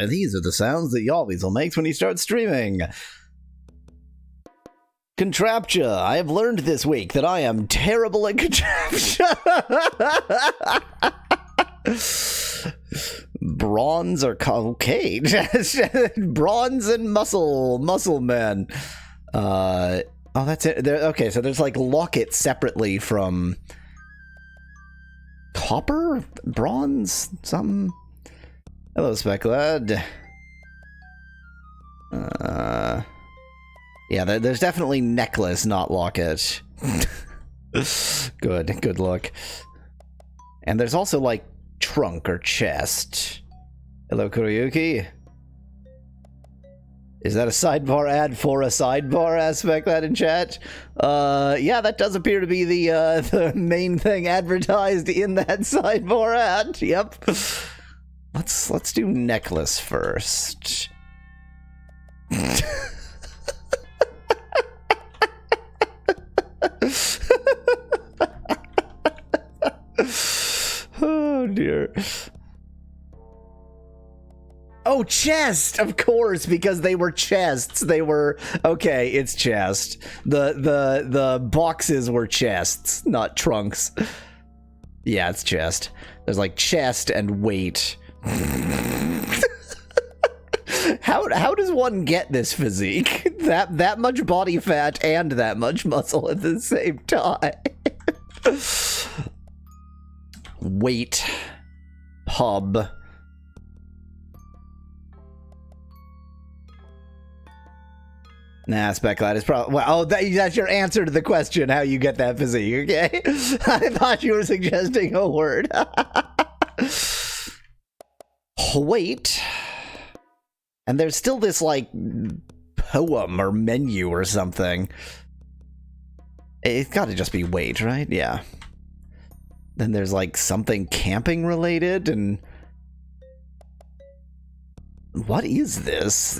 These are the sounds that Yalviesel makes when he starts streaming. Contraptia. I have learned this week that I am terrible at contraptia. Bronze or okay. Bronze and muscle men. Oh, that's it. Okay, so there's like lockets separately from copper, bronze, something. Hello, Specklad. Yeah, there's definitely necklace, not locket. Good look. And there's also like trunk or chest. Hello, Kuroyuki. Is that a sidebar ad for a sidebar aspect that in chat? Yeah, that does appear to be the main thing advertised in that sidebar ad. Yep. Let's do necklace first. Oh dear. Oh, chest, of course, because they were chests. They were okay. It's chest. The boxes were chests, not trunks. Yeah, it's chest. There's like chest and weight. How does one get this physique? That much body fat and that much muscle at the same time. Weight. Pub. Nah, Specklad is probably... Well, oh, that's your answer to the question, how you get that physique, okay? I thought you were suggesting a word. Weight. And there's still this, like, poem or menu or something. It's gotta just be weight, right? Yeah. Then there's, like, something camping related, and... What is this?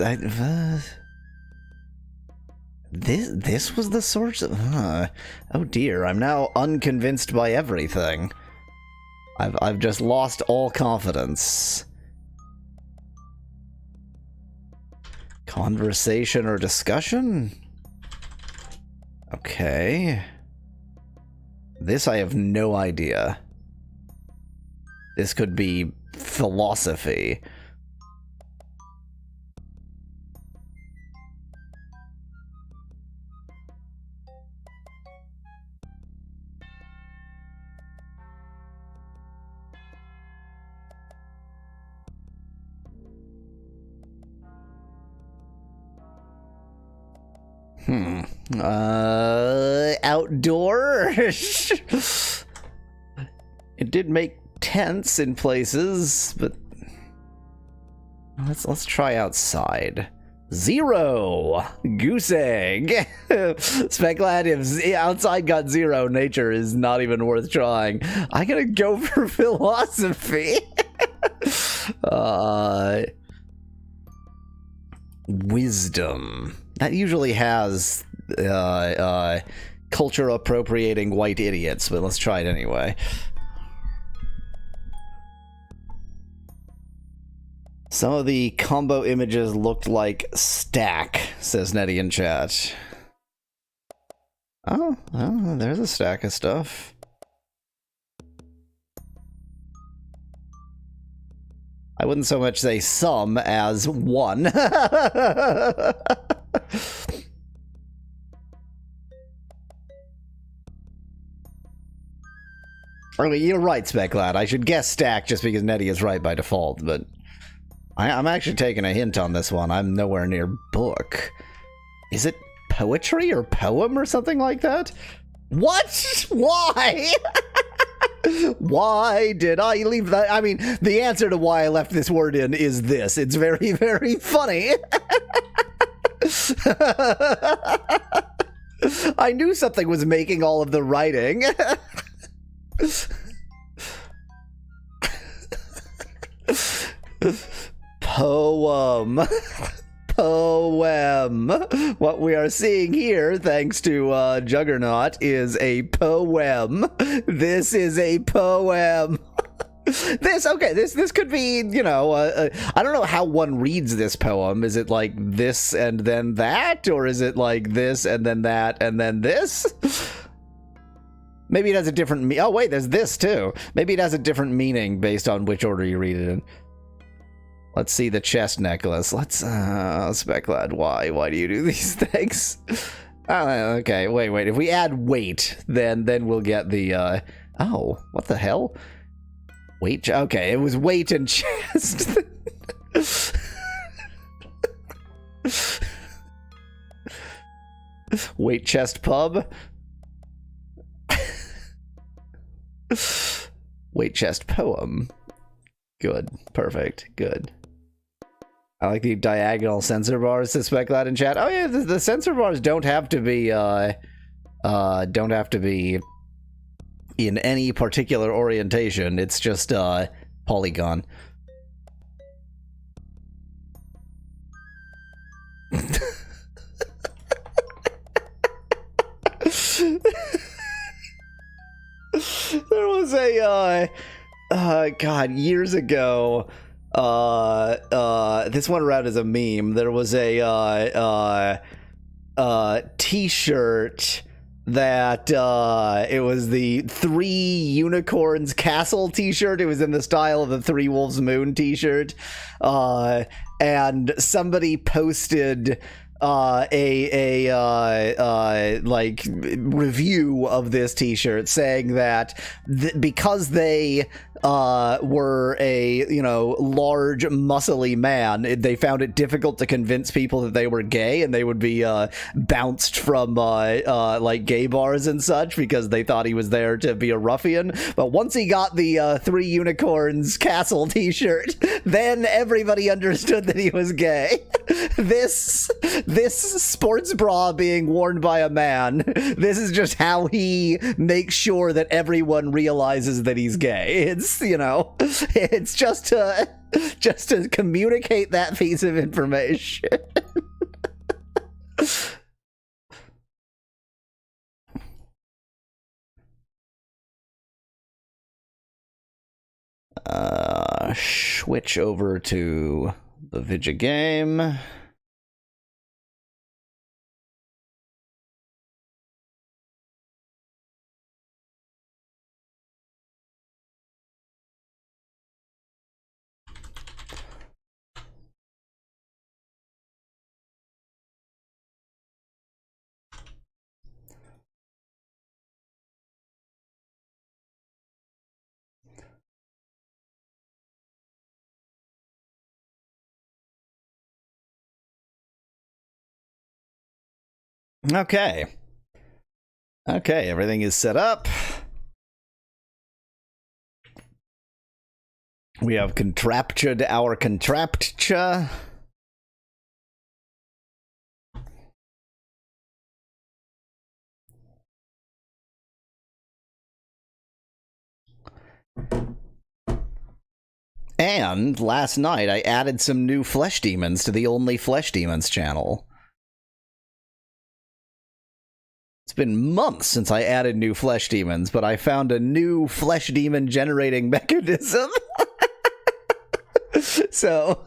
This was the source of... Oh dear, I'm now unconvinced by everything. I've just lost all confidence. Conversation or discussion? Okay. This I have no idea. This could be philosophy. Outdoor? It did make tents in places, but let's try outside. 0! Goose egg! Specklad, if outside got 0, nature is not even worth trying. I gotta go for philosophy. Wisdom. That usually has culture appropriating white idiots, but let's try it anyway. Some of the combo images looked like stack, says Nettie in chat. Oh, well, there's a stack of stuff. I wouldn't so much say some as one. I mean, you're right, Specklad. I should guess stack just because Nettie is right by default, but I'm actually taking a hint on this one. I'm nowhere near book. Is it poetry or poem or something like that? What? Why? Why did I leave that? I mean, the answer to why I left this word in is this. It's very, very funny. I knew something was making all of the writing. Poem. Poem. poem. What we are seeing here, thanks to Juggernaut, is a poem. This is a poem. This could be, you know, I don't know how one reads this poem. Is it like this and then that, or is it like this and then that and then this? Maybe it has a different oh wait, there's this too. Maybe it has a different meaning based on which order you read it in. Let's see the chest necklace. Let's Speclad, why do you do these things? Okay, wait. If we add weight, then we'll get the oh, what the hell? Weight, okay, it was weight and chest. Weight chest pub. Weight chest poem. Good, perfect, good. I like the diagonal sensor bars to spec that in chat. Oh yeah, the sensor bars don't have to be in any particular orientation. It's just polygon. There was a God, years ago, this went around as a meme. There was a t-shirt that it was the 3 Unicorns Castle t-shirt. It was in the style of the 3 Wolves Moon t-shirt, and somebody posted like review of this t-shirt saying that because they were a, you know, large muscly man, they found it difficult to convince people that they were gay, and they would be bounced from like gay bars and such because they thought he was there to be a ruffian. But once he got the 3 Unicorns Castle t-shirt, then everybody understood that he was gay. This sports bra being worn by a man, this is just how he makes sure that everyone realizes that he's gay. It's, you know, it's just to communicate that piece of information. Switch over to the Vidya game. Okay, everything is set up. We have contraptured our contraptcha. And last night I added some new flesh demons to the Only Flesh Demons channel. It's been months since I added new flesh demons, but I found a new flesh demon generating mechanism. So...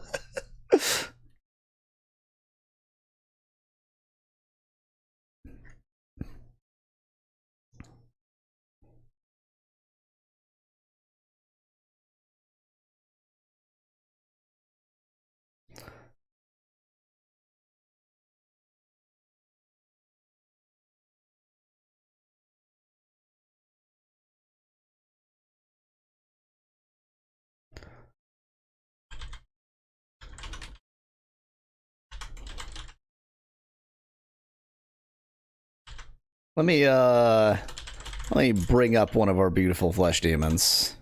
Let me bring up one of our beautiful flesh demons.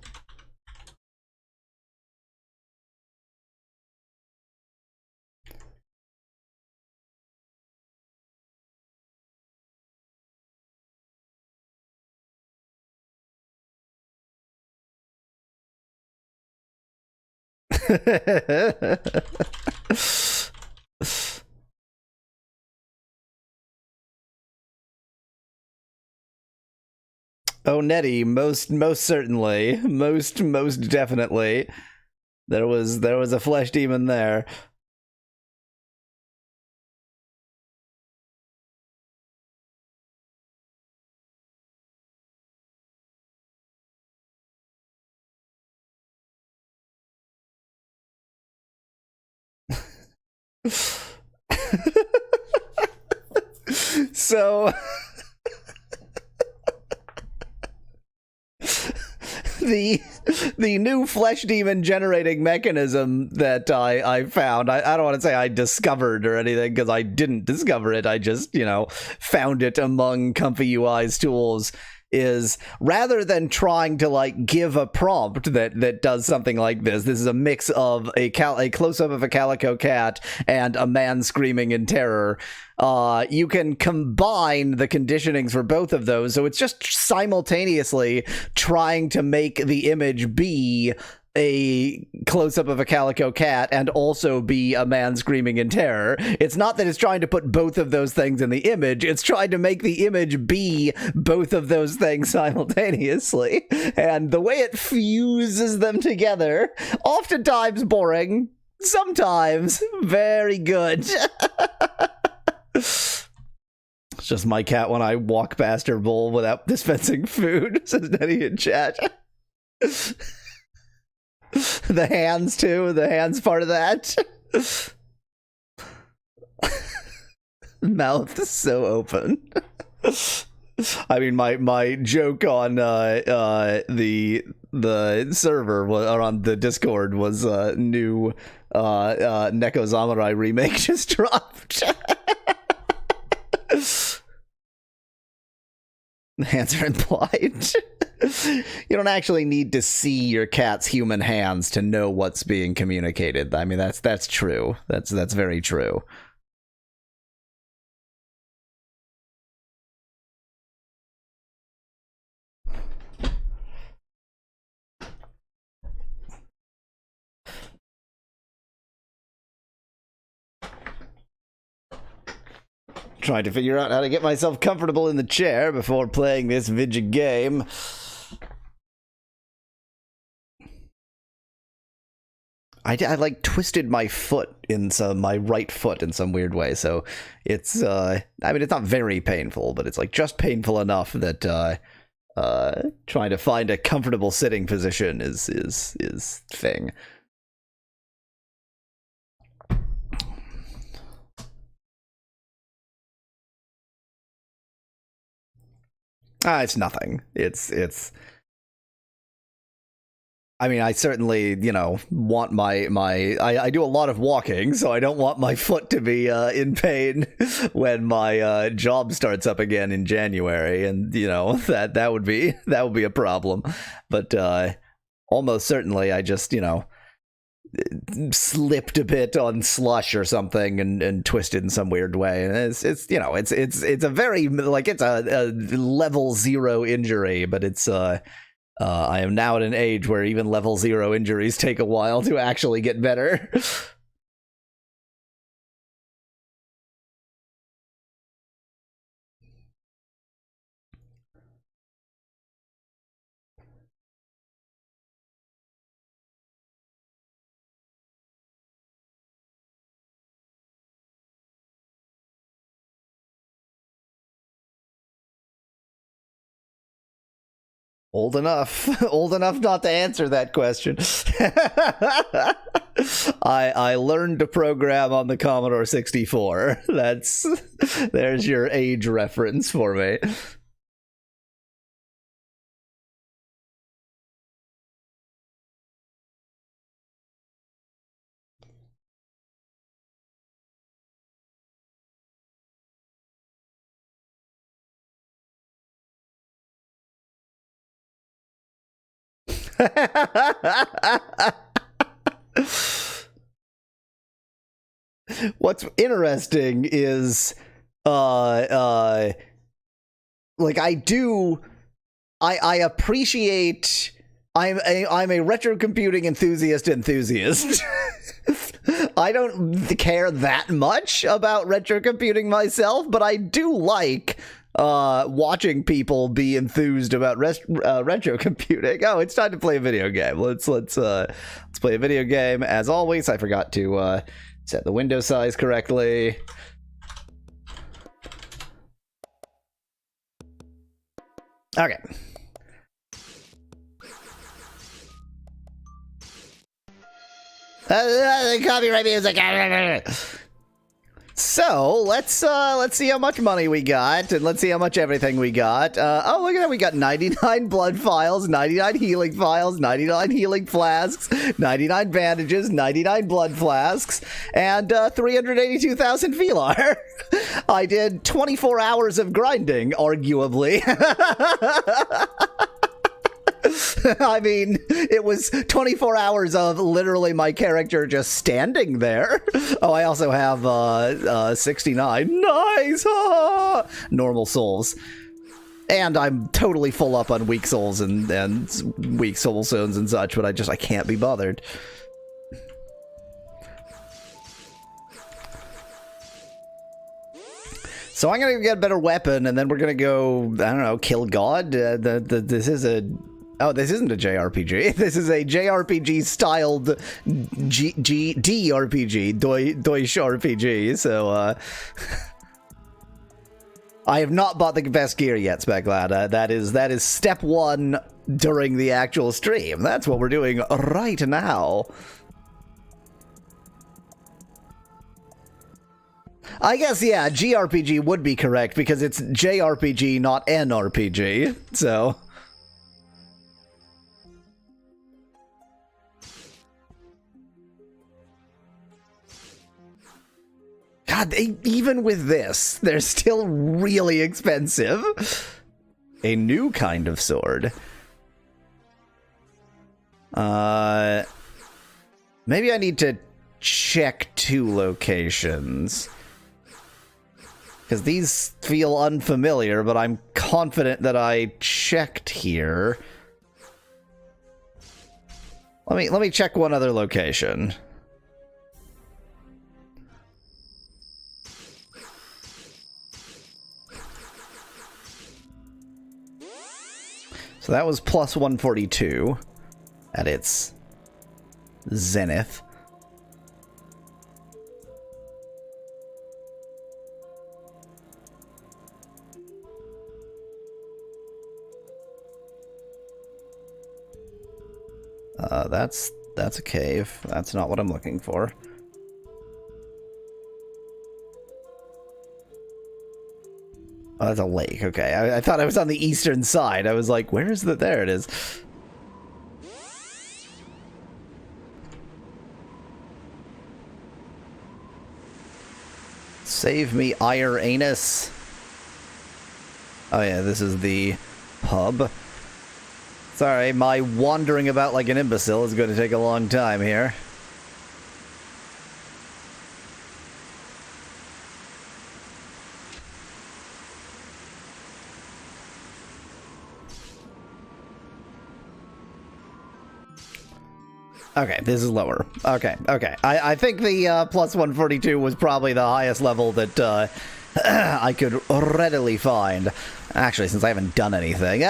Oh, Nettie, most certainly, most definitely. There was a flesh demon there. So the new flesh demon generating mechanism that I found, I don't want to say I discovered or anything, because I didn't discover it. I just, found it among Comfy UI's tools, is rather than trying to like give a prompt that does something like this is a mix of a close-up of a calico cat and a man screaming in terror. You can combine the conditionings for both of those, so it's just simultaneously trying to make the image be a close-up of a calico cat and also be a man screaming in terror. It's not that it's trying to put both of those things in the image, it's trying to make the image be both of those things simultaneously. And the way it fuses them together, oftentimes boring, sometimes very good. It's just my cat when I walk past her bowl without dispensing food, says Nettie in chat. The hands, too. The hands part of that. Mouth is so open. I mean, my joke on the server or on the Discord was new Neko Samurai remake just dropped. The hands are implied. You don't actually need to see your cat's human hands to know what's being communicated. I mean, that's true. That's very true. Trying to figure out how to get myself comfortable in the chair before playing this vidya game. I like twisted my foot my right foot in some weird way, so it's I mean, it's not very painful, but it's like just painful enough that trying to find a comfortable sitting position is thing. It's nothing. It's I mean, I certainly, want I do a lot of walking, so I don't want my foot to be in pain when my job starts up again in January, and that would be a problem. But almost certainly I just, slipped a bit on slush or something and twisted in some weird way, and it's a very, like, it's a level 0 injury, but it's I am now at an age where even level 0 injuries take a while to actually get better. Old enough not to answer that question. I learned to program on the Commodore 64. There's your age reference for me. What's interesting is like, I appreciate, I'm a retro computing enthusiast. I don't care that much about retro computing myself, but I do like watching people be enthused about retro computing. Oh, it's time to play a video game. Let's play a video game. As always, I forgot to set the window size correctly. Okay. Copyright music. So let's see how much money we got, and let's see how much everything we got. Oh, look at that! We got 99 blood vials, 99 healing vials, 99 healing flasks, 99 bandages, 99 blood flasks, and 382,000 Velar. I did 24 hours of grinding, arguably. I mean, it was 24 hours of literally my character just standing there. Oh, I also have 69. Nice! Normal souls. And I'm totally full up on weak souls and weak soul zones and such, but I can't be bothered. So I'm gonna get a better weapon, and then we're gonna go, I don't know, kill God. This is a... Oh, this isn't a JRPG. This is a JRPG-styled DRPG, Deutsch RPG, so, I have not bought the best gear yet, Speglad. That is step one during the actual stream. That's what we're doing right now. I guess, yeah, GRPG would be correct, because it's JRPG, not NRPG, so... God, even with this, they're still really expensive. A new kind of sword. Maybe I need to check 2 locations. Because these feel unfamiliar, but I'm confident that I checked here. Let me check one other location. So that was plus 142 at its zenith. That's a cave. That's not what I'm looking for. Oh, that's a lake. Okay, I thought I was on the eastern side. I was like, where is the... There it is. Save me, Ire Anus. Oh yeah, this is the pub. Sorry, my wandering about like an imbecile is going to take a long time here. Okay, this is lower. Okay. I think the plus 142 was probably the highest level that I could readily find. Actually, since I haven't done anything.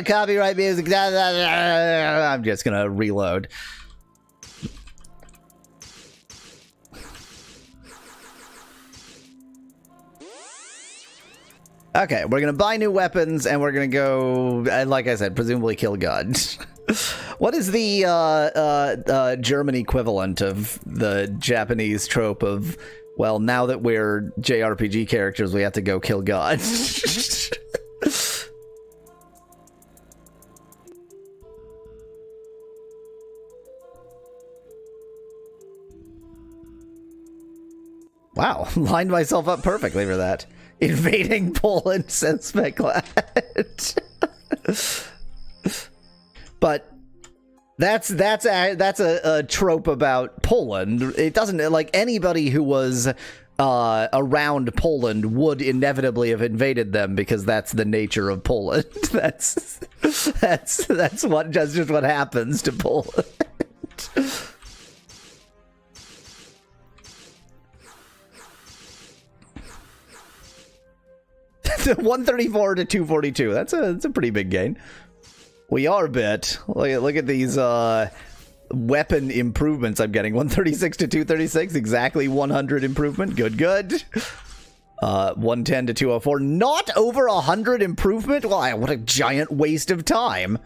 Copyright music. I'm just gonna reload. Okay, we're gonna buy new weapons, and we're gonna go, and like I said, presumably kill God. What is the German equivalent of the Japanese trope of, well, now that we're JRPG characters, we have to go kill God? Wow, lined myself up perfectly for that. Invading Poland, says Speglad. But that's a trope about Poland. It doesn't, like, anybody who was around Poland would inevitably have invaded them, because that's the nature of Poland. That's just what happens to Poland. 134 to 242. That's a pretty big gain. We are bit. Look at these weapon improvements I'm getting. 136 to 236, exactly 100 improvement. Good. 110 to 204, not over 100 improvement? Why, what a giant waste of time.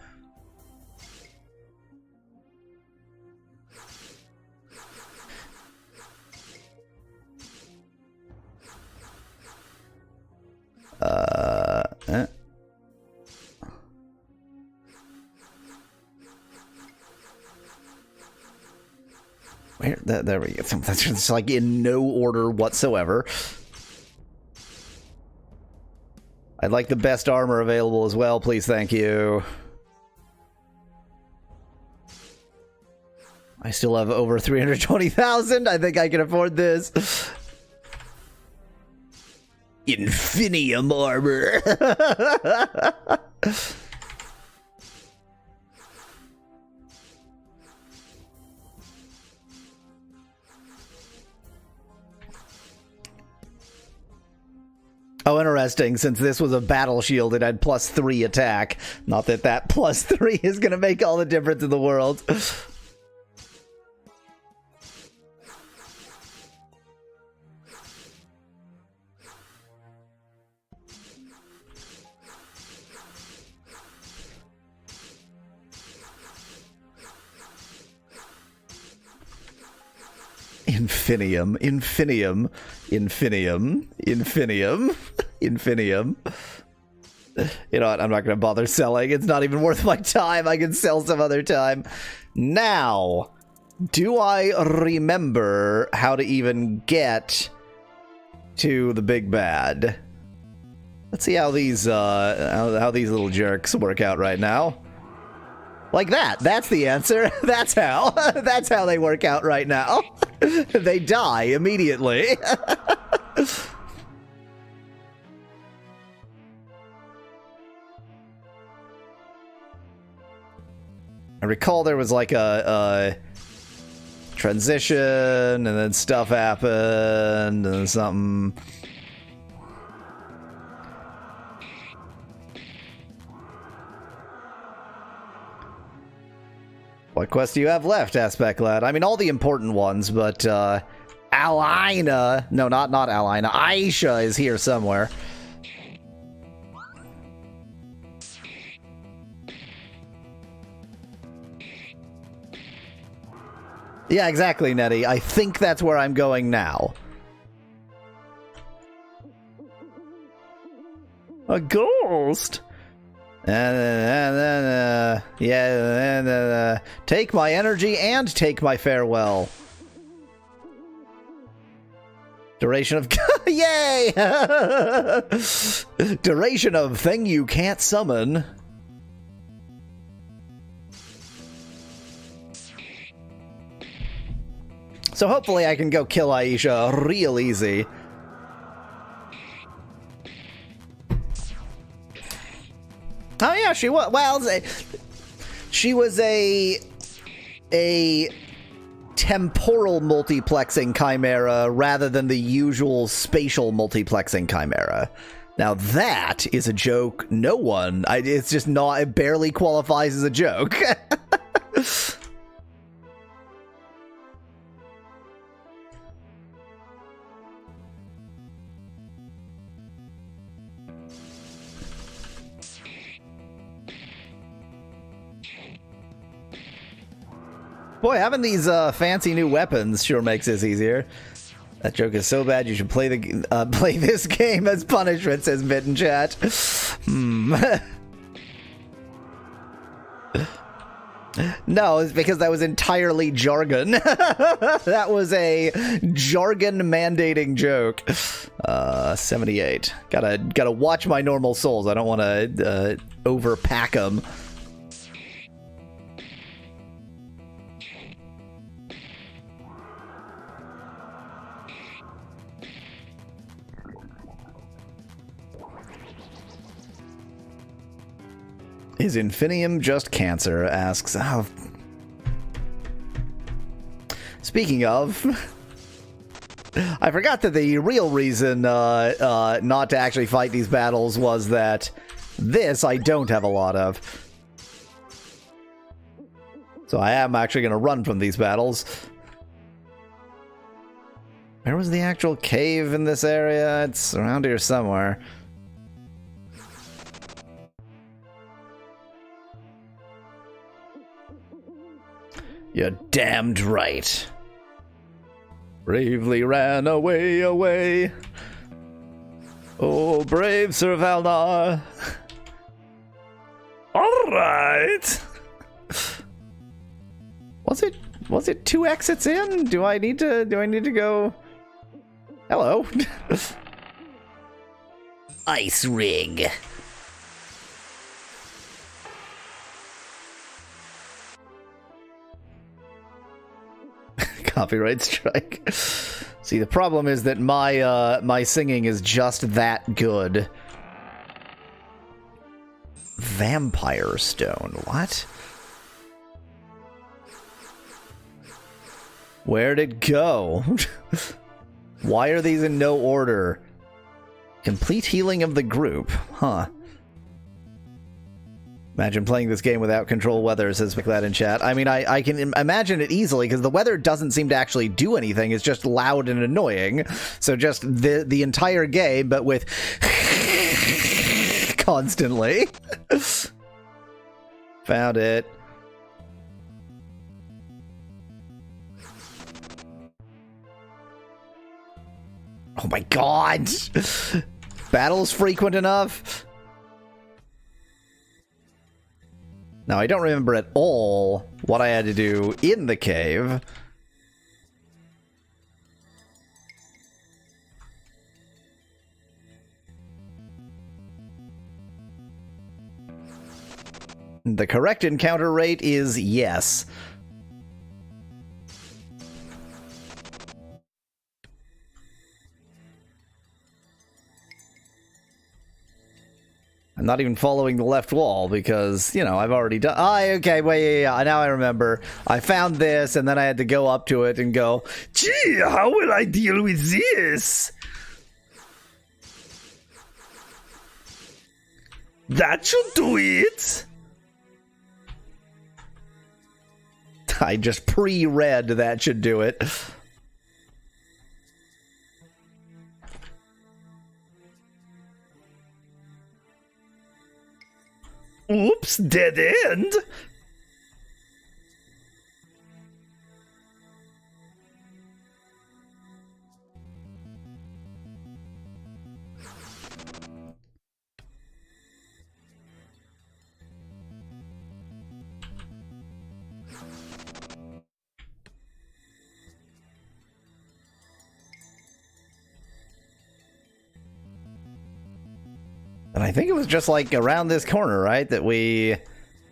Where? There we go. That's just like in no order whatsoever. I'd like the best armor available as well, please, thank you. I still have over 320,000. I think I can afford this. Infinium armor. Oh, interesting. Since this was a battle shield, it had +3 attack. Not that that +3 is going to make all the difference in the world. Infinium. You know what? I'm not going to bother selling. It's not even worth my time. I can sell some other time. Now, do I remember how to even get to the big bad? Let's see how these how these little jerks work out right now. Like that. That's the answer. That's how. That's how they work out right now. They die immediately. I recall there was like a transition, and then stuff happened, and then something. What quest do you have left, Aspect Lad? I mean, all the important ones, but Alina, no, not Alina. Aisha is here somewhere. Yeah, exactly, Nettie. I think that's where I'm going now. A ghost? And then, take my energy and take my farewell. Duration of... Yay! Duration of thing you can't summon. So hopefully I can go kill Aisha real easy. Oh yeah, she was. Well, she was a temporal multiplexing chimera rather than the usual spatial multiplexing chimera. Now that is a joke. No one. It's just not. It barely qualifies as a joke. Boy, having these fancy new weapons sure makes this easier. That joke is so bad you should play this game as punishment, says Bit in chat. No, it's because that was entirely jargon. That was a jargon mandating joke. 78. Gotta watch my normal souls. I don't want to overpack them. Is Infinium just cancer? Asks. Oh. Speaking of, I forgot that the real reason not to actually fight these battles was that this I don't have a lot of. So I am actually going to run from these battles. Where was the actual cave in this area? It's around here somewhere. You're damned right. Bravely ran away, away. Oh, brave Sir Valnar. All right. Was it 2 exits in? Do I need to go? Hello. Ice rig. Copyright strike. See, the problem is that my singing is just that good. Vampire stone. What? Where'd it go? Why are these in no order? Complete healing of the group. Huh. Imagine playing this game without control weather, says McLeod in chat. I mean, I can imagine it easily, because the weather doesn't seem to actually do anything. It's just loud and annoying. So just the entire game, but with constantly. Found it. Oh my god! Battles frequent enough? Now, I don't remember at all what I had to do in the cave. The correct encounter rate is yes. I'm not even following the left wall because, you know, I've already done... okay, wait, yeah, now I remember. I found this, and then I had to go up to it and go, gee, how will I deal with this? That should do it! I just pre-read that should do it. Oops, dead end. And I think it was just like around this corner, right, that we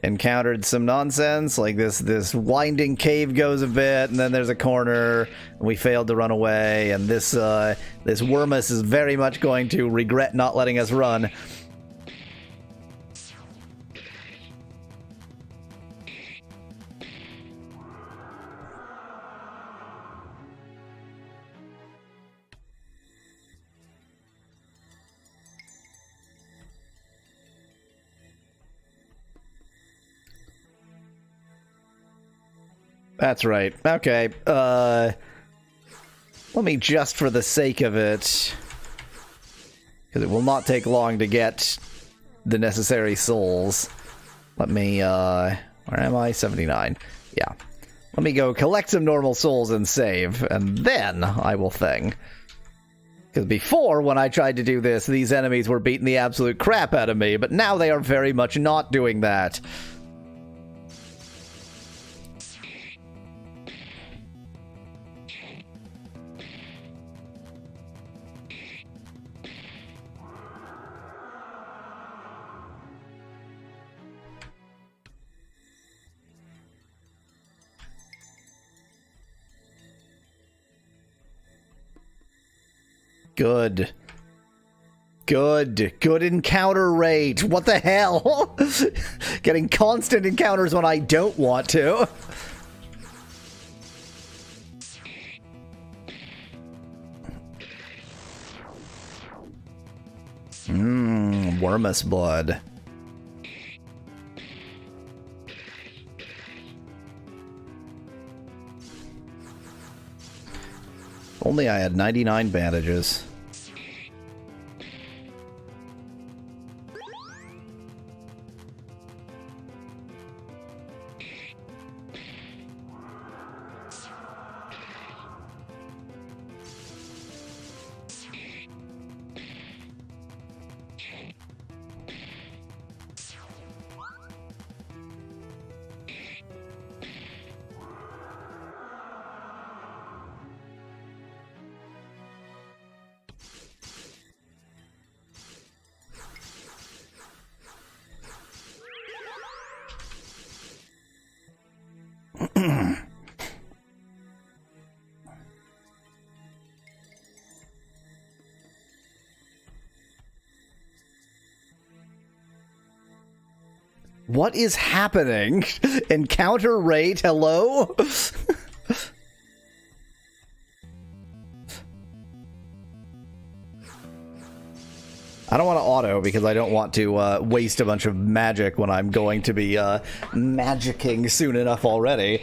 encountered some nonsense. Like this winding cave goes a bit, and then there's a corner, and we failed to run away. And this Wormus is very much going to regret not letting us run. That's right. Okay. Let me, just for the sake of it, because it will not take long to get the necessary souls. Let me, where am I? 79. Yeah. Let me go collect some normal souls and save, and then I will thing. Because before, when I tried to do this, these enemies were beating the absolute crap out of me, but now they are very much not doing that. Good. Good encounter rate. What the hell? Getting constant encounters when I don't want to. Wormus blood. Only I had 99 bandages. What is happening? Encounter rate, hello? I don't want to auto because I don't want to waste a bunch of magic when I'm going to be magicking soon enough already.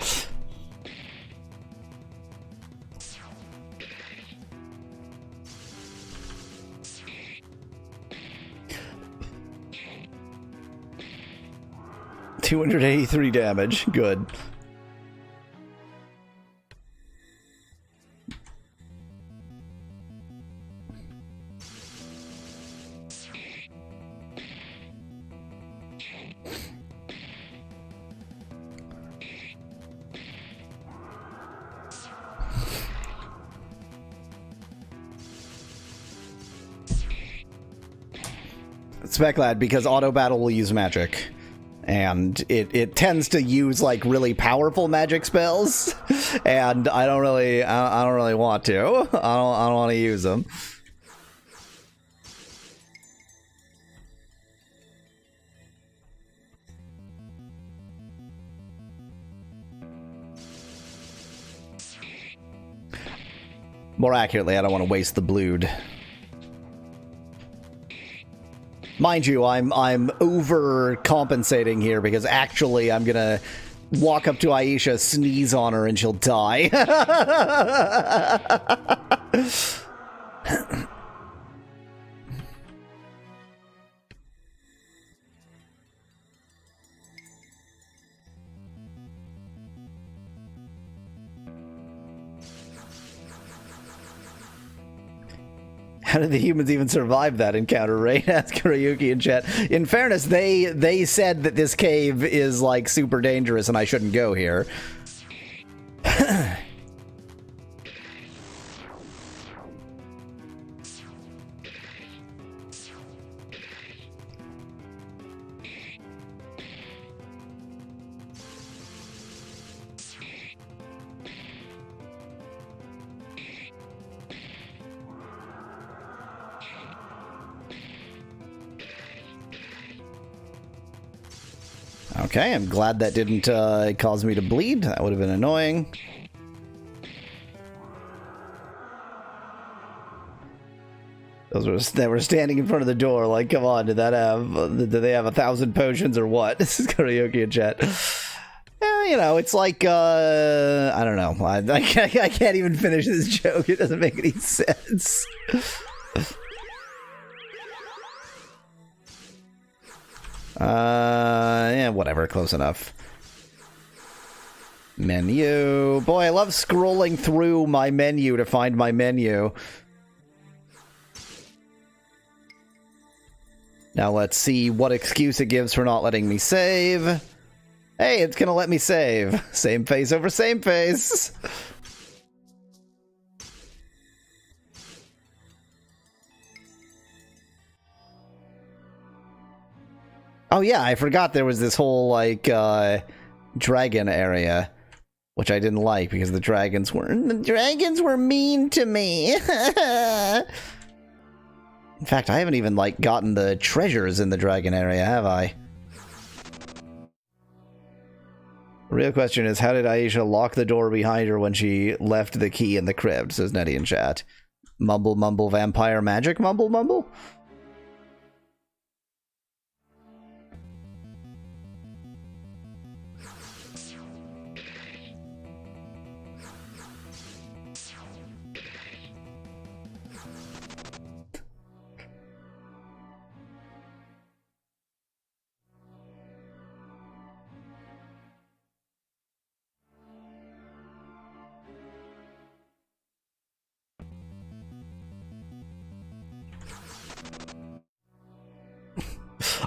$283 damage. Good. Spec Lad, because auto battle will use magic. And it tends to use like really powerful magic spells, and I don't really want to. I don't want to use them. More accurately, I don't want to waste the blood. Mind you, I'm overcompensating here because actually I'm gonna walk up to Aisha, sneeze on her, and she'll die. How did the humans even survive that encounter, right? Ask Ryuki in chat. In fairness, they said that this cave is like super dangerous and I shouldn't go here. Okay, I'm glad that didn't cause me to bleed. That would have been annoying. They were standing in front of the door like, come on, did they have 1,000 potions or what? This is karaoke in chat. You know, it's like, I don't know. I can't even finish this joke. It doesn't make any sense. Yeah, whatever, close enough. Menu. Boy, I love scrolling through my menu to find my menu. Now let's see what excuse it gives for not letting me save. Hey, it's gonna let me save. Same face over same face. Oh yeah, I forgot there was this whole, like, dragon area, which I didn't like because the dragons were mean to me. In fact, I haven't even, like, gotten the treasures in the dragon area, have I? The real question is, how did Aisha lock the door behind her when she left the key in the crypt, says Nettie in chat. Mumble mumble vampire magic mumble mumble?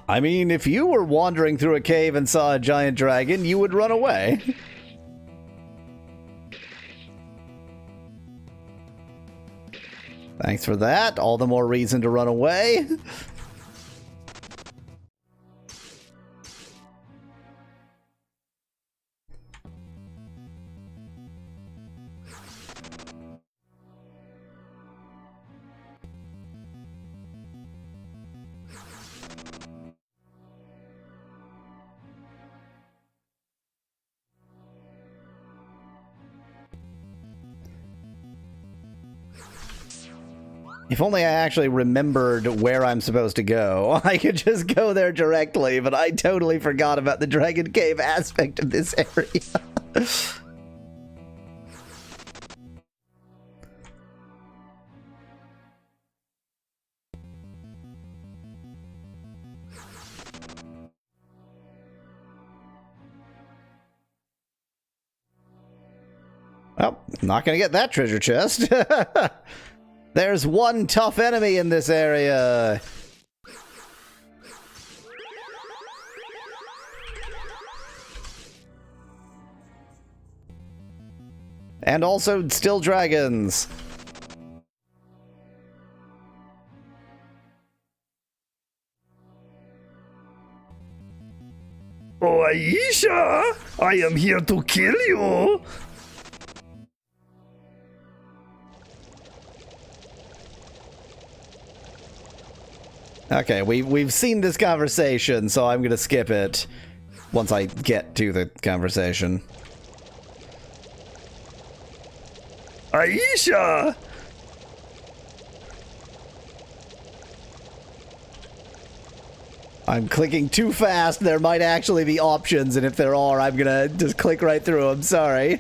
I mean, if you were wandering through a cave and saw a giant dragon, you would run away. Thanks for that. All the more reason to run away. If only I actually remembered where I'm supposed to go. I could just go there directly, but I totally forgot about the Dragon Cave aspect of this area. Well, not gonna get that treasure chest. There's one tough enemy in this area. And also still dragons. Oh, Aisha! I am here to kill you! Okay, we've seen this conversation, so I'm gonna skip it once I get to the conversation. Aisha! I'm clicking too fast. There might actually be options, and if there are, I'm gonna just click right through them. Sorry.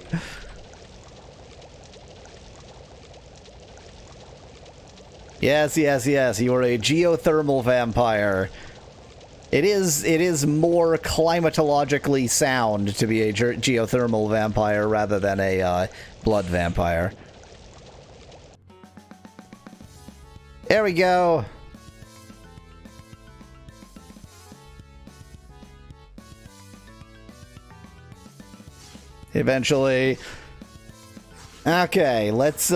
Yes, yes, yes. You are a geothermal vampire. It is more climatologically sound to be a geothermal vampire rather than a blood vampire. There we go. Eventually. Okay, let's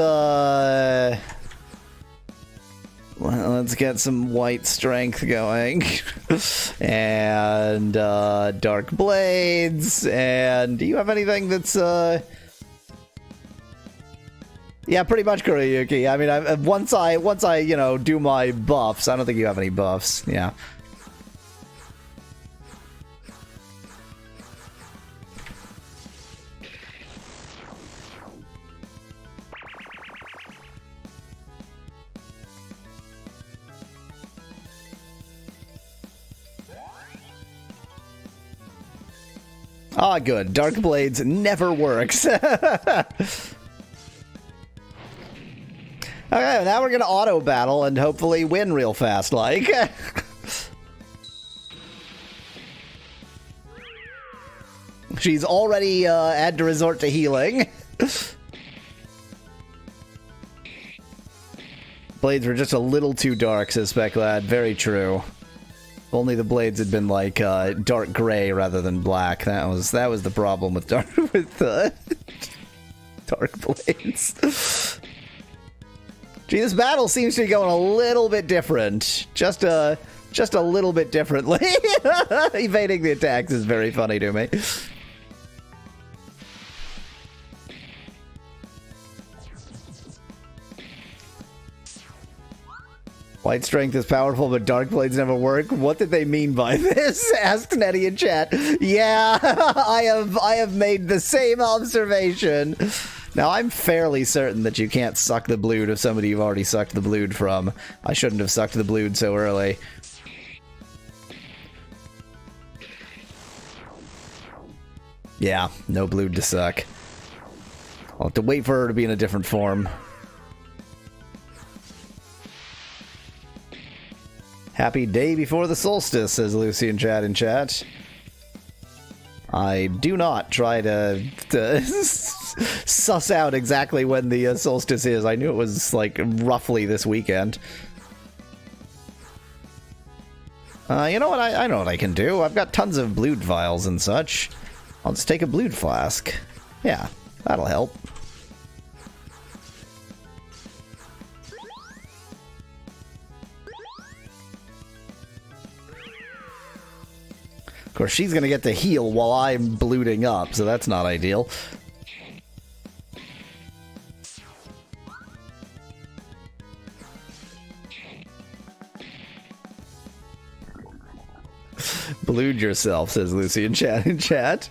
get some white strength going. And dark blades. And do you have anything that's yeah, pretty much Kuroyuki. I mean, once I you know, do my buffs, I don't think you have any buffs. Yeah. Ah, good. Dark Blades never works. Okay, now we're gonna auto battle and hopefully win real fast, like. She's already had to resort to healing. Blades were just a little too dark, says Specklad. Very true. If only the blades had been like dark gray rather than black. That was the problem with dark blades. Gee, this battle seems to be going a little bit different. Just a little bit differently. Evading the attacks is very funny to me. White strength is powerful, but dark blades never work. What did they mean by this? Asked Nettie in chat. Yeah, I have made the same observation. Now, I'm fairly certain that you can't suck the blood of somebody you've already sucked the blood from. I shouldn't have sucked the blood so early. Yeah, no blood to suck. I'll have to wait for her to be in a different form. Happy day before the solstice, says Lucy in chat. I do not try to suss out exactly when the solstice is. I knew it was, like, roughly this weekend. You know what? I know what I can do. I've got tons of blued vials and such. I'll just take a blued flask. Yeah, that'll help. Of course, she's gonna get to heal while I'm bluting up, so that's not ideal. Blued yourself, says Lucy in chat.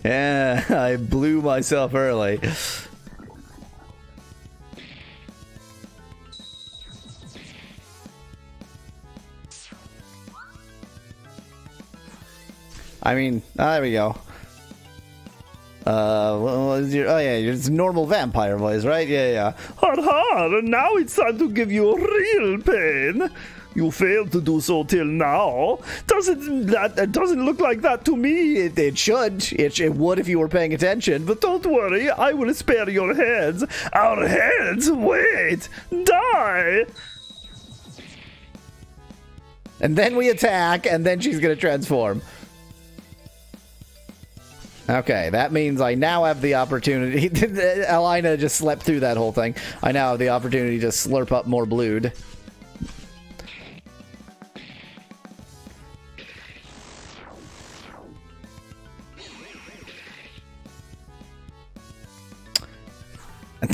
Yeah, I blew myself early. I mean, there we go. Oh yeah, it's normal vampire voice, right? Yeah. Har, now it's time to give you real pain. You failed to do so till now. It doesn't look like that to me. It should. It would if you were paying attention. But don't worry, I will spare your heads. Our heads? Wait! Die! And then we attack, and then she's gonna transform. Okay, that means I now have the opportunity. Elena just slept through that whole thing. I now have the opportunity to slurp up more blued.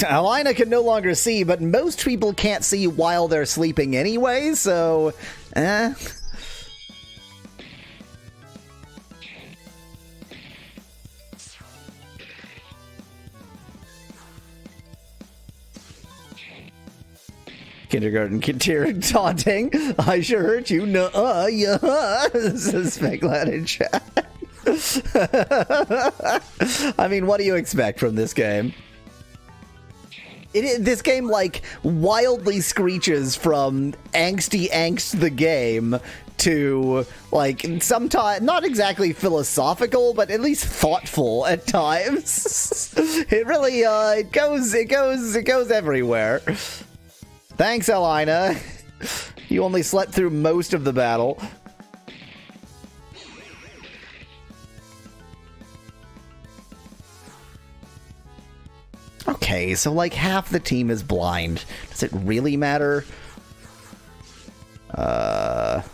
Elena can no longer see, but most people can't see while they're sleeping anyway, so... Kindergarten kid taunting. I sure hurt you. Nuh-uh, yeah. Suspect that in chat. I mean, what do you expect from this game? This game, like, wildly screeches from angsty angst the game to, like, sometimes, not exactly philosophical, but at least thoughtful at times. It really, it goes everywhere. Thanks, Elena. You only slept through most of the battle. Okay, so like half the team is blind. Does it really matter? That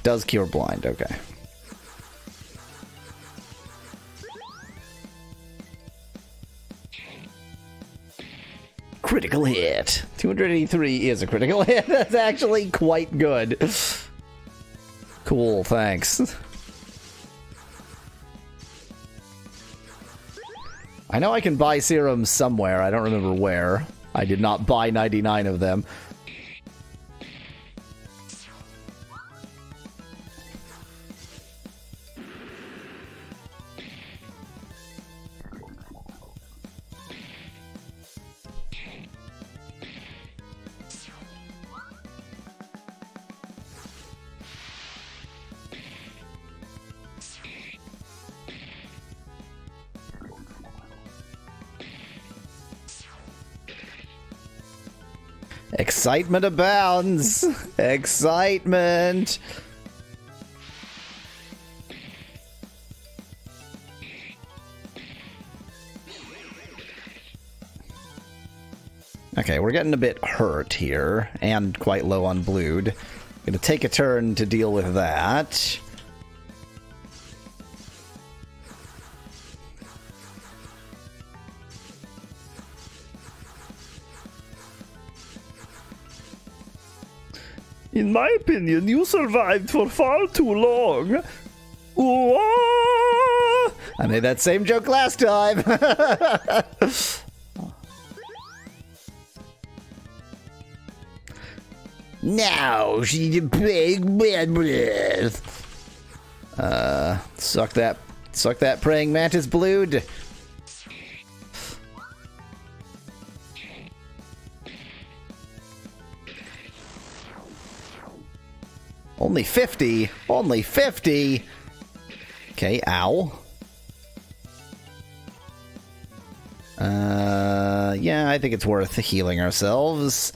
does cure blind, okay. Critical hit. 283 is a critical hit. That's actually quite good. Cool, thanks. I know I can buy serums somewhere. I don't remember where. I did not buy 99 of them. Excitement abounds! Excitement! Okay, we're getting a bit hurt here, and quite low on blued. Gonna take a turn to deal with that. In my opinion, you survived for far too long. Ooh, I made that same joke last time. Now she's a big bad breath. Suck that praying mantis blued. Only 50. Only 50. Okay, ow. Yeah, I think it's worth healing ourselves.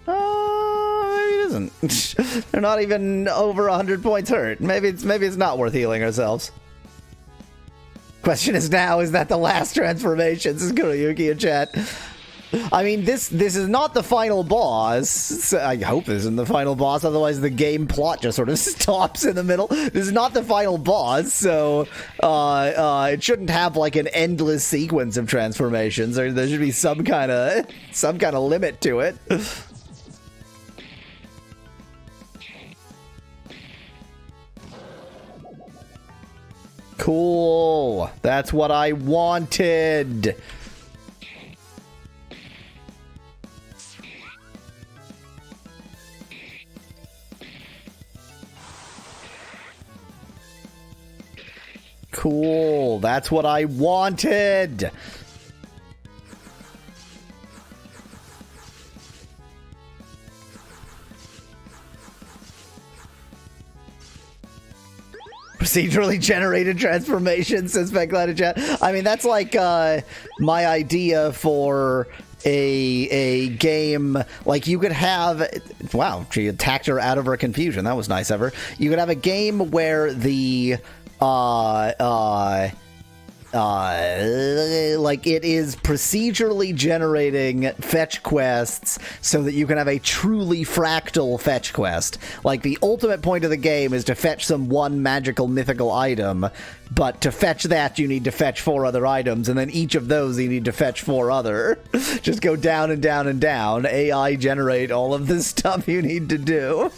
Maybe it isn't. They're not even over 100 points hurt. Maybe it's not worth healing ourselves. Question is now, is that the last transformation? Says Kuroyuki in chat. I mean, this is not the final boss. So I hope this isn't the final boss, otherwise the game plot just sort of stops in the middle. This is not the final boss, so it shouldn't have like an endless sequence of transformations. There should be some kind of limit to it. Cool. That's what I wanted. Cool. That's what I wanted. Procedurally generated transformations, says Speculated Chat. I mean, that's like my idea for a game. Like, you could have... Wow, she attacked her out of her confusion. That was nice of her. You could have a game where the... like it is procedurally generating fetch quests so that you can have a truly fractal fetch quest. Like, the ultimate point of the game is to fetch some one magical mythical item, but to fetch that you need to fetch 4 other items, and then each of those you need to fetch 4 other. Just go down and down and down. AI generate all of the stuff you need to do.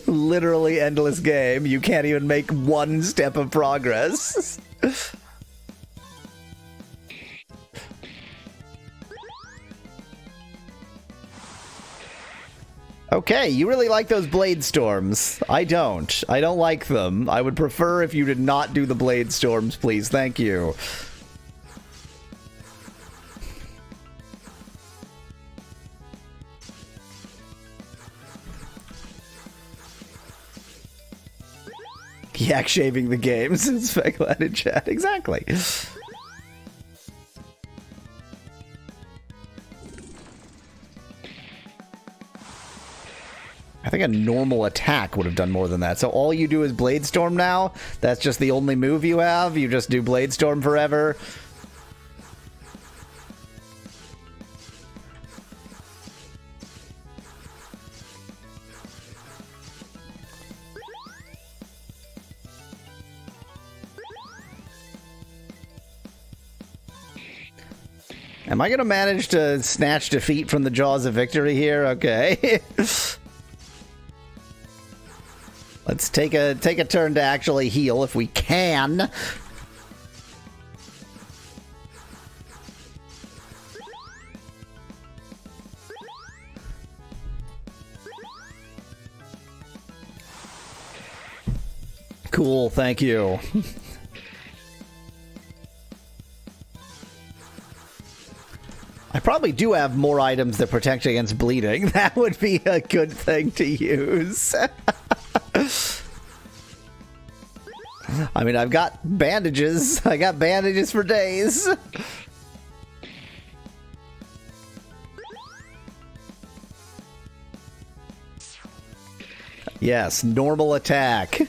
Literally endless game. You can't even make one step of progress. Okay, you really like those blade storms. I don't. I don't like them. I would prefer if you did not do the blade storms, please. Thank you. Yak shaving the games in Speculated Chat. Exactly. I think a normal attack would have done more than that. So all you do is Blade Storm now? That's just the only move you have? You just do Blade Storm forever? Am I going to manage to snatch defeat from the jaws of victory here? Okay. Let's take a turn to actually heal if we can. Cool, thank you. I probably do have more items that protect against bleeding. That would be a good thing to use. I mean, I've got bandages. I got bandages for days. Yes, normal attack.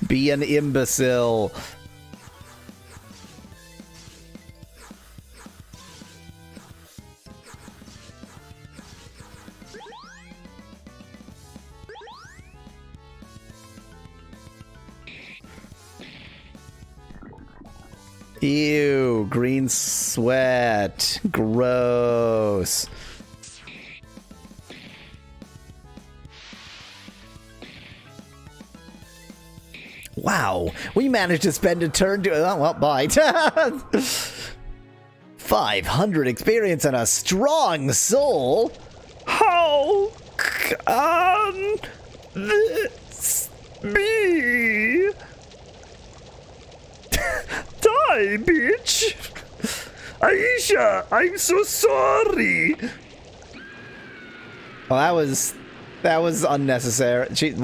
Be an imbecile. Ew, green sweat. Gross. Wow, we managed to spend a turn to... Oh, well, bye. 500 experience and a strong soul? How can this be? Die, bitch! Aisha, I'm so sorry. Well, that was unnecessary. She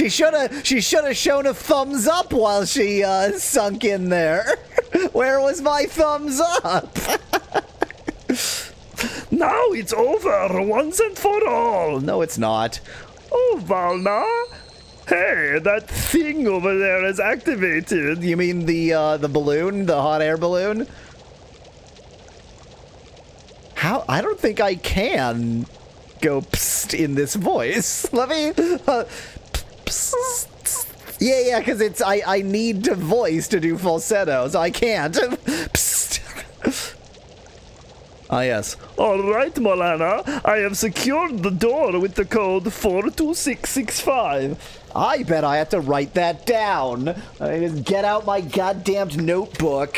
should have shown a thumbs up while she sunk in there. Where was my thumbs up? Now it's over once and for all. No, it's not. Oh, Valna. Hey, that thing over there is activated. You mean the balloon, the hot air balloon? How? I don't think I can go psst in this voice. Let me. Psst. Yeah, because it's I need to voice to do falsetto, so I can't. Psst. Ah, yes. All right, Molana. I have secured the door with the code 42665. I bet I have to write that down. I just get out my goddamned notebook.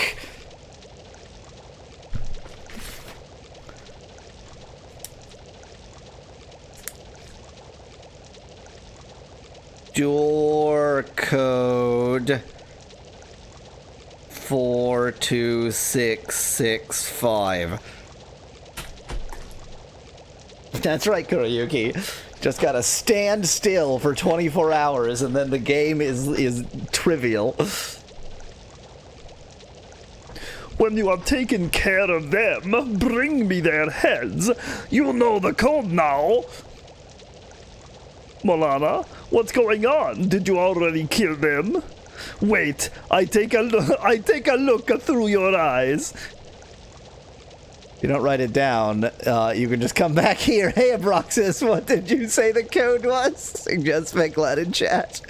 Door code 42665. That's right, Kuroyuki. Just gotta stand still for 24 hours and then the game is trivial. When you have taken care of them, bring me their heads. You know the code now. Molana, what's going on? Did you already kill them? Wait, I take a look through your eyes. You don't write it down, you can just come back here. Hey, Abroxis, what did you say the code was? Suggest Speclat in chat.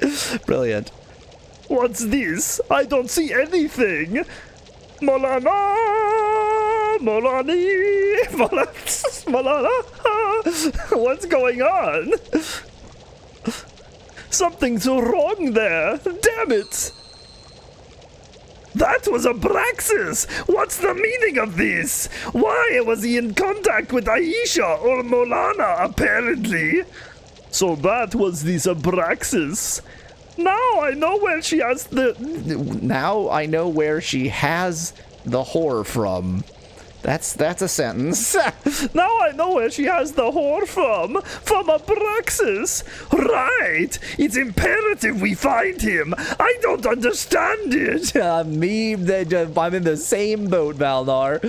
Brilliant. What's this? I don't see anything. Molana! Molani! Molana! What's going on? Something's wrong there. Damn it! That was Abraxas! What's the meaning of this? Why was he in contact with Aisha or Molana, apparently? So that was this Abraxas. Now I know where she has the... Now I know where she has the whore from. That's a sentence. Now I know where she has the whore from. From Abraxas. Right. It's imperative we find him. I don't understand it. I'm in the same boat, Valnar.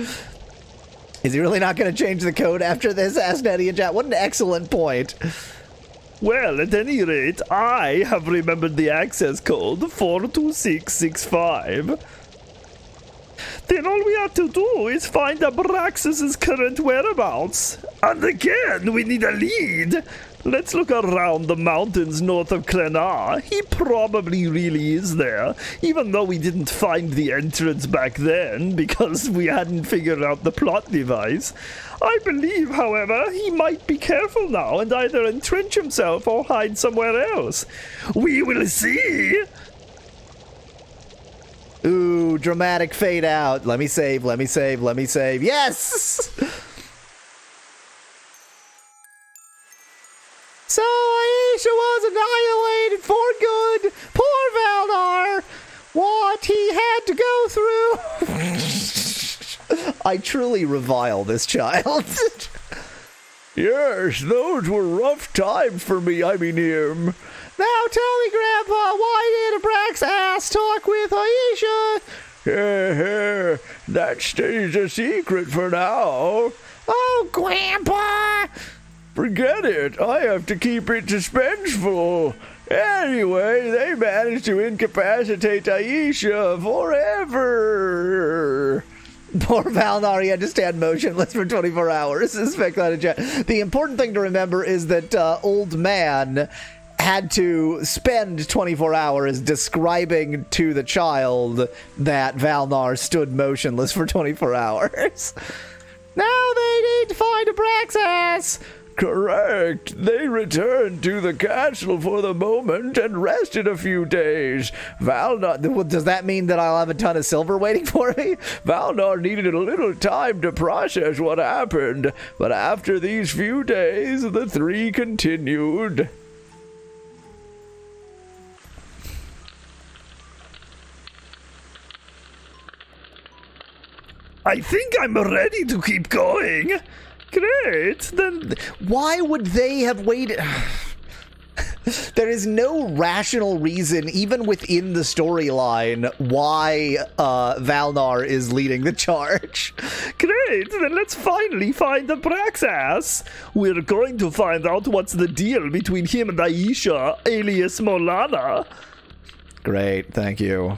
Is he really not going to change the code after this? Ask Nettie in chat. What an excellent point. Well, at any rate, I have remembered the access code 42665. Then all we have to do is find Abraxas' current whereabouts. And again, we need a lead. Let's look around the mountains north of Krenar. He probably really is there, even though we didn't find the entrance back then because we hadn't figured out the plot device. I believe, however, he might be careful now and either entrench himself or hide somewhere else. We will see. Ooh, dramatic fade out. Let me save. Yes! So Aisha was annihilated for good. Poor Valdar. What he had to go through. I truly revile this child. Yes, those were rough times for me, I mean him. Now tell me, Grandpa, why did Abraxas talk with Aisha? That stays a secret for now. Oh, Grandpa! Forget it. I have to keep it suspenseful. Anyway, they managed to incapacitate Aisha forever. Poor Valnar, he had to stand motionless for 24 hours. The important thing to remember is that old man had to spend 24 hours describing to the child that Valnar stood motionless for 24 hours. Now they need to find Abraxas. Correct. They returned to the castle for the moment and rested a few days. Valnar, does that mean that I'll have a ton of silver waiting for me? Valnar needed a little time to process what happened, but after these few days, the three continued. I think I'm ready to keep going. Great, then... Why would they have waited? There is no rational reason, even within the storyline, why Valnar is leading the charge. Great, then let's finally find the Braxas. We're going to find out what's the deal between him and Aisha, alias Molana. Great, thank you.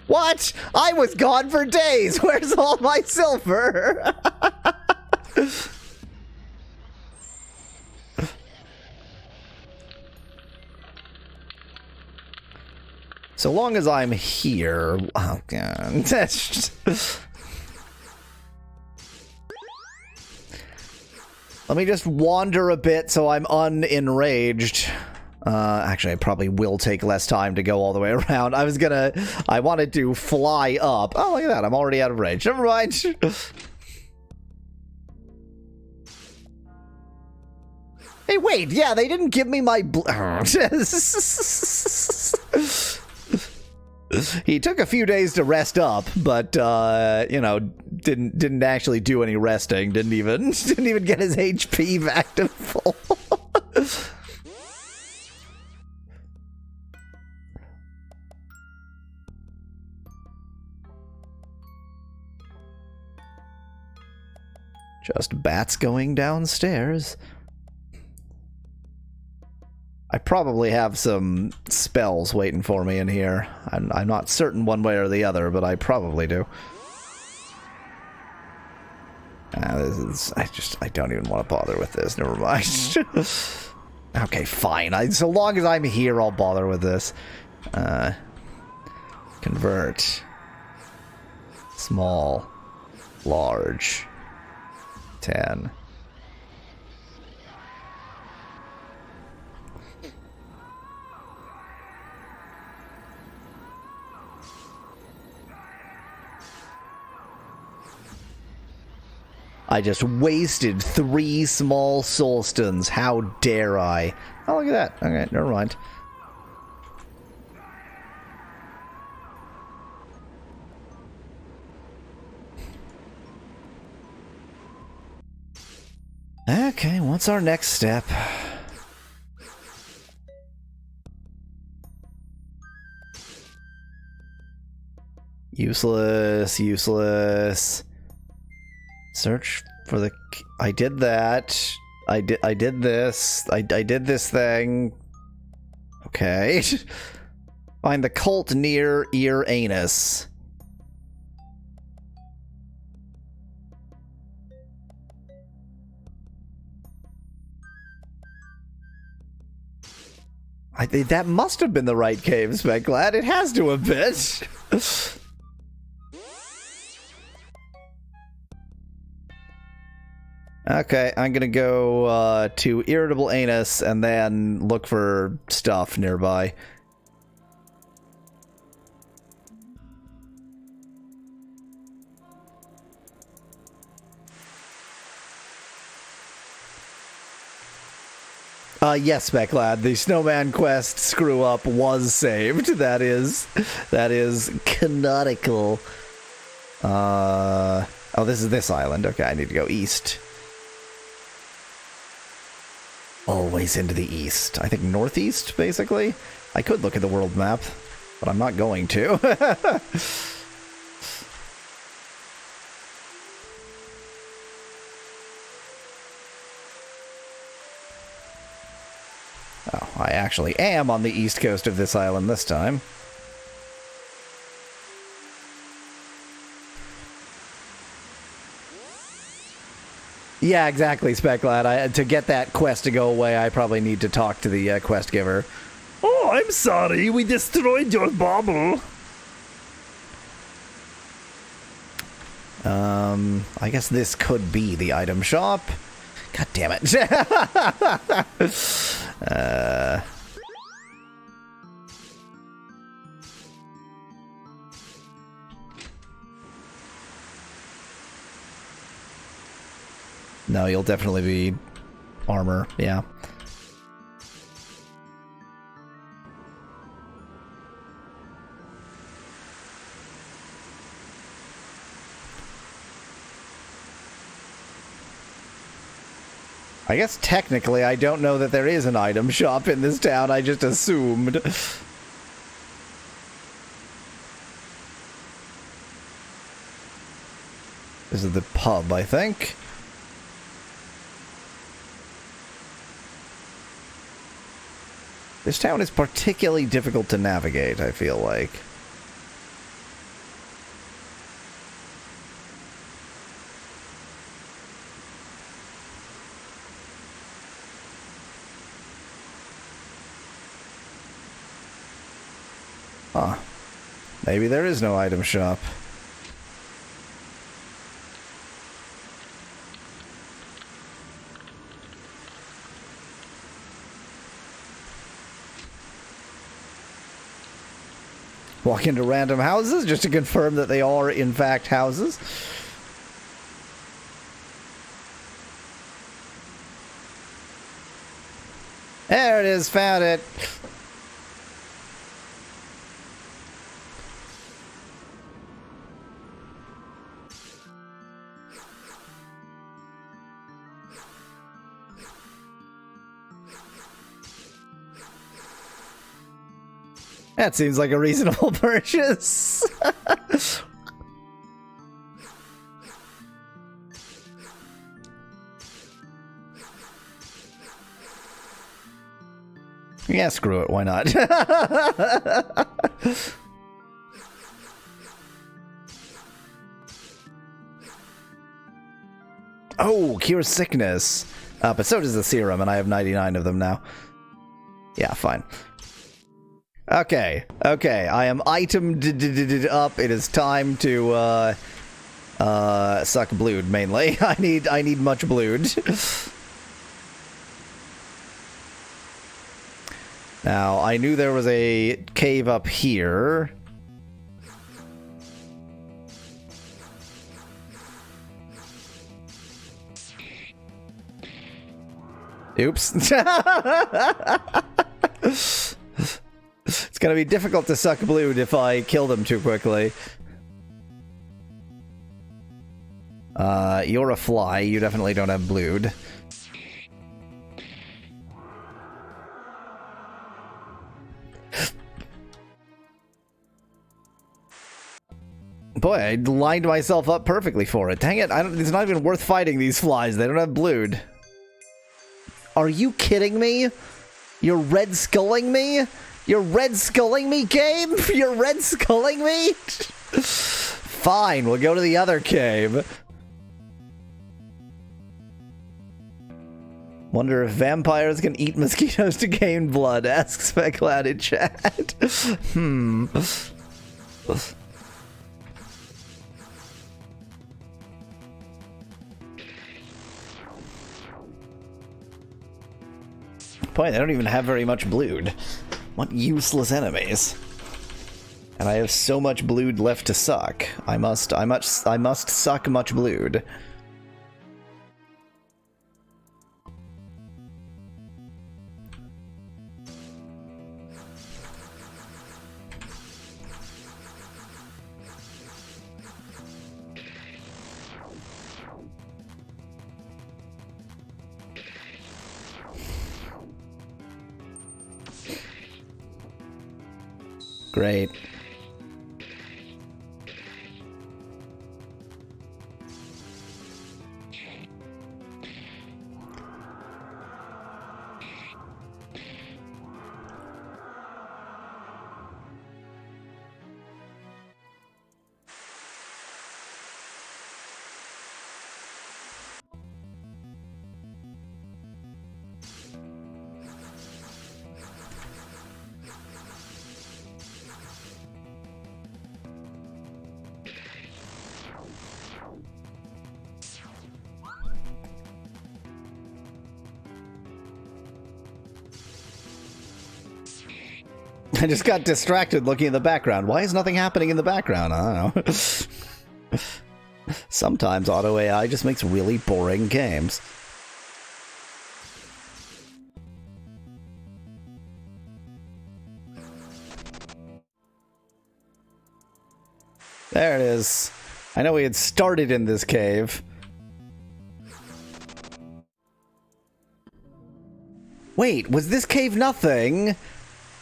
What? I was gone for days. Where's all my silver? So long as I'm here. Oh, God. Let me just wander a bit so I'm unenraged. Actually, I probably will take less time to go all the way around. I wanted to fly up. Oh, look at that. I'm already out of range. Never mind. Hey, wait. Yeah, they didn't give me my... He took a few days to rest up, but you know, didn't actually do any resting. Didn't even get his HP back to full. Just bats going downstairs. I probably have some spells waiting for me in here. I'm not certain one way or the other, but I probably do. I don't even want to bother with this. Never mind. Okay, fine. So long as I'm here, I'll bother with this. Convert. Small. Large. 10. I just wasted 3 small soul stones. How dare I? Oh, look at that. Okay, never mind. Okay, what's our next step? Useless, useless. Search for the... I did that. I did this. I did this thing. Okay. Find the cult near ear anus. That must have been the right cave, Speglad. It has to have been. Okay, I'm gonna go to Irritable Anus and then look for stuff nearby. Yes, Becklad, the Snowman Quest screw up was saved. That is canonical. Oh, this is this island. Okay, I need to go east. Always into the east. I think northeast, basically. I could look at the world map, but I'm not going to. Oh, I actually am on the east coast of this island this time. Yeah, exactly, Speglad. To get that quest to go away, I probably need to talk to the quest giver. Oh, I'm sorry. We destroyed your bauble. I guess this could be the item shop. God damn it. No, you'll definitely be armor, yeah. I guess technically I don't know that there is an item shop in this town, I just assumed. This is the pub, I think. This town is particularly difficult to navigate, I feel like. Huh. Maybe there is no item shop. Walk into random houses just to confirm that they are, in fact, houses. There it is, found it. That seems like a reasonable purchase. Yeah, screw it, why not? Oh, cures sickness. But so does the serum, and I have 99 of them now. Yeah, fine. Okay, I am itemed up. It is time to suck blood mainly. I need much blood. Now, I knew there was a cave up here. Oops. It's gonna be difficult to suck blood if I kill them too quickly. You're a fly. You definitely don't have blood. Boy, I lined myself up perfectly for it. Dang it, it's not even worth fighting these flies. They don't have blood. Are you kidding me? You're red sculling me? You're red sculling me, game? You're red sculling me? Fine, we'll go to the other cave. Wonder if vampires can eat mosquitoes to gain blood, asks Speclad in chat. Boy, they don't even have very much blood. What useless enemies. And I have so much blood left to suck. I must suck much blood. Great. I just got distracted looking in the background. Why is nothing happening in the background? I don't know. Sometimes auto AI just makes really boring games. There it is. I know we had started in this cave. Wait, was this cave nothing?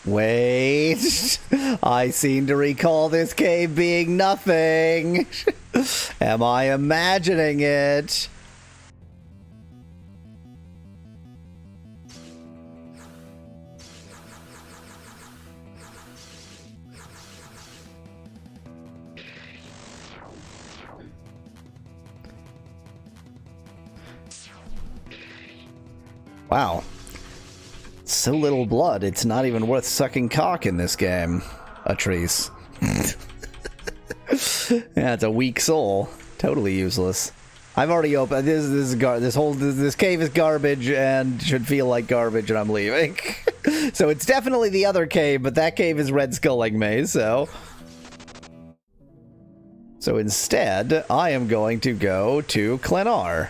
Wait. I seem to recall this cave being nothing. Am I imagining it? Wow. So little blood, it's not even worth sucking cock in this game. Atrice. Yeah, it's a weak soul. Totally useless. I've already opened this cave is garbage and should feel like garbage, and I'm leaving. So it's definitely the other cave, but that cave is red skulling me, so instead, I am going to go to Klenar.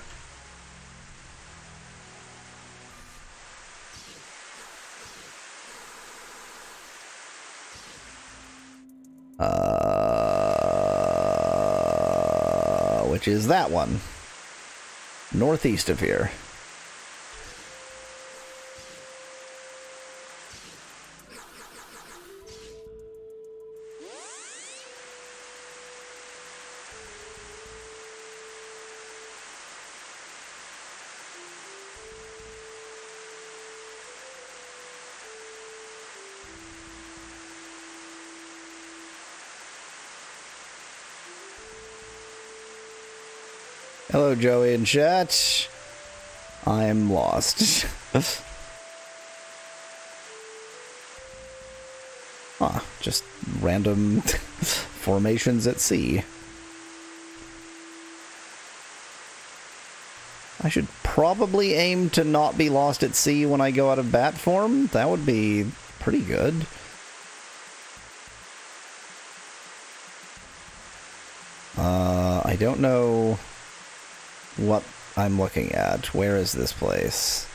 Which is that one. Northeast of here. Hello, Joey in chat. I am lost. Just random formations at sea. I should probably aim to not be lost at sea when I go out of bat form. That would be pretty good. I don't know what I'm looking at. Where is this place?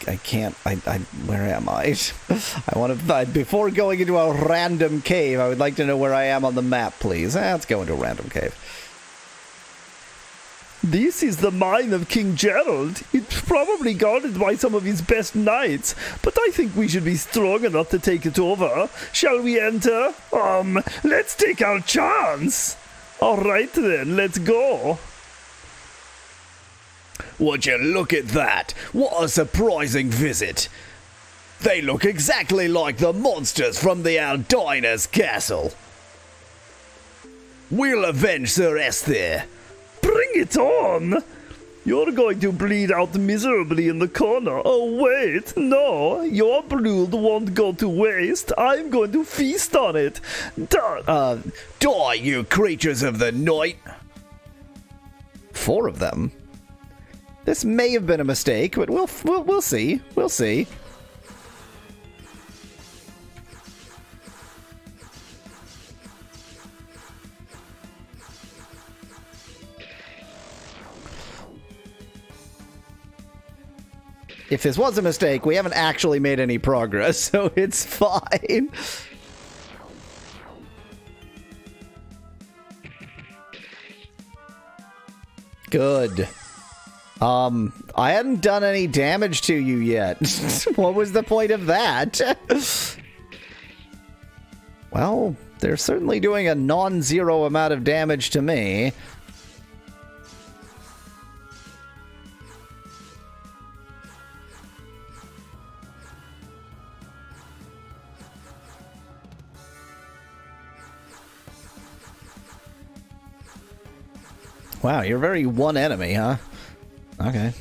I can't, where am I? I want to, before going into a random cave, I would like to know where I am on the map, please. Let's go into a random cave. This is the mine of King Gerald. It's probably guarded by some of his best knights, but I think we should be strong enough to take it over. Shall we enter? Let's take our chance. All right then, let's go. Would you look at that? What a surprising visit. They look exactly like the monsters from the Aldina's castle. We'll avenge Sir Esther. Bring it on! You're going to bleed out miserably in the corner. Oh wait, no, your blood won't go to waste. I'm going to feast on it. Die, you creatures of the night! 4 of them? This may have been a mistake, but we'll see. We'll see. If this was a mistake, we haven't actually made any progress, so it's fine. Good. I hadn't done any damage to you yet. What was the point of that? Well, they're certainly doing a non-zero amount of damage to me. Wow, you're very one enemy, huh? Okay.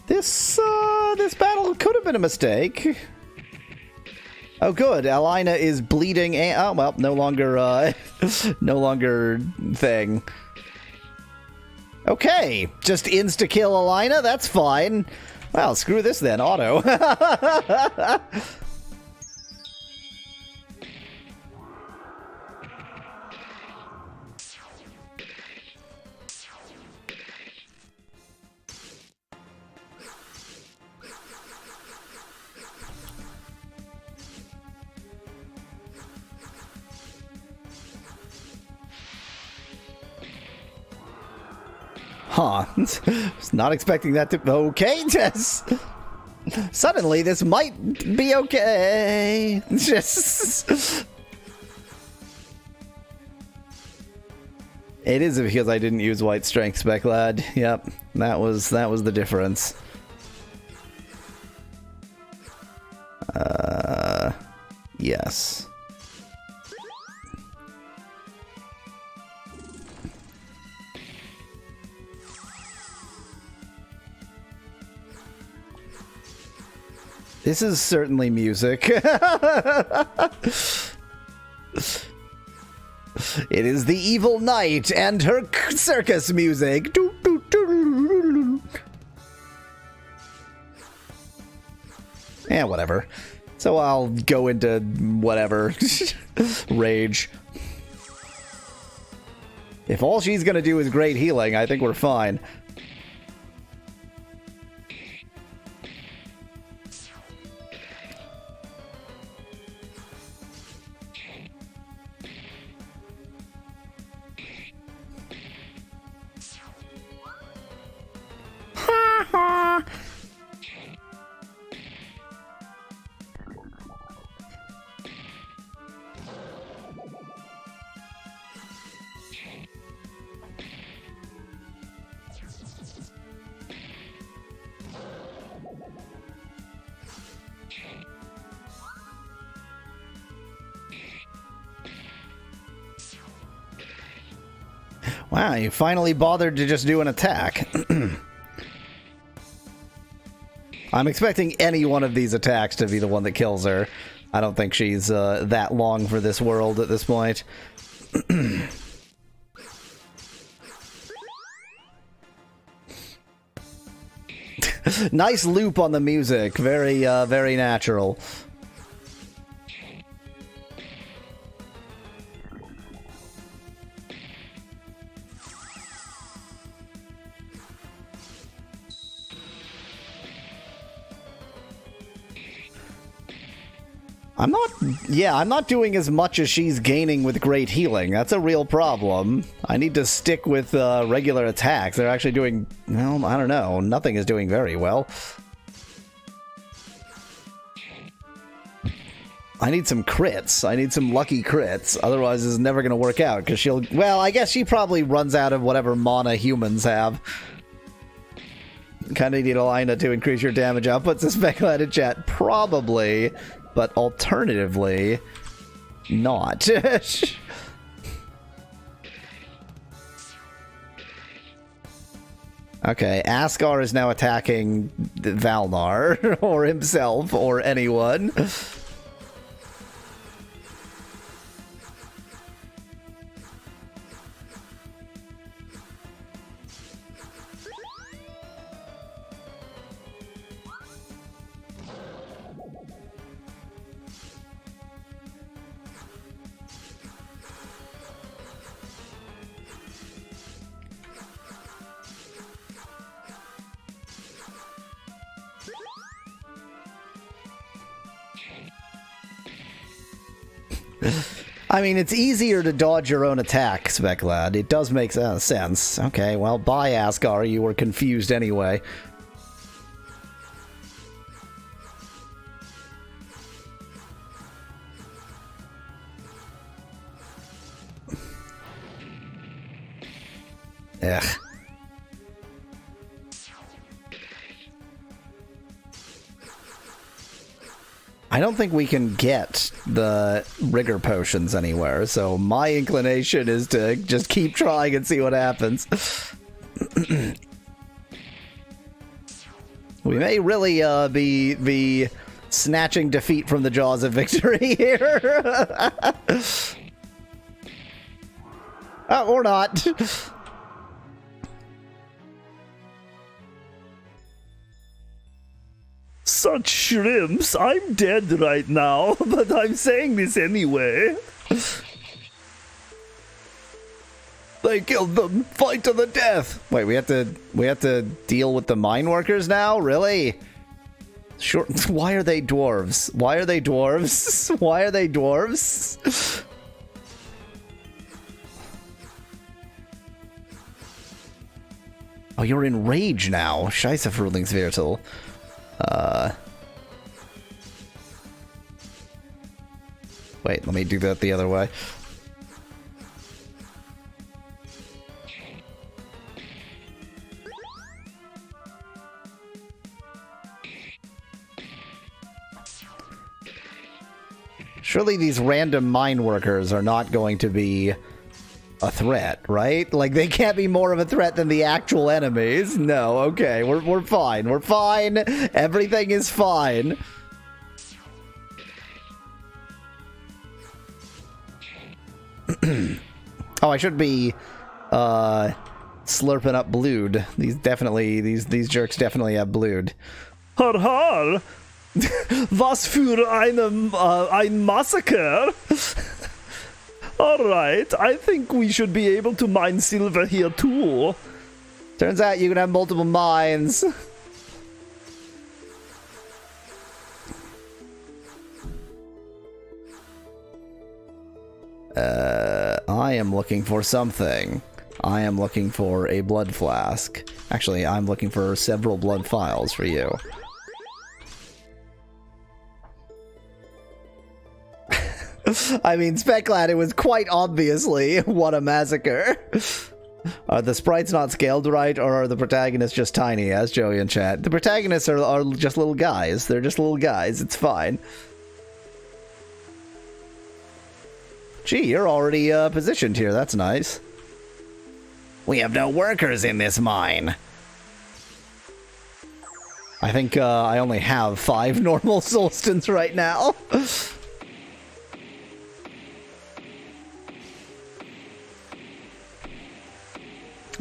This battle could have been a mistake. Oh, good. Alina is bleeding. Oh well, no longer, no longer thing. Okay, just insta-kill Alina, that's fine. Well, screw this then, auto. Huh. Was not expecting that to... Okay, Jess. Suddenly, this might be okay. Just... It is because I didn't use white strength, Spec Lad. Yep, that was the difference. Yes. This is certainly music. It is the evil knight and her circus music. Yeah, whatever. So I'll go into whatever. Rage. If all she's gonna do is great healing, I think we're fine. Wow, you finally bothered to just do an attack. I'm expecting any one of these attacks to be the one that kills her. I don't think she's that long for this world at this point. Nice loop on the music. Very, very natural. I'm not doing as much as she's gaining with great healing. That's a real problem. I need to stick with regular attacks. They're actually doing, well, I don't know. Nothing is doing very well. I need some crits. I need some lucky crits. Otherwise, it's never going to work out, because she'll... Well, I guess she probably runs out of whatever mana humans have. Kind of need Alina to increase your damage output. Suspect that in chat. Probably... But alternatively, not. Okay, Asgar is now attacking Valnar, or himself, or anyone. I mean, it's easier to dodge your own attack, Speklad. It does make sense. Okay, well, bye, Asgar. You were confused anyway. Ugh. I don't think we can get the rigor potions anywhere, so my inclination is to just keep trying and see what happens. We may really be snatching defeat from the jaws of victory here. Oh, or not. Such shrimps. I'm dead right now, but I'm saying this anyway. They killed them. Fight to the death. Wait, we have to deal with the mine workers now? Really? Sure. Why are they dwarves? Why are they dwarves? Why are they dwarves? Oh, you're in rage now. Scheiße, Frühlingsviertel. Wait, let me do that the other way. Surely these random mine workers are not going to be a threat, right? Like, they can't be more of a threat than the actual enemies. No, okay, we're fine. We're fine. Everything is fine. Oh, I should be slurping up blood. These jerks definitely have blood. Har har! Was für ein Massaker! Alright, I think we should be able to mine silver here too. Turns out you can have multiple mines. I am looking for something. I am looking for a blood flask. Actually, I'm looking for several blood files for you. I mean, Speclad, it was quite obviously what a massacre. Are the sprites not scaled right, or are the protagonists just tiny, as Joey in chat? The protagonists are just little guys. They're just little guys. It's fine. Gee, you're already positioned here. That's nice. We have no workers in this mine. I think I only have 5 normal soulstones right now.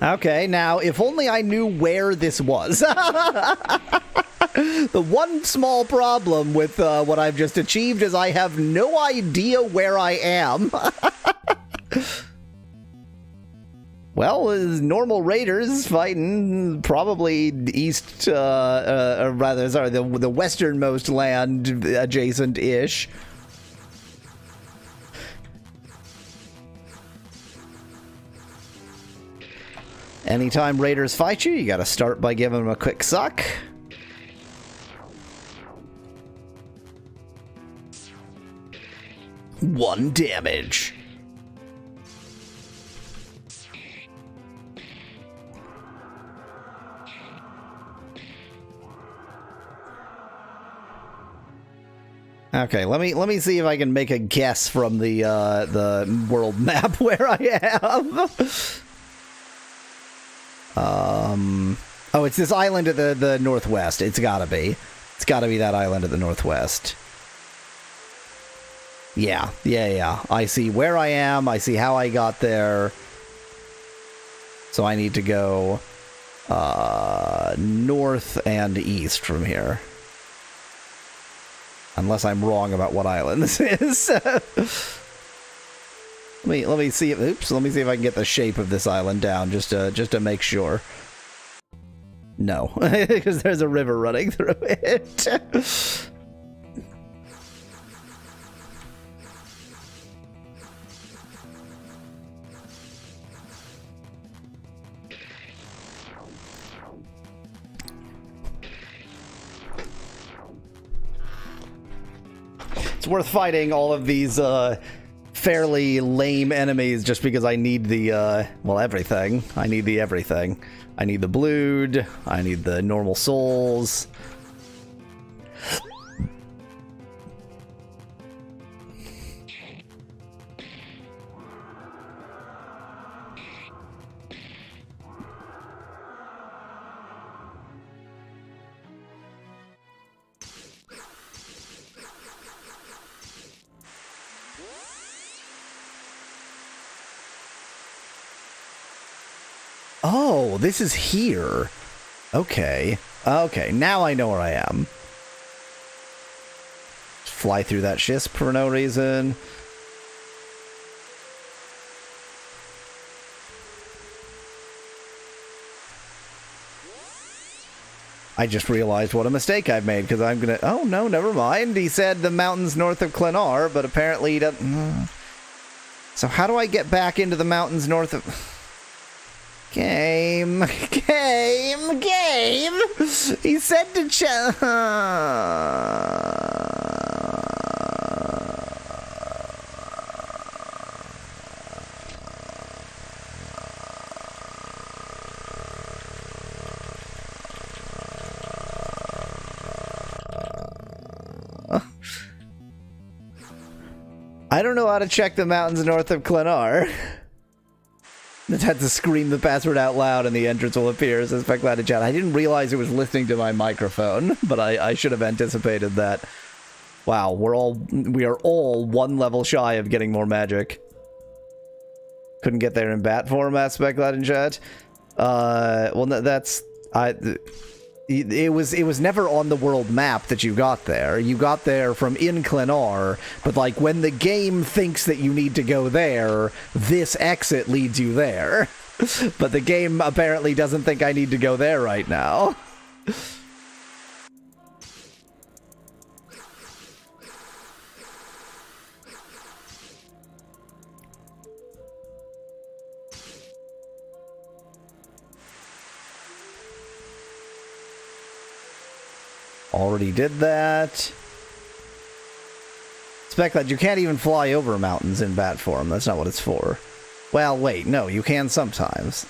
Okay, now, if only I knew where this was. The one small problem with what I've just achieved is I have no idea where I am. Well, normal raiders fighting probably east, or rather, sorry, the westernmost land adjacent-ish. Anytime raiders fight you, you gotta start by giving them a quick suck. One damage. Okay, let me see if I can make a guess from the world map where I am. Oh, it's this island at the northwest. It's gotta be. It's gotta be that island at the northwest. Yeah. I see where I am. I see how I got there. So I need to go north and east from here. Unless I'm wrong about what island this is. Let me see if let me see if I can get the shape of this island down just to make sure. No, because there's a river running through it. It's worth fighting all of these fairly lame enemies just because I need the, well, everything. I need the everything. I need the blood. I need the normal souls. Oh, this is here. Okay. Okay, now I know where I am. fly through that Shisp for no reason. I just realized what a mistake I've made, because I'm gonna... Oh, no, never mind. He said the mountains north of Klenar, but apparently he doesn't... So how do I get back into the mountains north of... Game. He said to I don't know how to check the mountains north of Klenar. I had to scream the password out loud and the entrance will appear, says Speculated Chat. I didn't realize it was listening to my microphone, but I should have anticipated that. Wow, we are all one level shy of getting more magic. Couldn't get there in bat form, asked Speculated Chat. Well, that's... It was never on the world map that you got there. You got there from in Klenar, but like when the game thinks that you need to go there, this exit leads you there. But the game apparently doesn't think I need to go there right now. Already did that. Speculate, you can't even fly over mountains in bat form. That's not what it's for. Well, wait, no, you can sometimes.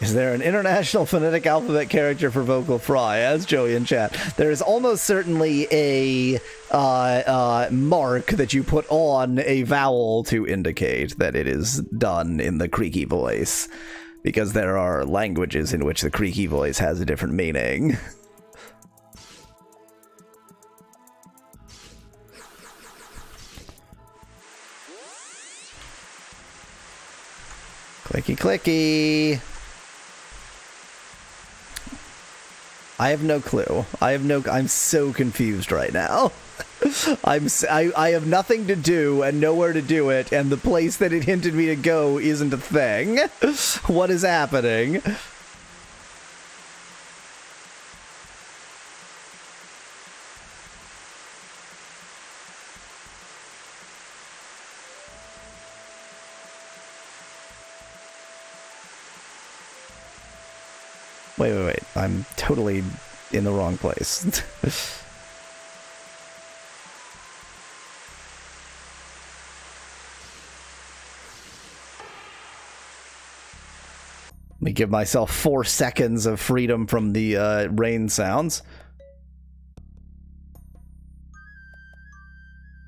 Is there an international phonetic alphabet character for vocal fry? As Joey in chat. There is almost certainly a mark that you put on a vowel to indicate that it is done in the creaky voice. Because there are languages in which the creaky voice has a different meaning. Clicky clicky. I have no clue. I'm so confused right now. I have nothing to do and nowhere to do it, and the place that it hinted me to go isn't a thing. What is happening? Wait. I'm totally in the wrong place. Let me give myself 4 seconds of freedom from the rain sounds.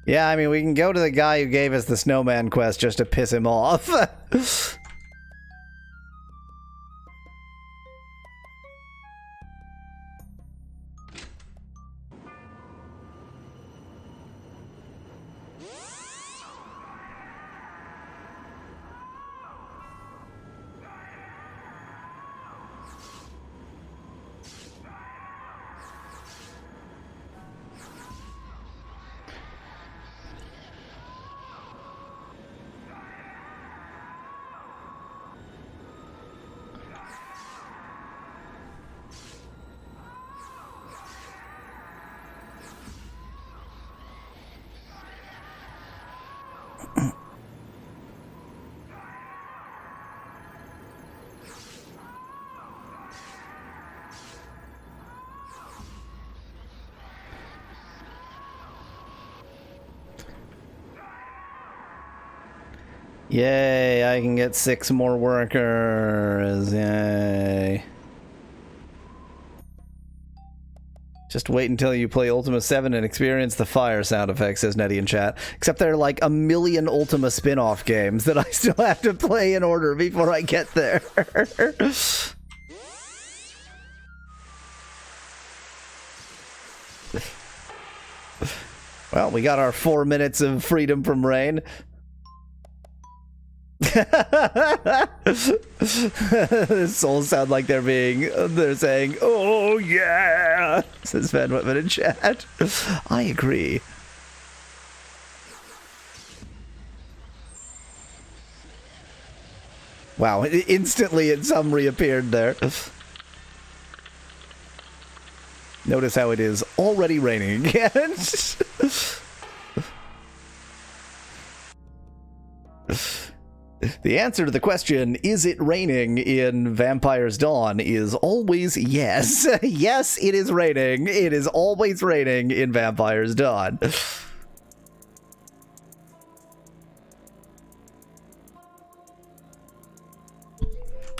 Yeah, I mean, we can go to the guy who gave us the snowman quest just to piss him off. Yay, I can get 6 more workers. Yay. Just wait until you play Ultima 7 and experience the fire sound effects, says Nettie in chat. Except there are like a million Ultima spin-off games that I still have to play in order before I get there. Well, we got our 4 minutes of freedom from rain. Souls sound like they're saying, "Oh yeah," says Van Whitman in chat. I agree. Wow, instantly some reappeared there. Notice how it is already raining again. The answer to the question, is it raining in Vampire's Dawn, is always yes. Yes, it is raining. It is always raining in Vampire's Dawn.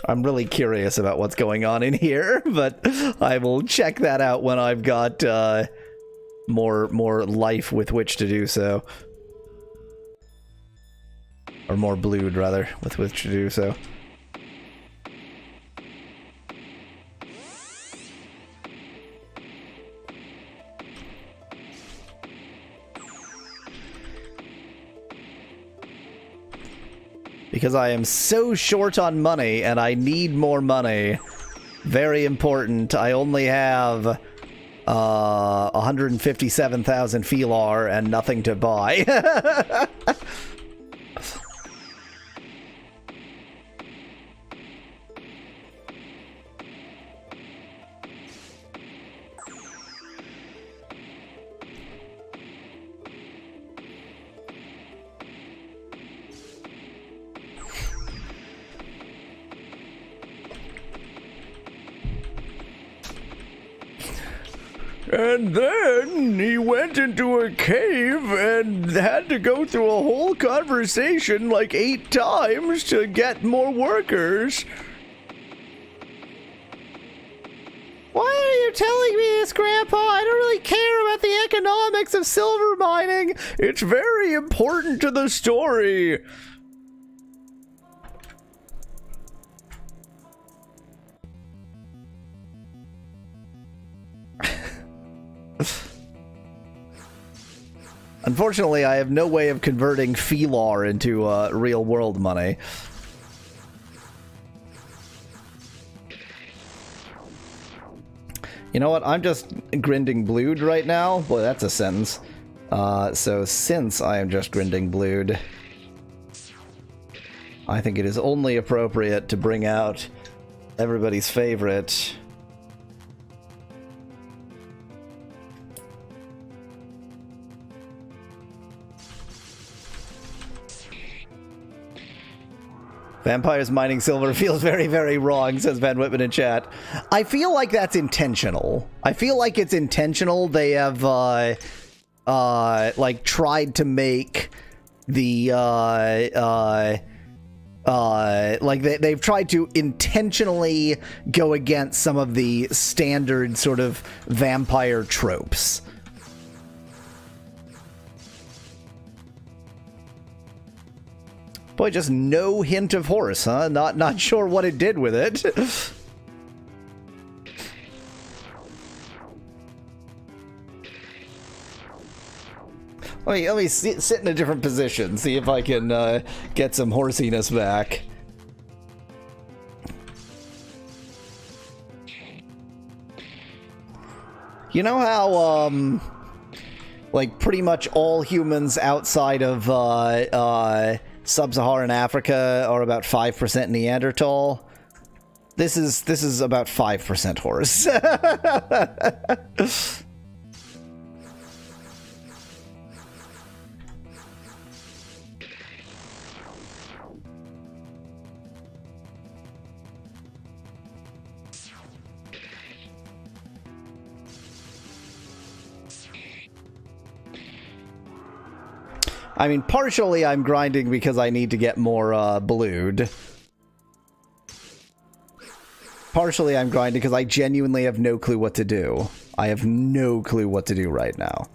I'm really curious about what's going on in here, but I will check that out when I've got more life with which to do so. Or more blued, rather, with which to do so. Because I am so short on money, and I need more money. Very important. I only have 157,000 Felar and nothing to buy. And then he went into a cave and had to go through a whole conversation like 8 times to get more workers. Why are you telling me this, Grandpa? I don't really care about the economics of silver mining. It's very important to the story. Unfortunately, I have no way of converting Felar into real world money. You know what? I'm just grinding blued right now. Boy, that's a sentence. So since I am just grinding blued, I think it is only appropriate to bring out everybody's favorite. Vampires mining silver feels very, very wrong, says Van Whitman in chat. I feel like that's intentional. I feel like it's intentional. They have, like, tried to make the, like, they've tried to intentionally go against some of the standard sort of vampire tropes. Boy, just no hint of horse, huh? Not sure what it did with it. Let me sit in a different position, see if I can get some horsiness back. You know how, like, pretty much all humans outside of, Sub-Saharan Africa are about 5% Neanderthal. This is about 5% horse. I mean, partially I'm grinding because I need to get more blued. Partially I'm grinding because I genuinely have no clue what to do. I have no clue what to do right now.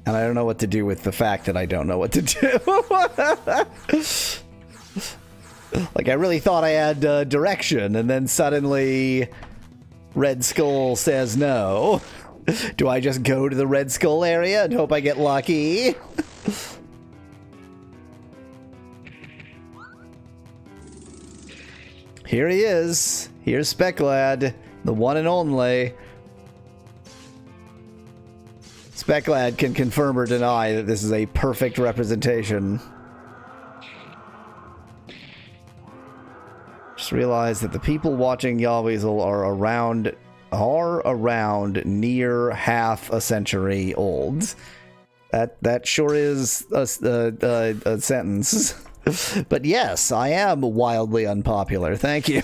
And I don't know what to do with the fact that I don't know what to do. Like, I really thought I had direction, and then suddenly Red Skull says no. Do I just go to the Red Skull area and hope I get lucky? Here he is. Here's Specklad, the one and only. Specklad can confirm or deny that this is a perfect representation. Just realize that the people watching Yahweasel are around near half a century old. That sure is a sentence. But yes, I am wildly unpopular. Thank you.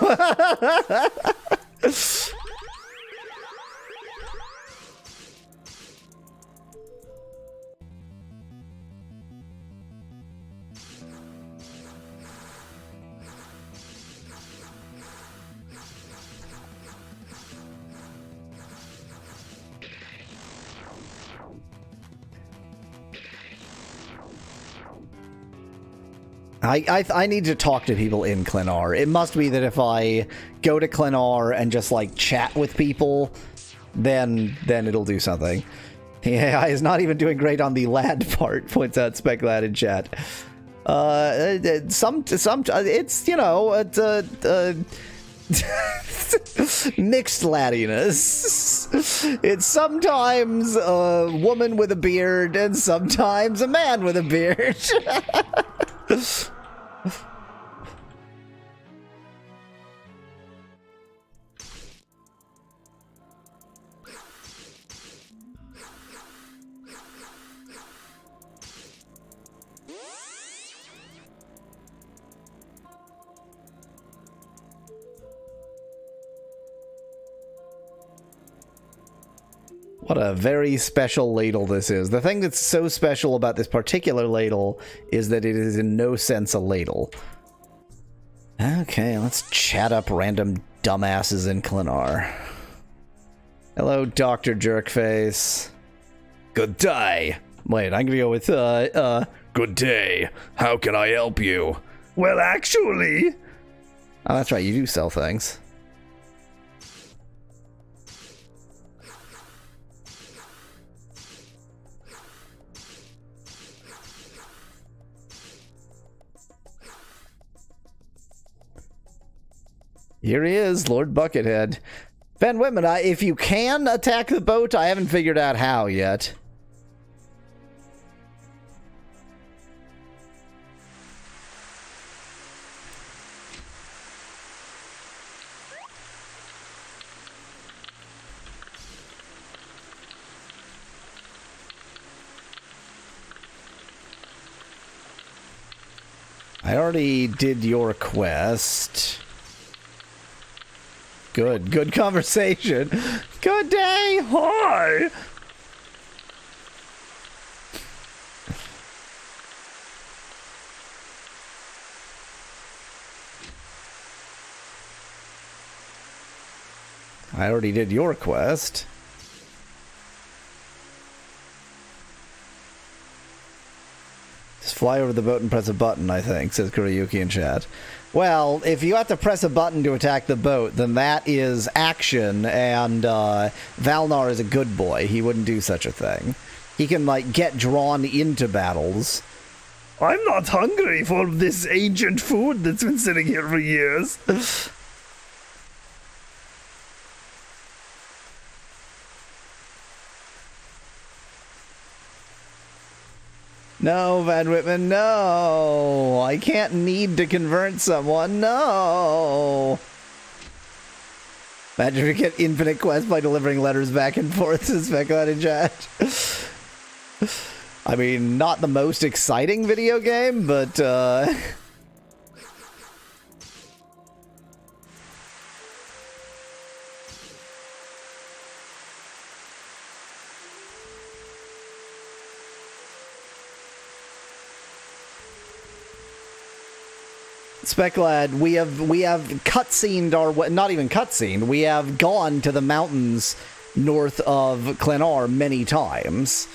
I need to talk to people in Klenar. It must be that if I go to Klenar and just like chat with people, then it'll do something. AI is not even doing great on the lad part, points out Specklad in chat. It's, you know, mixed laddiness. It's sometimes a woman with a beard and sometimes a man with a beard. What a very special ladle this is. The thing that's so special about this particular ladle is that it is in no sense a ladle. Okay, let's chat up random dumbasses in Klenar. Hello, Dr. Jerkface. Good day. Wait, I'm gonna go with, good day. How can I help you? Well, actually... Oh, that's right, you do sell things. Here he is, Lord Buckethead. Van Whitman, if you can attack the boat, I haven't figured out how yet. I already did your quest. Good conversation. Good day. Hi. I already did your quest. Just fly over the boat and press a button, I think, says Kuriyuki in chat. Well, if you have to press a button to attack the boat, then that is action, and Valnar is a good boy. He wouldn't do such a thing. He can, like, get drawn into battles. I'm not hungry for this ancient food that's been sitting here for years. No, Van Whitman, no! I can't need to convert someone, no! Imagine if we get infinite quests by delivering letters back and forth to Specklad in chat. I mean, not the most exciting video game, but, Specklad, we have cutscened our, not even cutscened, we have gone to the mountains north of Klenar many times.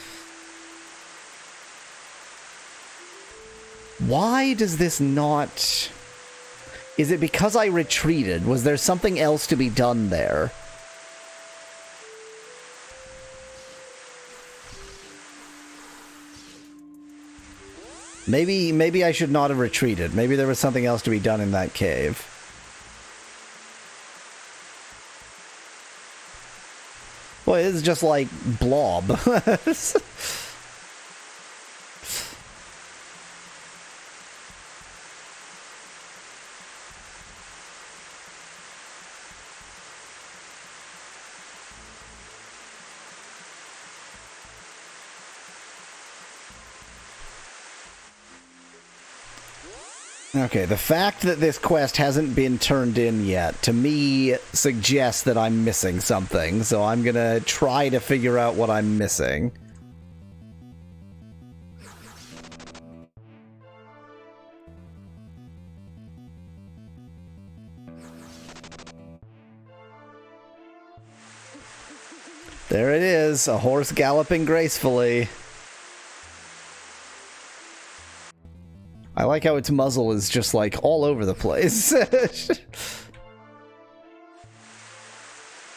Why does this not... Is it because I retreated? Was there something else to be done there? Maybe I should not have retreated. Maybe there was something else to be done in that cave. it is just like blob. Okay, the fact that this quest hasn't been turned in yet, to me, suggests that I'm missing something, so I'm gonna try to figure out what I'm missing. There it is, a horse galloping gracefully. I like how its muzzle is just, like, all over the place.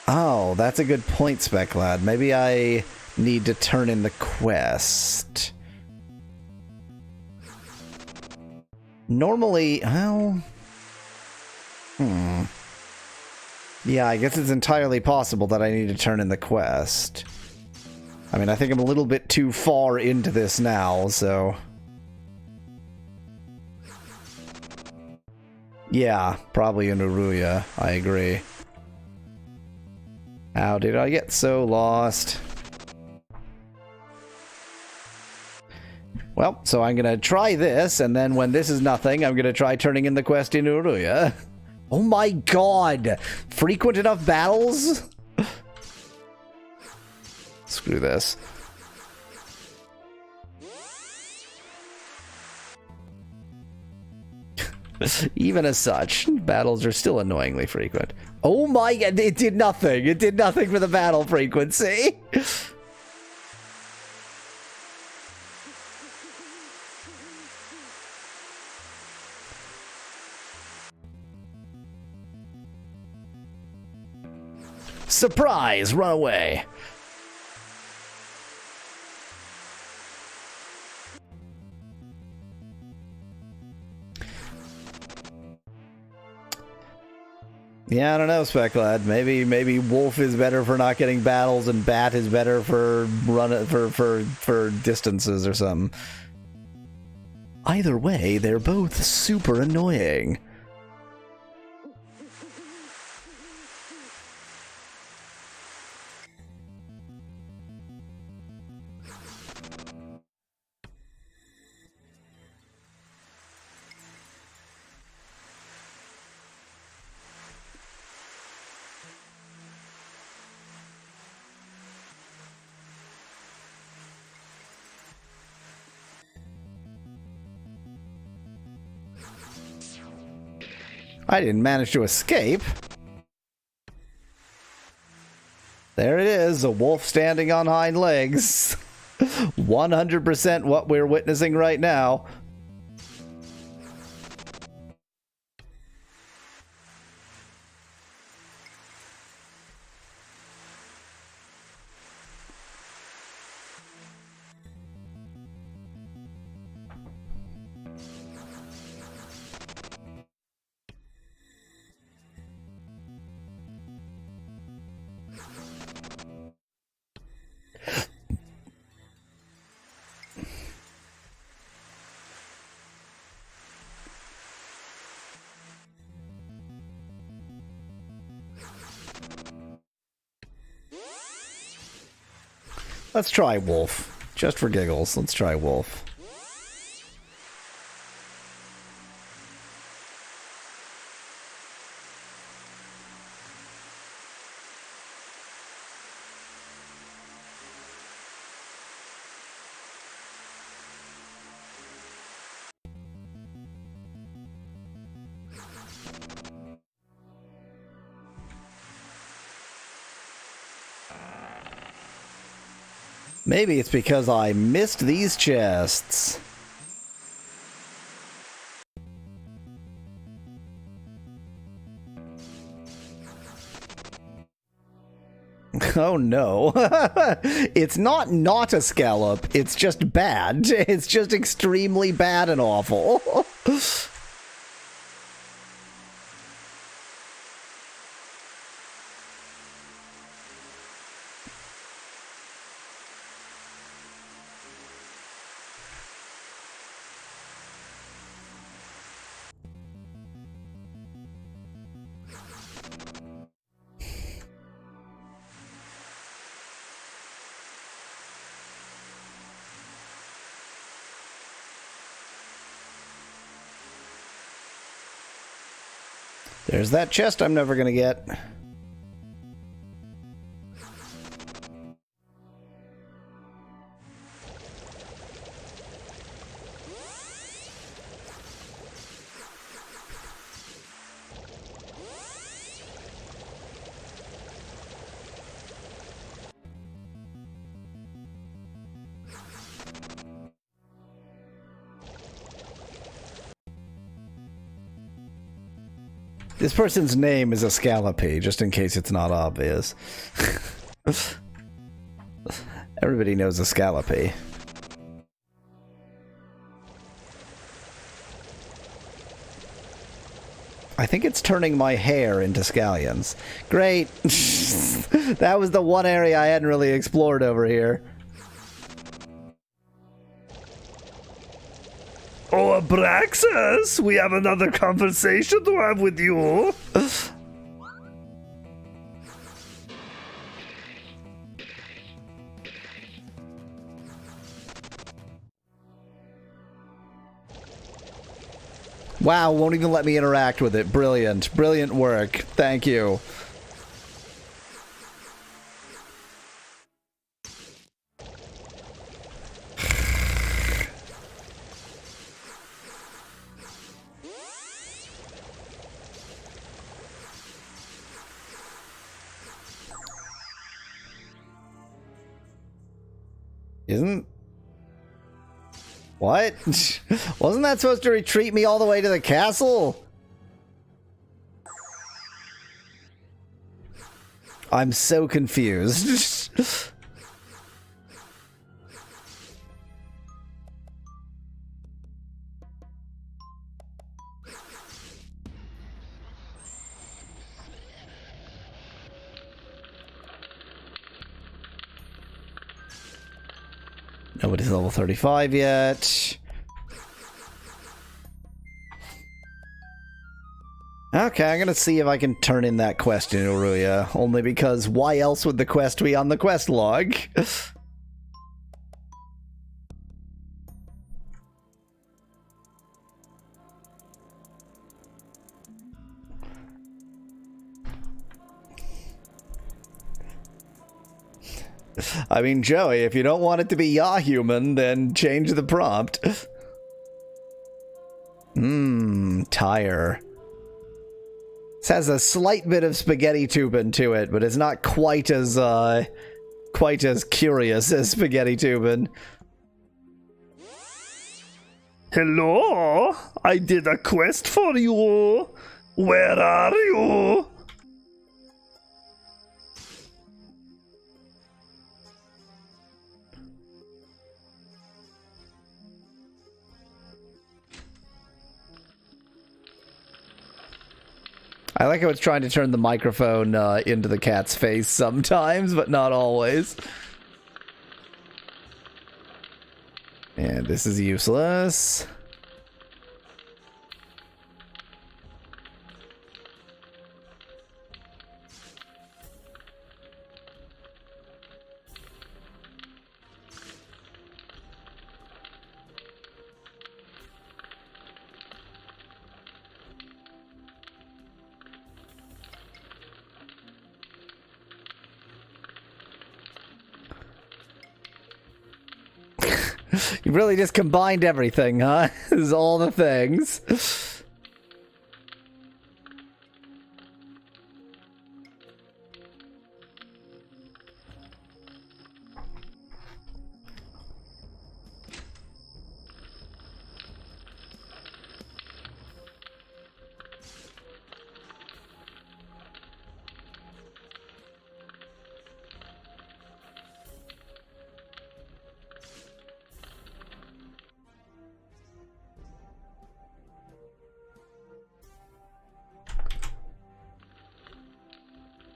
Oh, that's a good point, Speclad. Maybe I need to turn in the quest. Normally, well... Yeah, I guess it's entirely possible that I need to turn in the quest. I mean, I think I'm a little bit too far into this now, so... Yeah, probably in Uruya, I agree. How did I get so lost? Well, so I'm gonna try this, and then when this is nothing, I'm gonna try turning in the quest in Uruya. Oh my god! Frequent enough battles? Screw this. Even as such, battles are still annoyingly frequent. Oh my god, it did nothing! It did nothing for the battle frequency! Surprise! Run away! Yeah, I don't know, Speclad. Maybe Wolf is better for not getting battles, and Bat is better for for distances or something. Either way, they're both super annoying. I didn't manage to escape. There it is, a wolf standing on hind legs. 100% what we're witnessing right now. Let's try Wolf. Just for giggles, let's try Wolf. Maybe it's because I missed these chests. Oh no. It's not a scallop, it's just bad. It's just extremely bad and awful. There's that chest I'm never gonna get. This person's name is Escallopy, just in case it's not obvious. Everybody knows Escallopy. I think it's turning my hair into scallions. Great! That was the one area I hadn't really explored over here. Oh, Abraxas, we have another conversation to have with you. Wow, won't even let me interact with it. Brilliant. Brilliant work. Thank you. Isn't... What? Wasn't that supposed to retreat me all the way to the castle? I'm so confused. Nobody's level 35 yet. Okay, I'm gonna see if I can turn in that quest in Uruya. Only because why else would the quest be on the quest log? I mean, Joey, if you don't want it to be Yahuman, then change the prompt. Tire. This has a slight bit of spaghetti tubing to it, but it's not quite as curious as spaghetti tubing. Hello? I did a quest for you. Where are you? I like how it's trying to turn the microphone into the cat's face sometimes, but not always. And this is useless. You really just combined everything, huh? This is all the things.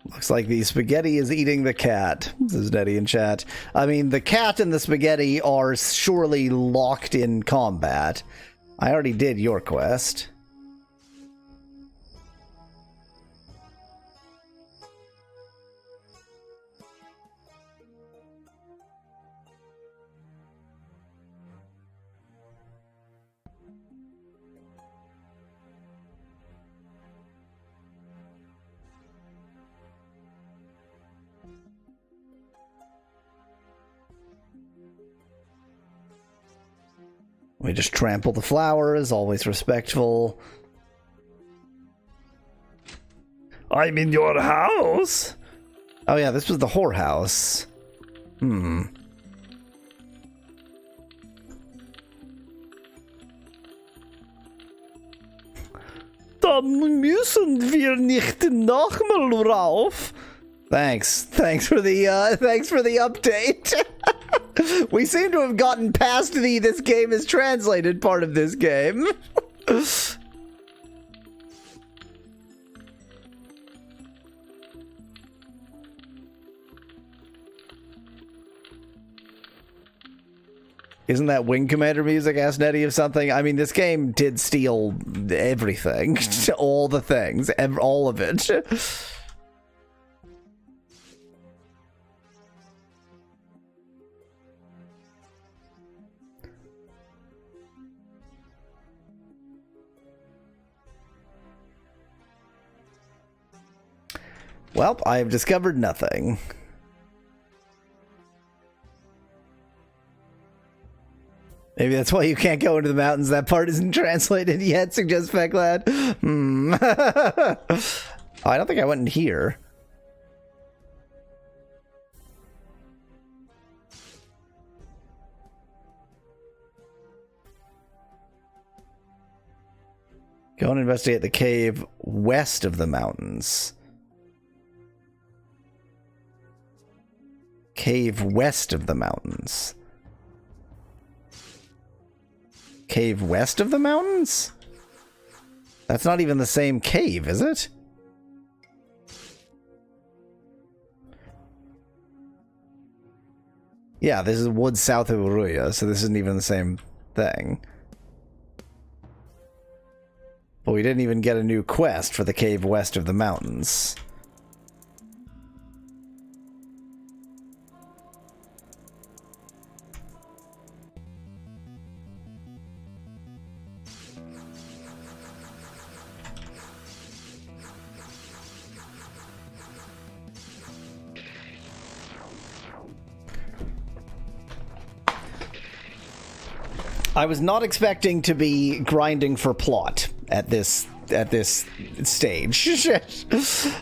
Looks like the spaghetti is eating the cat, says Nettie in chat. I mean, the cat and the spaghetti are surely locked in combat. I already did your quest. We just trample the flowers, always respectful. I'm in your house. Oh yeah, this was the whorehouse. Dann müssen wir nicht nochmal rauf. Thanks for the update. We seem to have gotten past the "this game is translated" part of this game. Isn't that Wing Commander music? Asked Nettie of something. I mean, this game did steal everything. All the things. All of it. Well, I have discovered nothing. Maybe that's why you can't go into the mountains. That part isn't translated yet, suggests Fecklad. Oh, I don't think I went in here. Go and investigate the cave west of the mountains. Cave west of the mountains. Cave west of the mountains? That's not even the same cave, is it? Yeah, this is woods south of Uruya, so this isn't even the same thing. But we didn't even get a new quest for the cave west of the mountains. I was not expecting to be grinding for plot at this stage.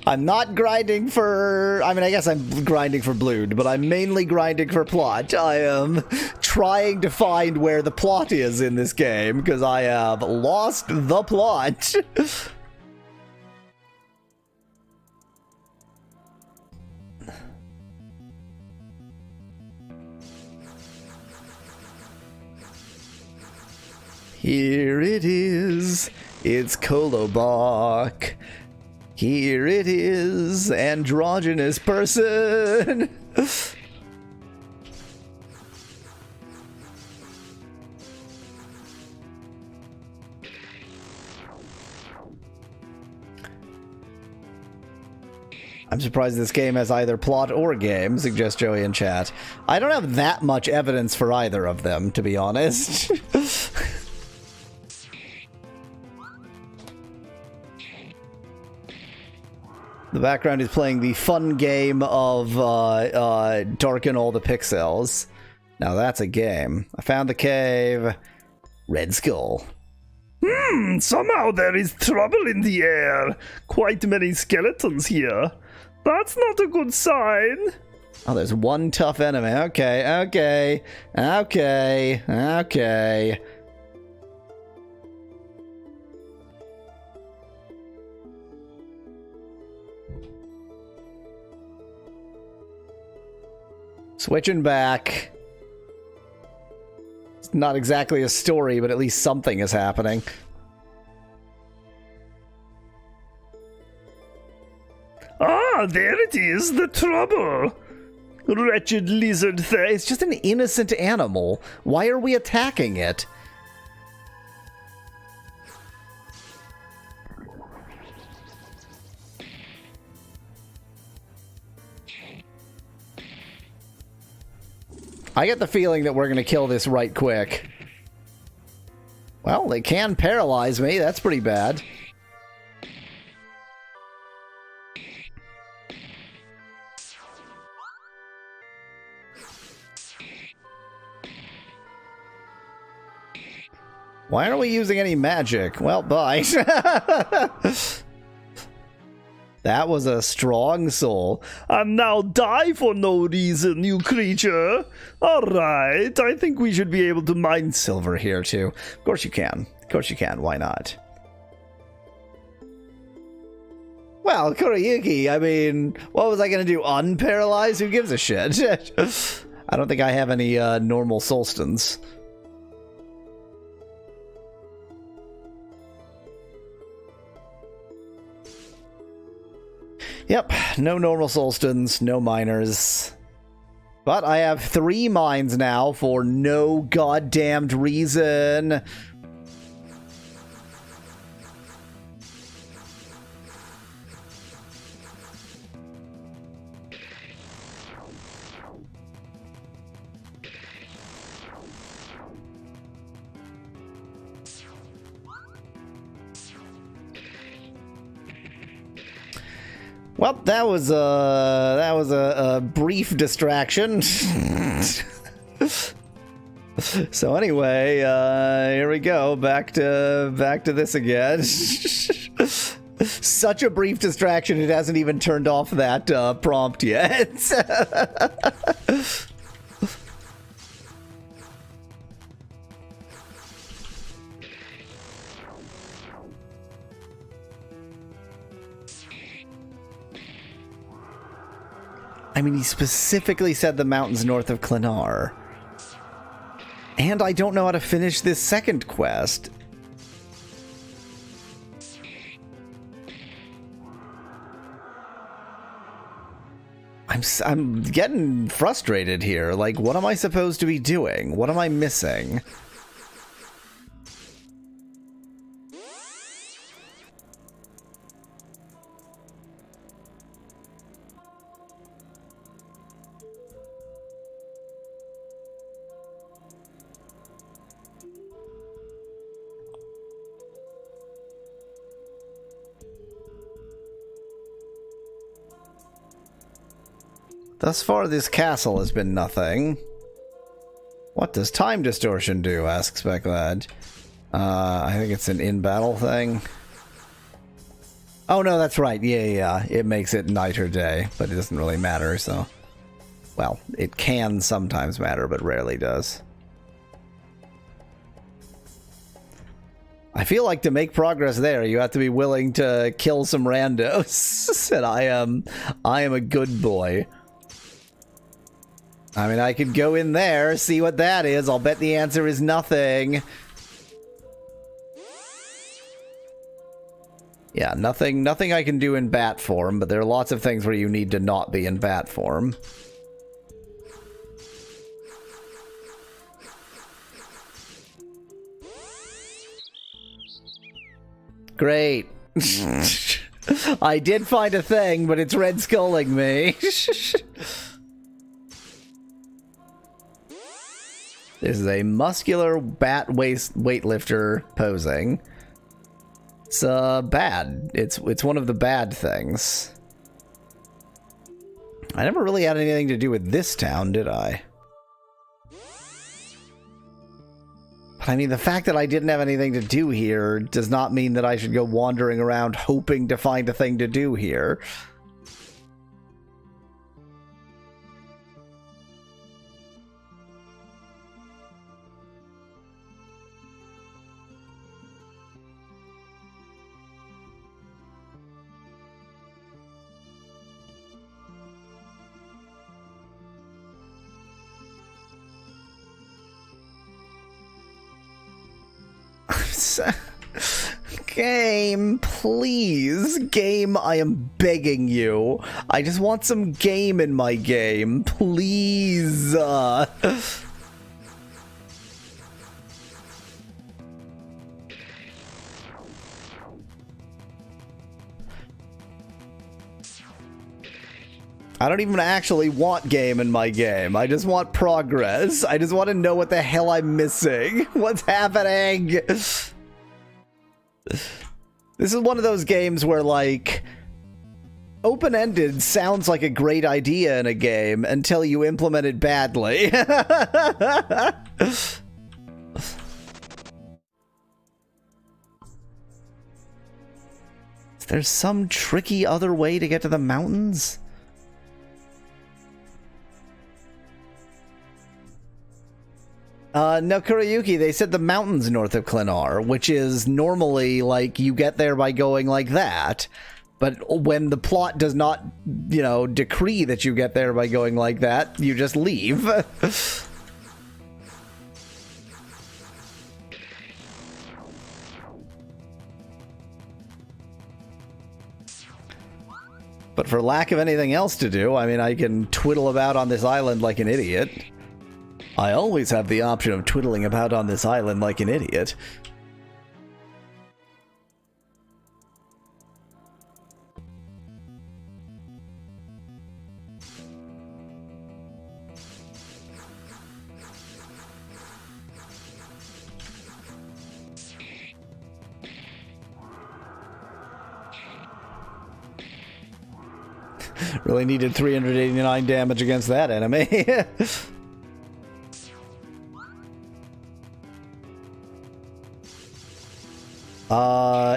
I'm not grinding for... I mean, I guess I'm grinding for Blood, but I'm mainly grinding for plot. I am trying to find where the plot is in this game, because I have lost the plot. Here it is. It's Kolobok. Here it is, androgynous person. I'm surprised this game has either plot or game, suggests Joey in chat. I don't have that much evidence for either of them, to be honest. The background is playing the fun game of darken all the pixels. Now that's a game. I found the cave. Red Skull. Somehow there is trouble in the air. Quite many skeletons here. That's not a good sign. Oh, there's one tough enemy. Okay. Switching back. It's not exactly a story, but at least something is happening. Ah, there it is, the trouble. Wretched lizard thing. It's just an innocent animal. Why are we attacking it? I get the feeling that we're going to kill this right quick. Well, they can paralyze me. That's pretty bad. Why aren't we using any magic? Well, bye. That was a strong soul. And now die for no reason, you creature. Alright, I think we should be able to mine Silver here, too. Of course you can. Of course you can. Why not? Well, Kurayuki, I mean, what was I going to do? Unparalyze? Who gives a shit? I don't think I have any normal soulstones. Yep, no normal soulstones, no miners. But I have 3 mines now for no goddamned reason. Well, that was a brief distraction. So anyway, here we go. Back to this again. Such a brief distraction, it hasn't even turned off that prompt yet. I mean, he specifically said the mountains north of Klenar. And I don't know how to finish this second quest. I'm getting frustrated here. Like, what am I supposed to be doing? What am I missing? Thus far, this castle has been nothing. What does time distortion do? Asks Becklad. I think it's an in-battle thing. Oh, no, that's right. Yeah. It makes it night or day, but it doesn't really matter, so... Well, it can sometimes matter, but rarely does. I feel like to make progress there, you have to be willing to kill some randos. And I am a good boy. I mean, I could go in there, see what that is. I'll bet the answer is nothing. Yeah, nothing I can do in bat form, but there are lots of things where you need to not be in bat form. Great. I did find a thing, but it's red skulling me. This is a muscular bat weightlifter posing. It's bad. It's one of the bad things. I never really had anything to do with this town, did I? But I mean, the fact that I didn't have anything to do here does not mean that I should go wandering around hoping to find a thing to do here. Game, please. Game, I am begging you. I just want some game in my game. Please. I don't even actually want game in my game. I just want progress. I just want to know what the hell I'm missing. What's happening? This is one of those games where, like, open-ended sounds like a great idea in a game until you implement it badly. There's some tricky other way to get to the mountains? No, Kurayuki, they said the mountains north of Klenar, which is normally, like, you get there by going like that. But when the plot does not, you know, decree that you get there by going like that, you just leave. But for lack of anything else to do, I mean, I can twiddle about on this island like an idiot. I always have the option of twiddling about on this island like an idiot. Really needed 389 damage against that enemy.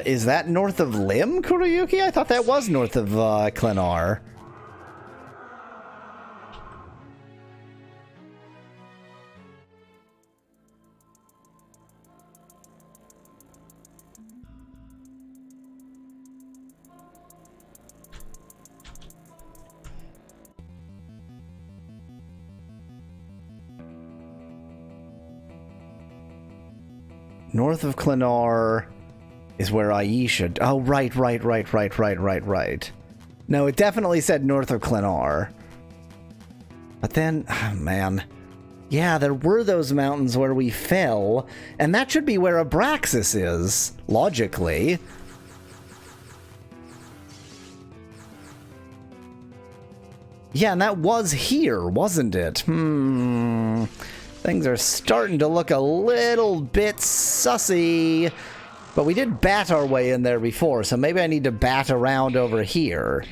Is that north of Lim, Kurayuki? I thought that was north of, Klenar. North of Klenar is where Aisha... Oh, right. No, it definitely said north of Klenar. But then... Oh, man. Yeah, there were those mountains where we fell, and that should be where Abraxas is, logically. Yeah, and that was here, wasn't it? Things are starting to look a little bit sussy. But we did bat our way in there before, so maybe I need to bat around over here.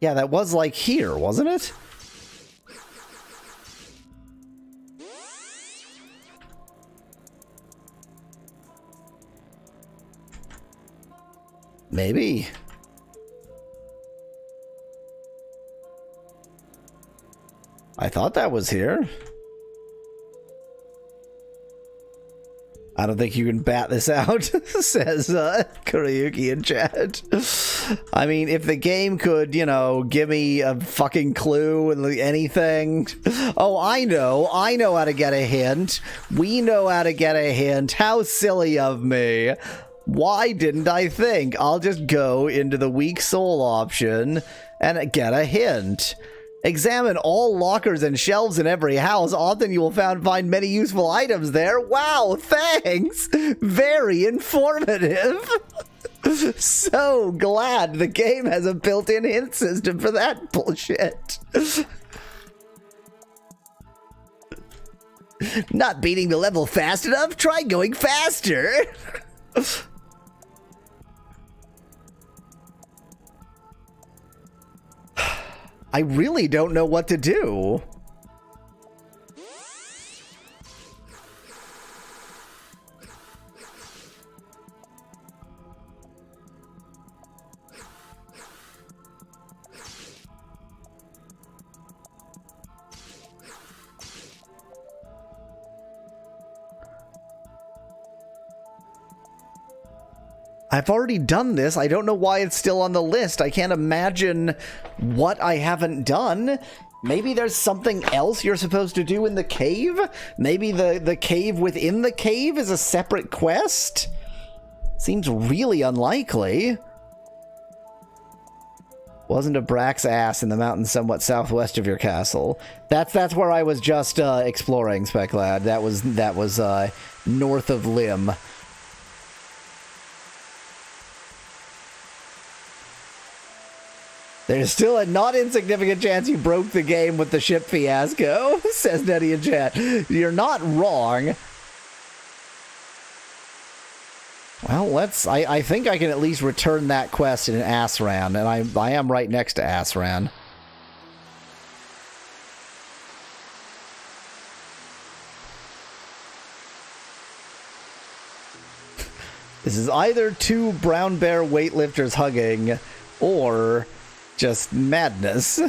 Yeah, that was like here, wasn't it? Maybe. I thought that was here. I don't think you can bat this out, says Kurayuki in chat. I mean, if the game could, you know, give me a fucking clue and anything. Oh, I know how to get a hint. We know how to get a hint. How silly of me. Why didn't I think? I'll just go into the weak soul option and get a hint. Examine all lockers and shelves in every house. Often you will find many useful items there. Wow, thanks! Very informative. So glad the game has a built-in hint system for that bullshit. Not beating the level fast enough? Try going faster. I really don't know what to do. I've already done this. I don't know why it's still on the list. I can't imagine what I haven't done. Maybe there's something else you're supposed to do in the cave? Maybe the cave within the cave is a separate quest? Seems really unlikely. Wasn't a Brax ass in the mountains somewhat southwest of your castle? That's where I was just exploring, Speclad. That was north of Lim. There's still a not insignificant chance you broke the game with the ship fiasco, says Nettie in chat. You're not wrong. Well, I think I can at least return that quest in Asran, and I am right next to Asran. This is either two brown bear weightlifters hugging, or just madness.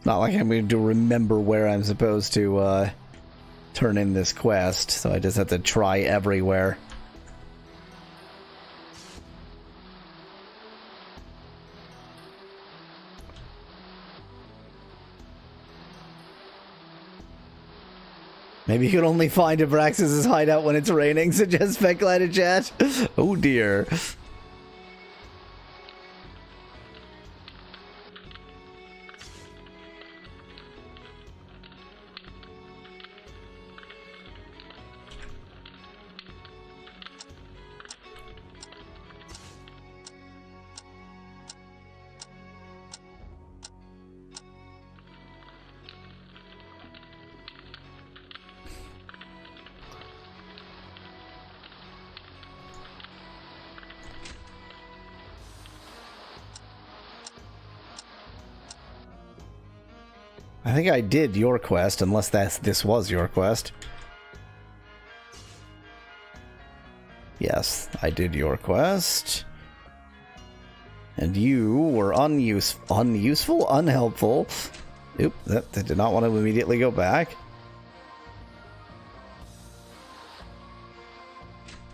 Not like I'm going to remember where I'm supposed to turn in this quest, so I just have to try everywhere. Maybe you can only find Abraxas' hideout when it's raining, suggests Specklight in chat. Oh dear. I think I did your quest, unless this was your quest. Yes, I did your quest. And you were unuseful, unhelpful. Oop, that did not want to immediately go back.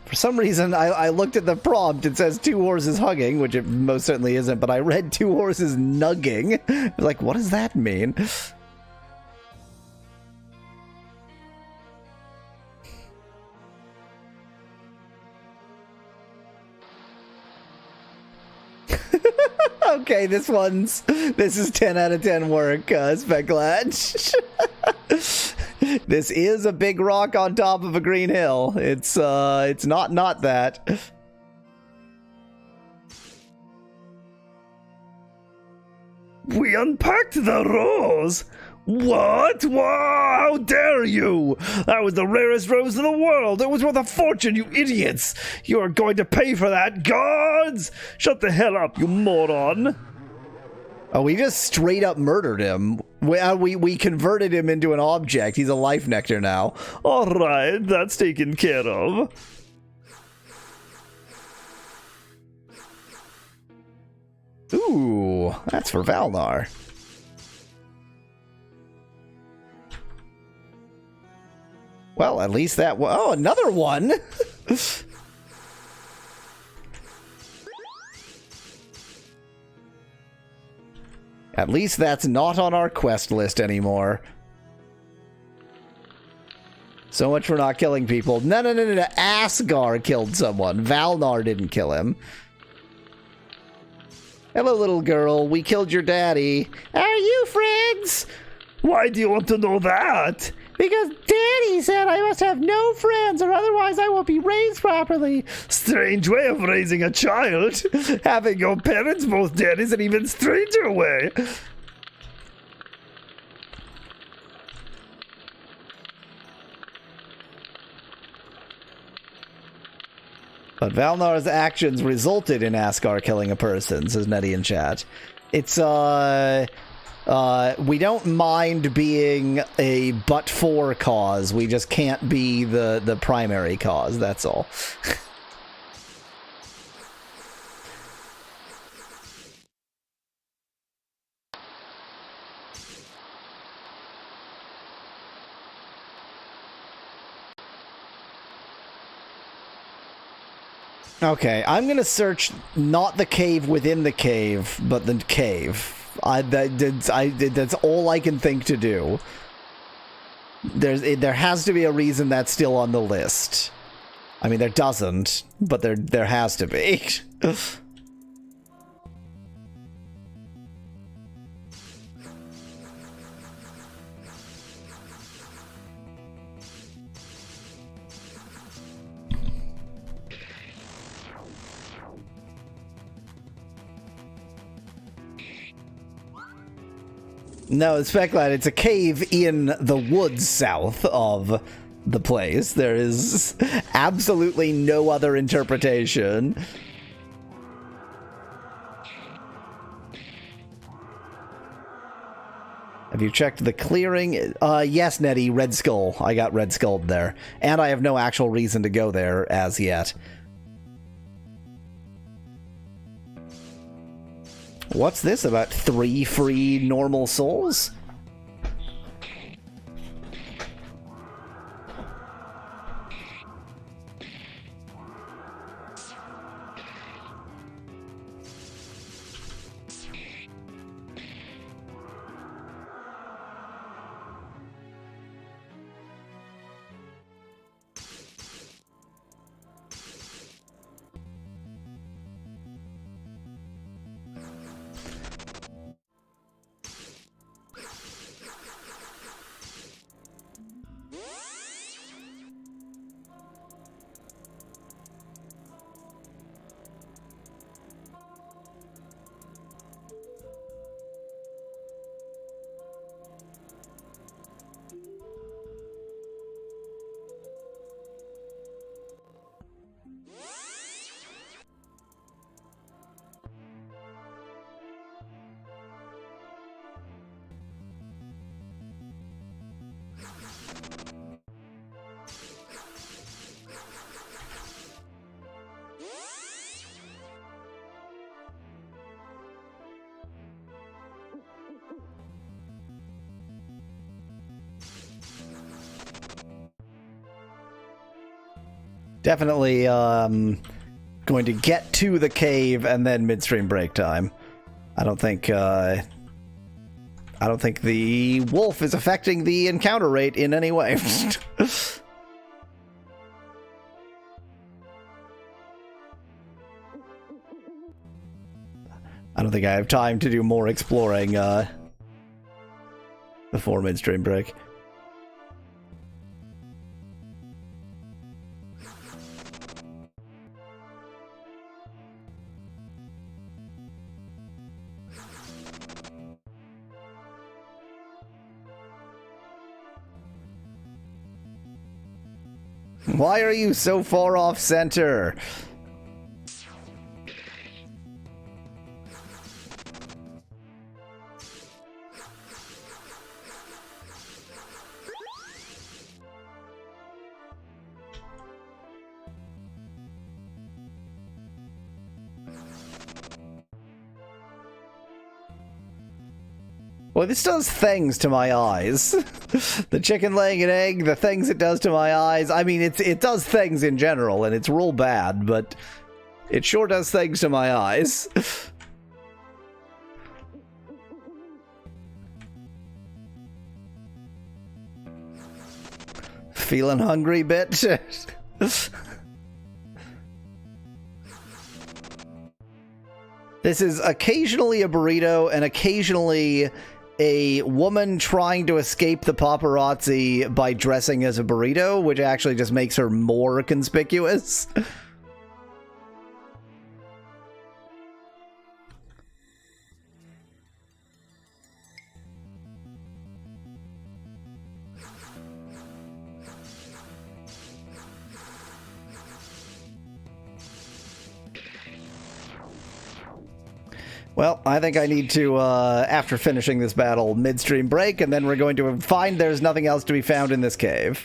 For some reason, I looked at the prompt. It says two horses hugging, which it most certainly isn't, but I read two horses nugging. Like, what does that mean? Okay, this is 10 out of 10 work, Specklatch. This is a big rock on top of a green hill. It's not that. We unpacked the rose! What? Wow, how dare you! That was the rarest rose in the world! It was worth a fortune, you idiots! You are going to pay for that, guards! Shut the hell up, you moron! Oh, we just straight up murdered him. We converted him into an object. He's a life nectar now. Alright, that's taken care of. Ooh, that's for Valnar. Well, at least that... Oh, another one! At least that's not on our quest list anymore. So much for not killing people. No. Asgar killed someone. Valnar didn't kill him. Hello, little girl. We killed your daddy. Are you friends? Why do you want to know that? Because Daddy said I must have no friends or otherwise I won't be raised properly. Strange way of raising a child. Having your parents both dead is an even stranger way. But Valnar's actions resulted in Asgar killing a person, says Nettie in chat. It's, we don't mind being a but-for cause. We just can't be the primary cause, that's all. Okay, I'm gonna search not the cave within the cave, but the cave. That's all I can think to do. There has to be a reason that's still on the list. I mean, there doesn't, but there has to be. No, Specklight, it's a cave in the woods south of the place. There is absolutely no other interpretation. Have you checked the clearing? Yes, Nettie, Red Skull. I got Red Skulled there. And I have no actual reason to go there as yet. What's this about 3 free normal souls? Definitely going to get to the cave and then midstream break time. I don't think the wolf is affecting the encounter rate in any way. I don't think I have time to do more exploring before midstream break. Why are you so far off center? Well, this does things to my eyes. The chicken laying an egg, the things it does to my eyes. I mean, it does things in general, and it's real bad, but it sure does things to my eyes. Feeling hungry, bitch? This is occasionally a burrito and occasionally a woman trying to escape the paparazzi by dressing as a burrito, which actually just makes her more conspicuous. Well, I think I need to, after finishing this battle, midstream break, and then we're going to find there's nothing else to be found in this cave.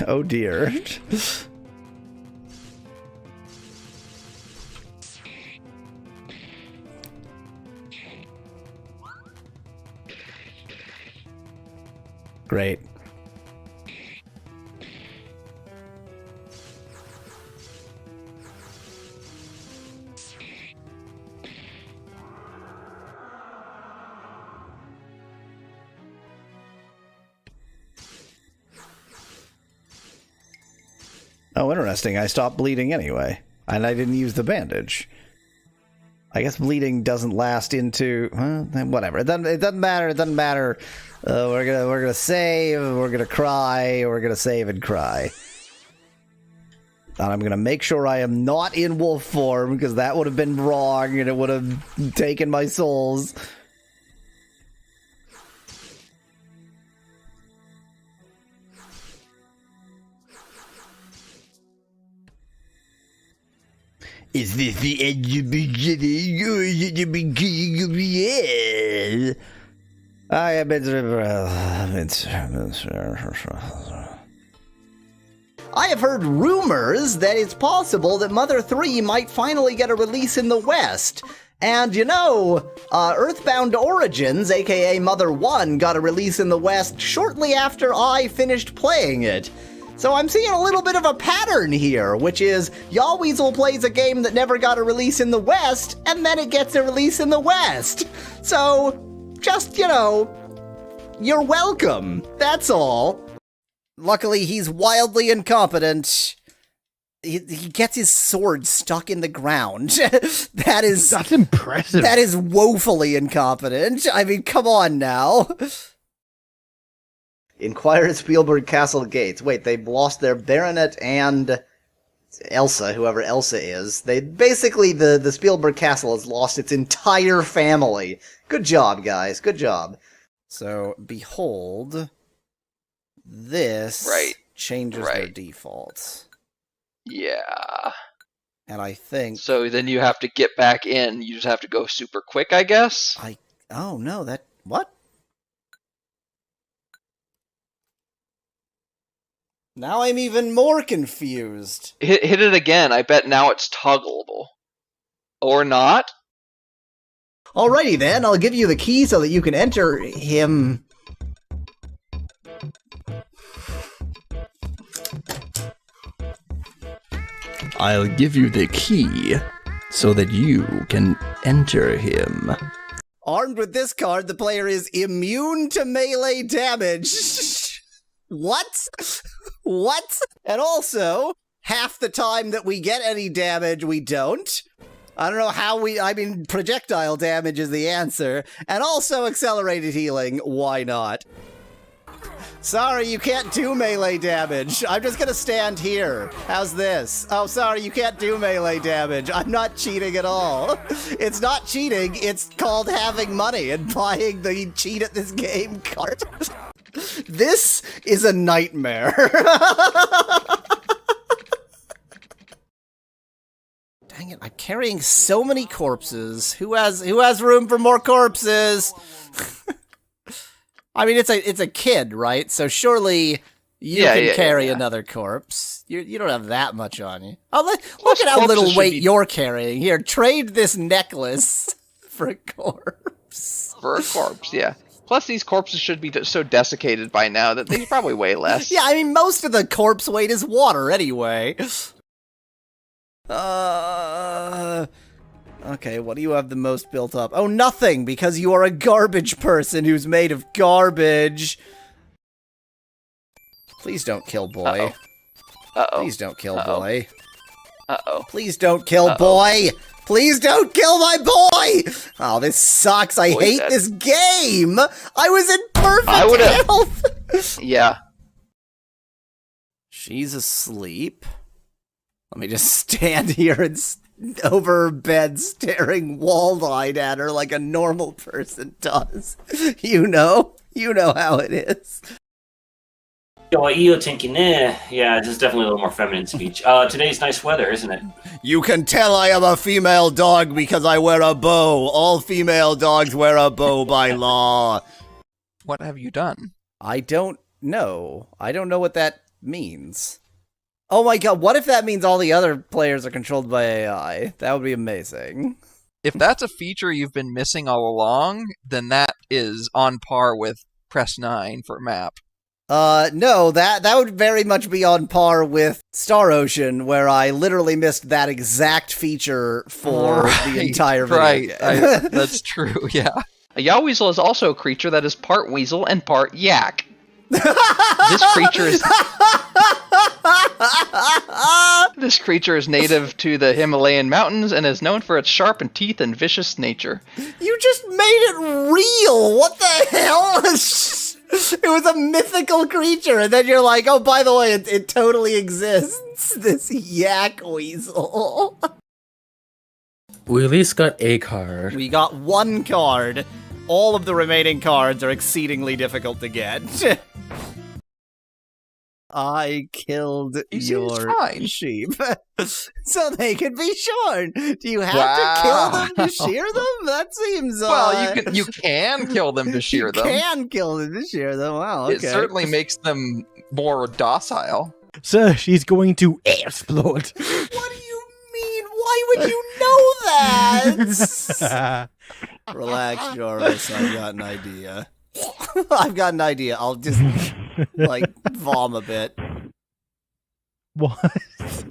Oh dear. Great. Oh, interesting. I stopped bleeding anyway, and I didn't use the bandage. I guess bleeding doesn't last into whatever. It doesn't matter. It doesn't matter. We're gonna save. We're gonna cry. We're gonna save and cry. And I'm gonna make sure I am not in wolf form because that would have been wrong and it would have taken my souls. Is this the end of the beginning, or is it the beginning of the end? I have been... I have heard rumors that it's possible that Mother 3 might finally get a release in the West. And you know, Earthbound Origins, aka Mother 1, got a release in the West shortly after I finished playing it. So I'm seeing a little bit of a pattern here, which is Yawweasel plays a game that never got a release in the West, and then it gets a release in the West. So, just, you know, you're welcome. That's all. Luckily, he's wildly incompetent. He gets his sword stuck in the ground. That's impressive. That is woefully incompetent. I mean, come on now. Inquire at Spielberg Castle gates. Wait, they've lost their baronet and Elsa, whoever Elsa is. They basically, the Spielberg Castle has lost its entire family. Good job, guys. Good job. So, behold, this changes their defaults. Yeah. And I think... So then you have to get back in. You just have to go super quick, I guess? Oh, no, that... What? Now I'm even more confused. Hit it again. I bet now it's toggleable. Or not? Alrighty then, I'll give you the key so that you can enter him. I'll give you the key so that you can enter him. Armed with this card, the player is immune to melee damage. What? What? And also, half the time that we get any damage, we don't. I don't know how I mean, projectile damage is the answer. And also accelerated healing, why not? Sorry, you can't do melee damage. I'm just gonna stand here. How's this? Oh, sorry, you can't do melee damage. I'm not cheating at all. It's not cheating, it's called having money and buying the cheat at this game card. This is a nightmare. Dang it, I'm carrying so many corpses. Who has room for more corpses? I mean, it's a kid, right? So surely you can carry another corpse. You don't have that much on you. Oh, look at how little weight you're carrying. Here, trade this necklace for a corpse. For a corpse, yeah. Plus, these corpses should be so desiccated by now that they probably weigh less. Yeah, I mean, most of the corpse weight is water anyway. Okay, what do you have the most built up? Oh, nothing, because you are a garbage person who's made of garbage. Please don't kill boy. Uh-oh. Please don't kill boy. Uh-oh. Please don't kill boy. Please don't kill my boy! Oh, this sucks. I hate this game! I was in perfect health! Yeah. She's asleep. Let me just stand here and over her bed staring wall-eyed at her like a normal person does. You know how it is. Ja, jag tänker nej. Yeah, this is definitely a little more feminine speech. Today's nice weather, isn't it? You can tell I am a female dog because I wear a bow. All female dogs wear a bow by law. What have you done? I don't know. I don't know what that means. Oh my god, what if that means all the other players are controlled by AI? That would be amazing. If that's a feature you've been missing all along, then that is on par with Press 9 for map. No, that would very much be on par with Star Ocean, where I literally missed that exact feacher for the entire video game. That's true, yeah. A Yawweasel is also a creature that is part weasel and part yak. This creature is... This creature is native to the Himalayan mountains and is known for its sharpened teeth and vicious nature. You just made it real! What the hell? It was a mythical creature, and then you're like, oh, by the way, it totally exists. This yak weasel. We at least got a card. We got one card. All of the remaining cards are exceedingly difficult to get. I killed your sheep so they could be shorn. Do you have to kill them to shear them? That seems Well, you can kill them to shear them. You can kill them to shear them. Wow, okay. It certainly makes them more docile. Sir, she's going to explode. What do you mean? Why would you know that? Relax, Jarvis. I've got an idea. I've got an idea. I'll just, vom a bit. What?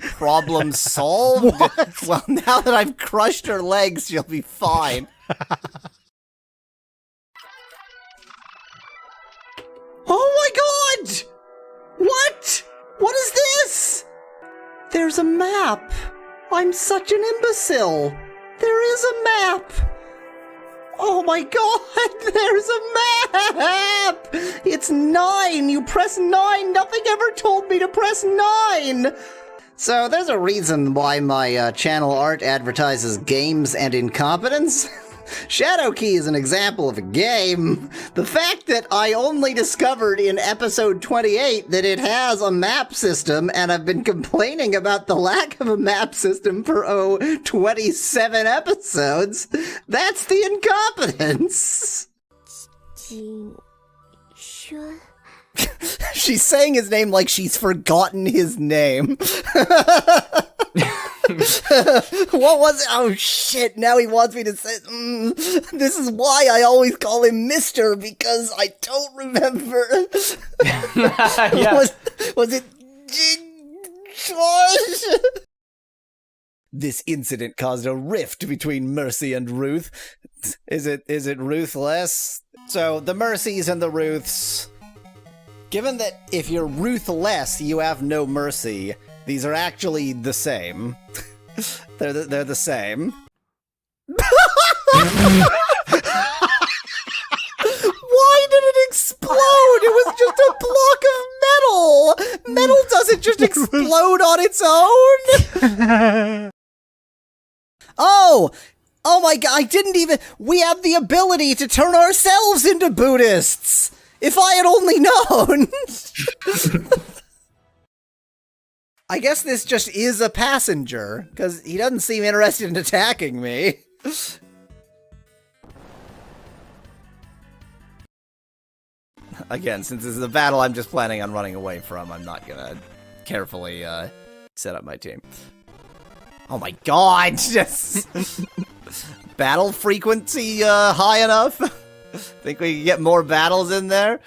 Problem solved? What? Well, now that I've crushed her legs, she'll be fine. Oh my god! What? What is this? There's a map. I'm such an imbecile. There is a map. Oh my god, there's a map! It's 9, you press 9, nothing ever told me to press 9! So there's a reason why my channel art advertises games and incompetence. Shadowkey is an example of a game. The fact that I only discovered in episode 28 that it has a map system, and I've been complaining about the lack of a map system for, 27 episodes, that's the incompetence. She's saying his name like she's forgotten his name. What was it? Oh shit, now he wants me to say this is why I always call him Mister, because I don't remember. Yeah. Was it George? This incident caused a rift between Mercy and Ruth. Is it ruthless? So the Mercies and the Ruths, given that if you're ruthless you have no mercy, these are actually the same. They're the same. Why did it explode? It was just a block of metal! Metal doesn't just explode on its own! Oh my god, I didn't even... We have the ability to turn ourselves into Buddhists! If I had only known! I guess this just is a passenger, because he doesn't seem interested in attacking me. Again, since this is a battle I'm just planning on running away from, I'm not gonna carefully set up my team. Oh my god! Just battle frequency high enough? Think we can get more battles in there?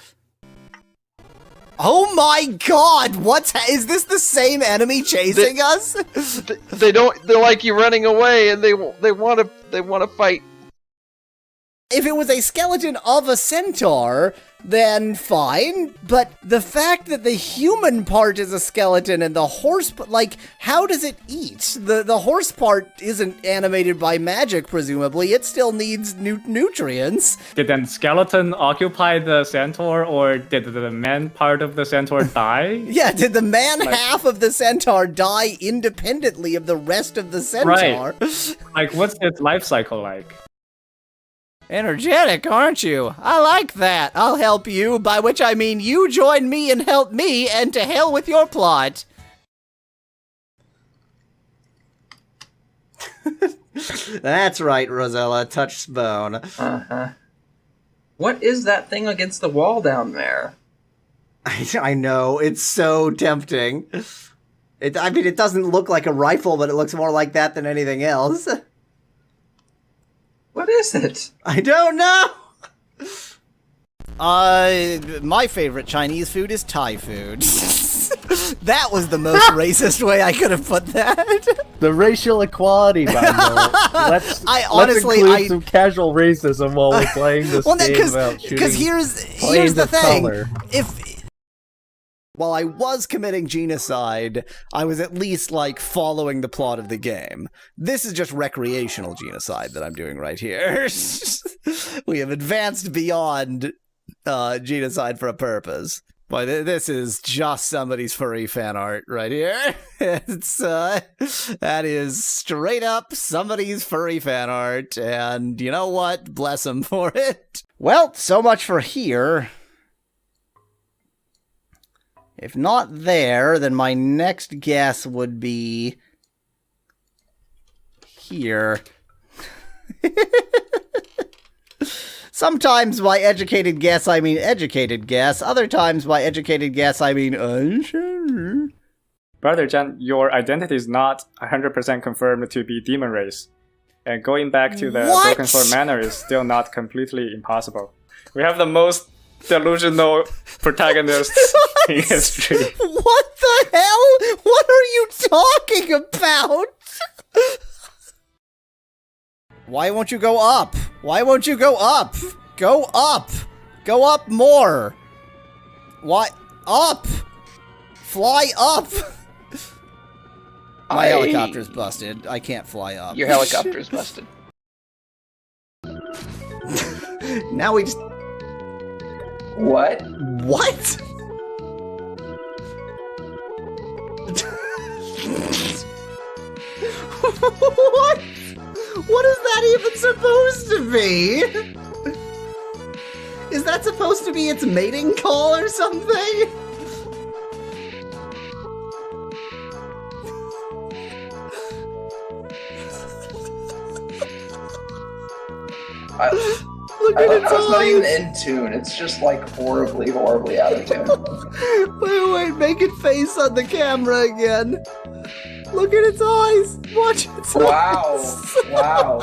Oh my god! Is this the same enemy chasing us? They like you running away, and they want to fight. If it was a skeleton of a centaur, then fine. But the fact that the human part is a skeleton and the horse, how does it eat? The horse part isn't animated by magic, presumably. It still needs nutrients. Did the skeleton occupy the centaur, or did the man part of the centaur die? Yeah, did the man half of the centaur die independently of the rest of the centaur? Right. What's its life cycle like? Energetic, aren't you? I like that. I'll help you, by which I mean you join me and help me, and to hell with your plot. That's right, Rosella. Touch bone. Uh-huh. What is that thing against the wall down there? I know. It's so tempting. It doesn't look like a rifle, but it looks more like that than anything else. What is it? I don't know! My favorite Chinese food is Thai food. That was the most racist way I could have put that. The racial equality bundle. Let's include some casual racism while we're playing this game about shooting because here's the thing. Color. while I was committing genocide, I was at least, like, following the plot of the game. This is just recreational genocide that I'm doing right here. We have advanced beyond genocide for a purpose. Boy, this is just somebody's furry fan art right here. It's that is straight up somebody's furry fan art, and you know what? Bless them for it. Well, so much for here. If not there, then my next guess would be here. Sometimes by educated guess, I mean educated guess. Other times by educated guess, I mean unsure. Brother Jan, your identity is not 100% confirmed to be demon race. And going back to the Broken Sword Manor is still not completely impossible. We have the most delusional protagonists in history. What the hell? What are you talking about? Why won't you go up? Why won't you go up? Go up! Go up more! Why? Up! Fly up! My helicopter's busted. I can't fly up. Your helicopter's busted. Now we just... What? What? What? What is that even supposed to be? Is that supposed to be its mating call or something? Look at its eyes. It's not even in tune. It's just like horribly out of tune. Wait, make it face on the camera again. Look at its eyes. Watch its eyes. Wow.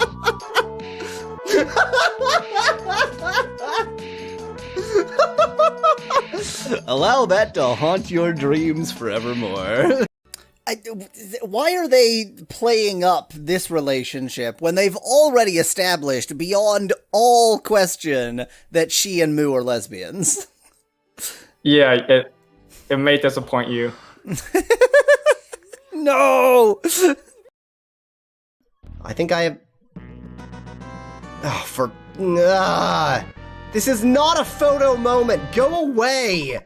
Allow that to haunt your dreams forevermore. Why are they playing up this relationship when they've already established beyond all question that she and Moo are lesbians? Yeah, it may disappoint you. No! I think I have... Oh, this is not a photo moment! Go away!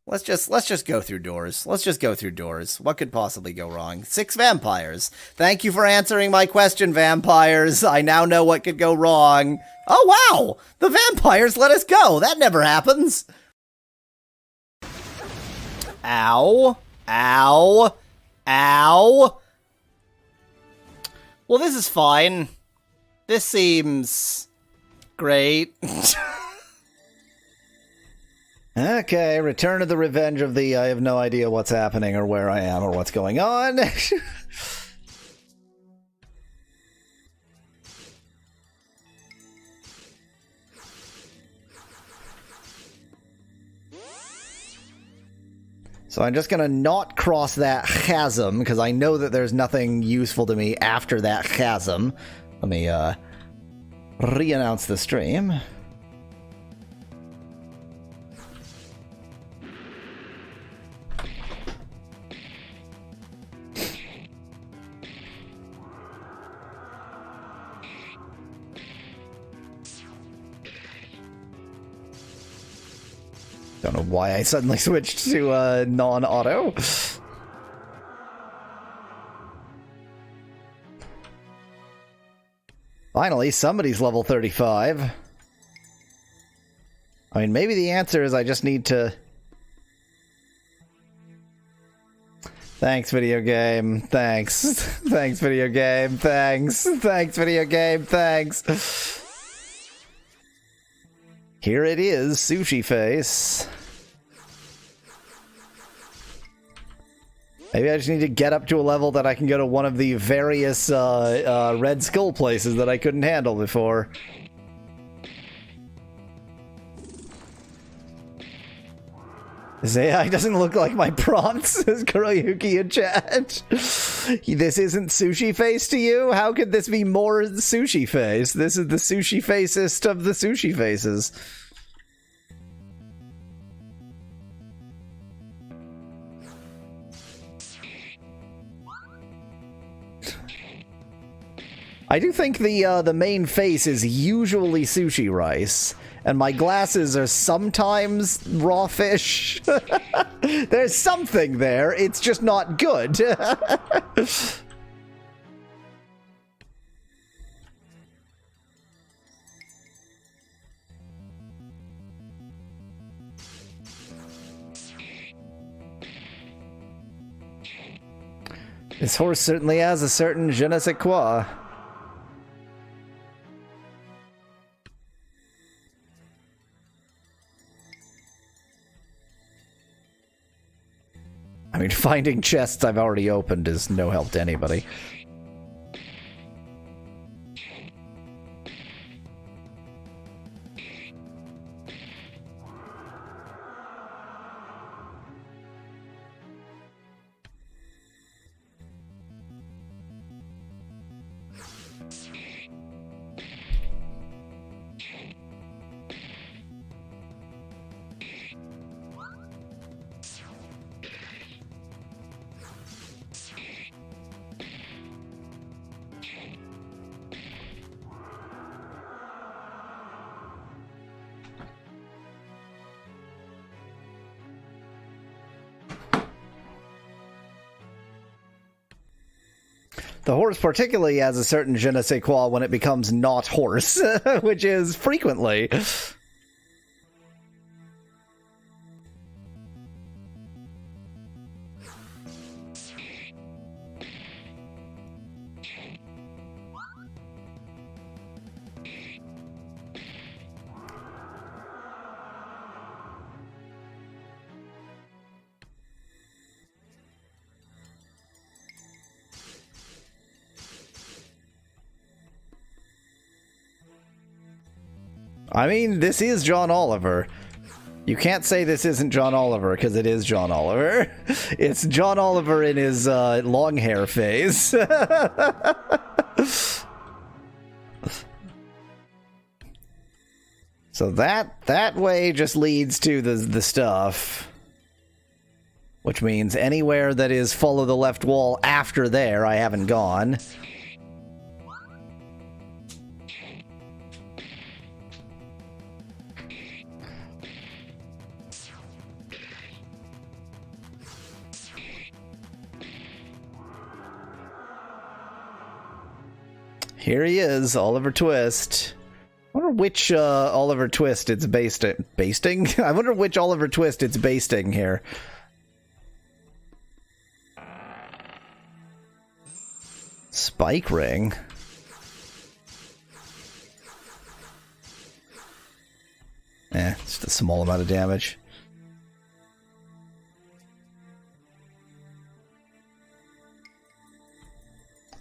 Let's just go through doors. Let's just go through doors. What could possibly go wrong? 6 vampires. Thank you for answering my question, vampires. I now know what could go wrong. Oh, wow! The vampires let us go! That never happens! Ow. Ow. Ow. Well, this is fine. This seems great. Okay, return to the revenge of the I have no idea what's happening or where I am or what's going on. So I'm just gonna not cross that chasm, because I know that there's nothing useful to me after that chasm. Let me, re-announce the stream. Don't know why I suddenly switched to non-auto. Finally, somebody's level 35. I mean, maybe the answer is I just need to... Thanks, video game. Thanks. Thanks, video game. Thanks. Thanks, video game. Thanks. Here it is, Sushi Face. Maybe I just need to get up to a level that I can go to one of the various Red Skull places that I couldn't handle before. This AI doesn't look like my prompts, says Kuroyuki in chat. This isn't Sushi Face to you? How could this be more Sushi Face? This is the Sushi Facest of the Sushi Faces. I do think the main face is usually sushi rice, and my glasses are sometimes raw fish. There's something there, it's just not good. This horse certainly has a certain je ne sais quoi. I mean, finding chests I've already opened is no help to anybody. The horse particularly has a certain je ne sais quoi when it becomes not horse, which is frequently. I mean, this is John Oliver. You can't say this isn't John Oliver, because it is John Oliver. It's John Oliver in his long hair phase. So that way just leads to the stuff. Which means anywhere that is follow the left wall after there, I haven't gone. Here he is, Oliver Twist. I wonder which Oliver Twist it's basting? I wonder which Oliver Twist it's basting here. Spike ring. Just a small amount of damage.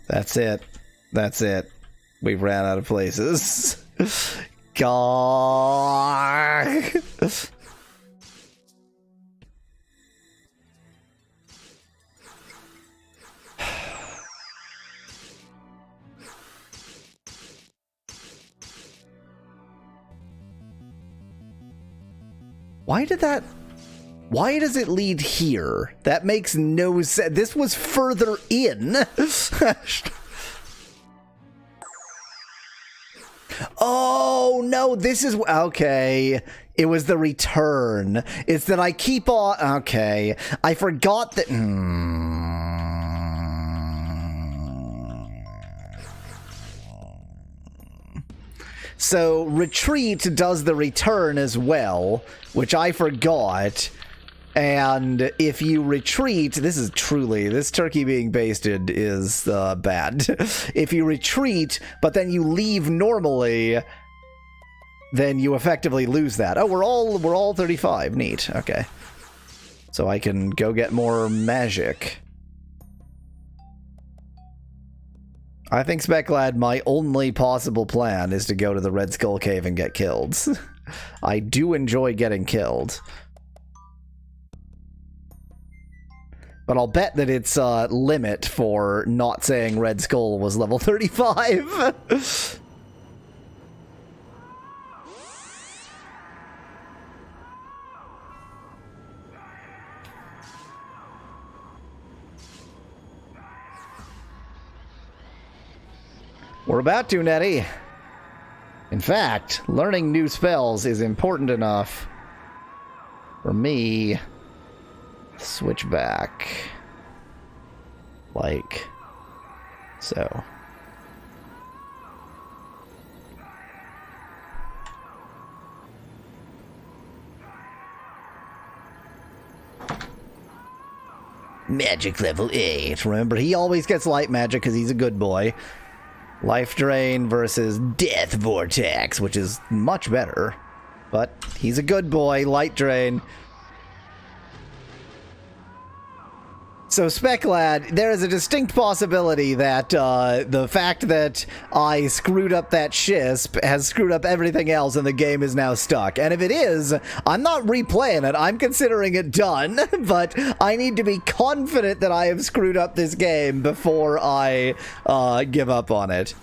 That's it. That's it. We've ran out of places. God. Why did that... Why does it lead here? That makes no sense. This was further in. Oh, no, this is... Okay. It was the return. It's that I keep on... Okay. I forgot that... So, retreat does the return as well, which I forgot. And if you retreat, this is truly, this turkey being basted is bad. If you retreat, but then you leave normally, then you effectively lose that. Oh, we're all 35. Neat. Okay. So I can go get more magic. I think, Specklad, my only possible plan is to go to the Red Skull Cave and get killed. I do enjoy getting killed. But I'll bet that its limit for not saying Red Skull was level 35. We're about to, Nettie. In fact, learning new spells is important enough for me to switch back. Like so. Magic level 8. Remember, he always gets light magic because he's a good boy. Life Drain versus Death Vortex, which is much better. But he's a good boy. Light Drain. So, Speclad, there is a distinct possibility that the fact that I screwed up that Shisp has screwed up everything else and the game is now stuck. And if it is, I'm not replaying it. I'm considering it done, but I need to be confident that I have screwed up this game before I give up on it.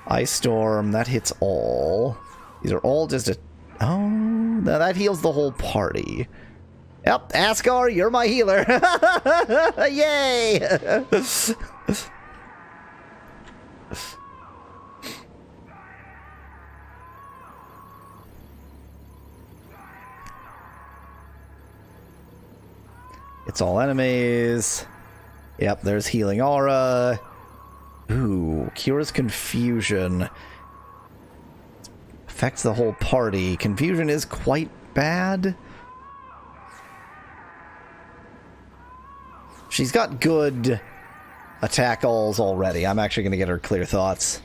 Ice Storm, that hits all. These are all just a... Oh, no, that heals the whole party. Yep, Askar, you're my healer. Yay! It's all enemies. Yep, there's healing aura. Ooh, cures confusion. Affects the whole party. Confusion is quite bad. She's got good attack alls already. I'm actually going to get her clear thoughts.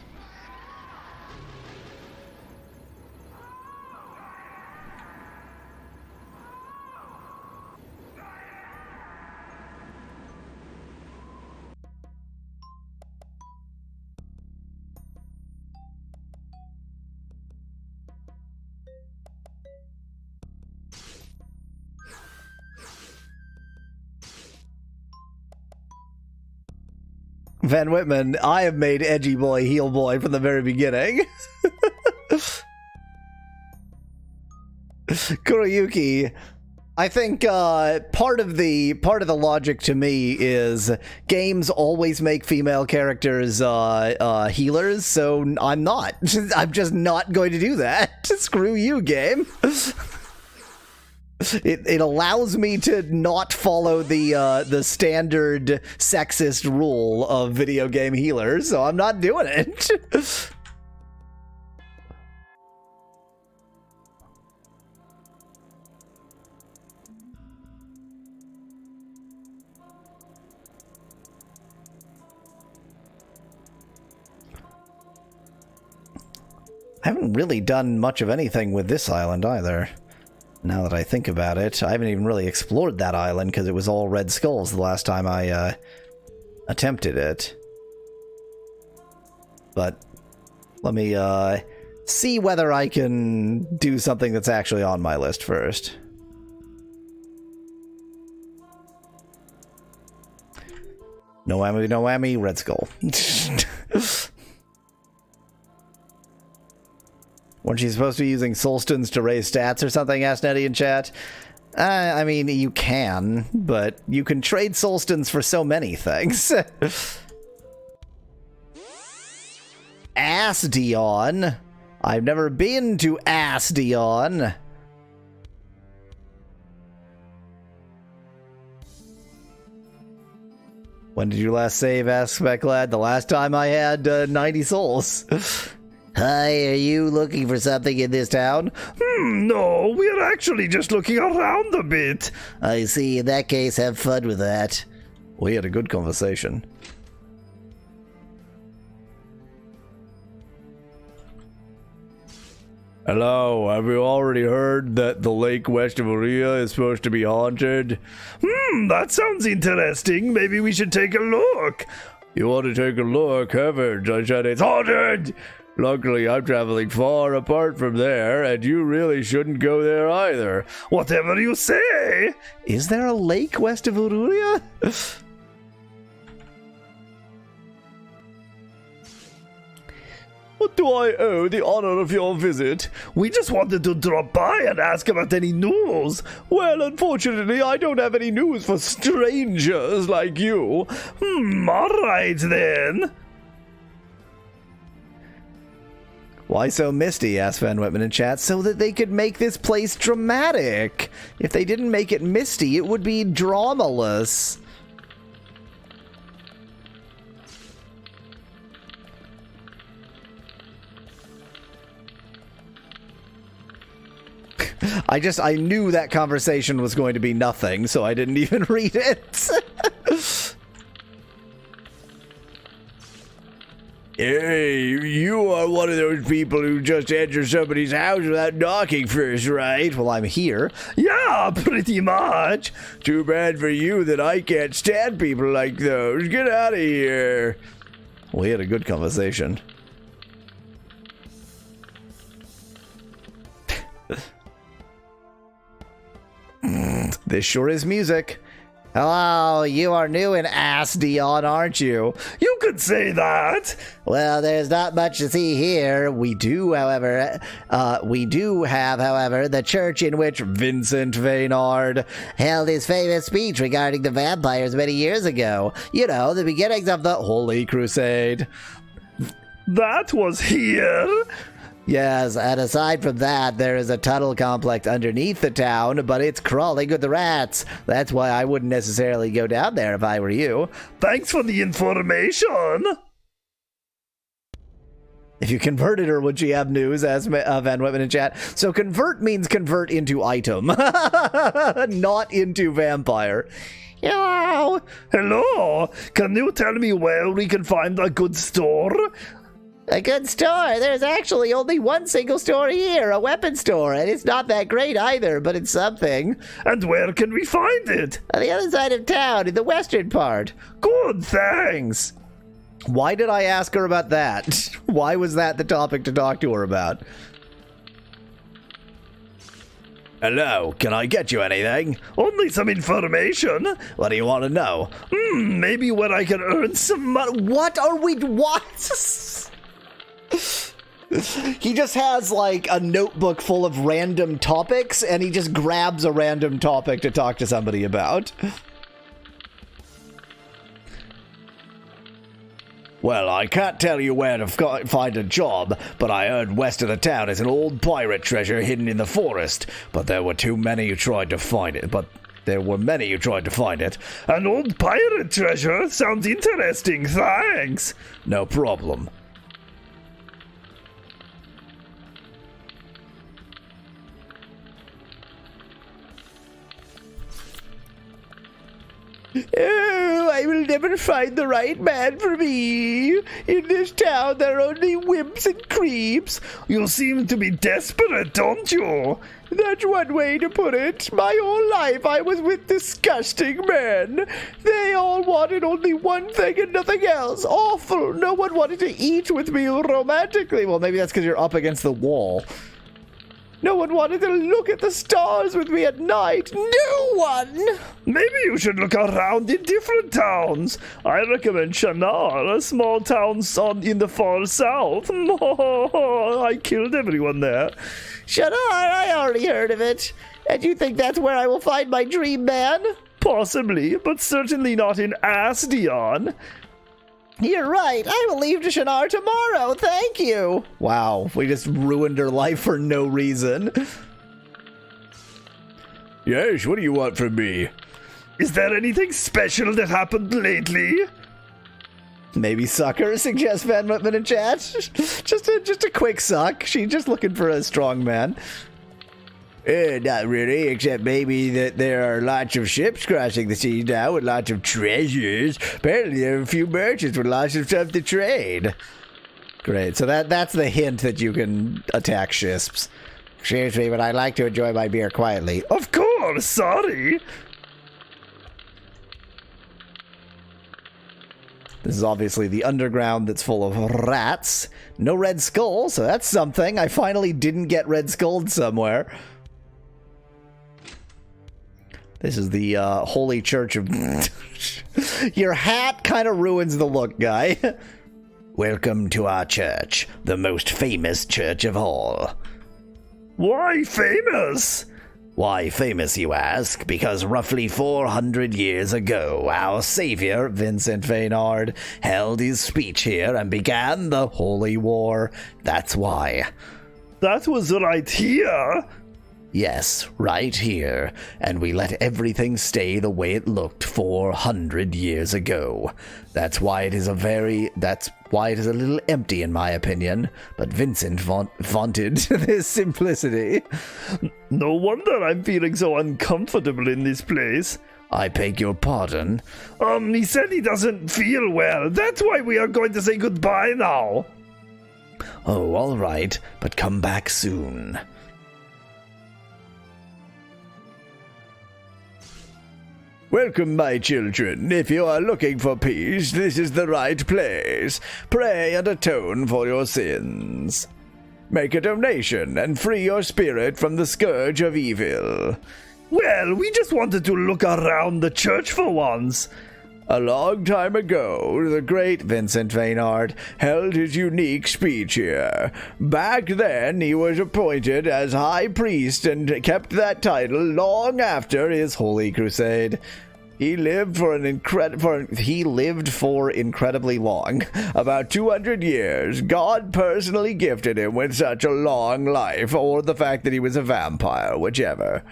Van Whitman, I have made Edgy Boy Heal Boy from the very beginning. Kuroyuki, I think part of the logic to me is games always make female characters healers, so I'm not. I'm just not going to do that. Screw you, game. It allows me to not follow the standard sexist rule of video game healers, so I'm not doing it. I haven't really done much of anything with this island either. Now that I think about it, I haven't even really explored that island because it was all red skulls the last time I attempted it. But let me see whether I can do something that's actually on my list first. No whammy, no whammy, red skull. Weren't you supposed to be using Soulstones to raise stats or something? Asked Nettie in chat. I mean, you can, but you can trade Soulstones for so many things. Asdion. I've never been to Asdion. When did you last save? Asked Speclad. The last time I had 90 souls. Hi, are you looking for something in this town? No, we're actually just looking around a bit. I see. In that case, have fun with that. We had a good conversation. Hello, have you already heard that the lake west of Uria is supposed to be haunted? That sounds interesting. Maybe we should take a look. You want to take a look, heavens? I said it's haunted! Luckily, I'm traveling far apart from there, and you really shouldn't go there either. Whatever you say! Is there a lake west of Uria? What do I owe the honor of your visit? We just wanted to drop by and ask about any news. Well, unfortunately, I don't have any news for strangers like you. All right, then. Why so misty? Asked Van Whitman in chat. So that they could make this place dramatic. If they didn't make it misty, it would be dramaless. I knew that conversation was going to be nothing, so I didn't even read it. Hey, you are one of those people who just enter somebody's house without knocking first, right? Well, I'm here. Yeah, pretty much. Too bad for you that I can't stand people like those. Get out of here. We had a good conversation. This sure is music. Hello, you are new in Asdion, aren't you? You could say that. Well, there's not much to see here. We do have, however, the church in which Vincent Vaynard held his famous speech regarding the vampires many years ago. You know, the beginnings of the Holy Crusade. That was here? Yes, and aside from that, there is a tunnel complex underneath the town, but it's crawling with the rats. That's why I wouldn't necessarily go down there if I were you. Thanks for the information. If you converted her, would she have news? As Van Whitman in chat. So convert means convert into item, not into vampire. Hello. Hello. Can you tell me where we can find a good store? A good store? There's actually only one single store here, a weapon store, and it's not that great either, but it's something. And where can we find it? On the other side of town, in the western part. Good, thanks. Why did I ask her about that? Why was that the topic to talk to her about? Hello, can I get you anything? Only some information. What do you want to know? Maybe where I can earn some money. What? He just has like a notebook full of random topics and he just grabs a random topic to talk to somebody about. Well, I can't tell you where to find a job, but I heard west of the town is an old pirate treasure hidden in the forest. But there were many who tried to find it. An old pirate treasure? Sounds interesting, thanks. No problem. Oh, I will never find the right man for me. In this town, there are only wimps and creeps. You seem to be desperate, don't you? That's one way to put it. My whole life I was with disgusting men. They all wanted only one thing and nothing else. Awful. No one wanted to eat with me romantically. Well, maybe that's because you're up against the wall. No one wanted to look at the stars with me at night. No one! Maybe you should look around in different towns. I recommend Shanar, a small town in the far south. I killed everyone there. Shanar, I already heard of it. And you think that's where I will find my dream man? Possibly, but certainly not in Asdion. You're right. I will leave to Shanar tomorrow. Thank you. Wow, we just ruined her life for no reason. Yes, what do you want from me? Is there anything special that happened lately? Maybe sucker, suggests Van Whitman in chat. just a quick suck. She's just looking for a strong man. Not really, except maybe that there are lots of ships crossing the seas now with lots of treasures. Apparently there are a few merchants with lots of stuff to trade. Great, so that's the hint that you can attack ships. Excuse me, but I like to enjoy my beer quietly. Of course, sorry. This is obviously the underground that's full of rats. No Red Skull, so that's something. I finally didn't get Red Skulled somewhere. This is the Holy Church of... Your hat kind of ruins the look, guy. Welcome to our church, the most famous church of all. Why famous? Why famous, you ask? Because roughly 400 years ago, our savior, Vincent Vaynard, held his speech here and began the Holy War. That's why. That was right here? Yes, right here, and we let everything stay the way it looked 400 years ago. That's why it is a little empty in my opinion, but Vincent vaunted this simplicity. No wonder I'm feeling so uncomfortable in this place. I beg your pardon? He said he doesn't feel well. That's why we are going to say goodbye now. Oh, all right, but come back soon. Welcome, my children. If you are looking for peace, this is the right place. Pray and atone for your sins. Make a donation and free your spirit from the scourge of evil. Well, we just wanted to look around the church for once. A long time ago, the great Vincent Vaynard held his unique speech here. Back then, he was appointed as High Priest and kept that title long after his Holy Crusade. He lived for incredibly long, about 200 years. God personally gifted him with such a long life, or the fact that he was a vampire, whichever.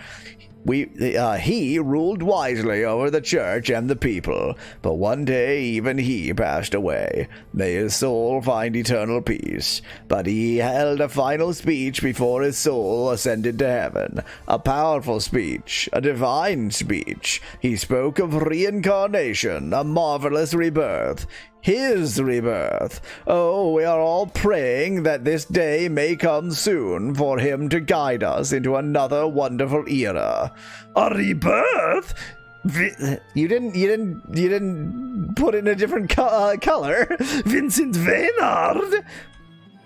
He ruled wisely over the church and the people, but one day even he passed away. May his soul find eternal peace. But he held a final speech before his soul ascended to heaven. A powerful speech, a divine speech. He spoke of reincarnation, a marvelous rebirth. His rebirth. Oh, we are all praying that this day may come soon for him to guide us into another wonderful era. A rebirth? You didn't put in a different color. Vincent Vaynard?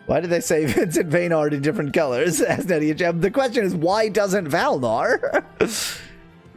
Why did they say Vincent Vaynard in different colors? The question is, why doesn't Valnar?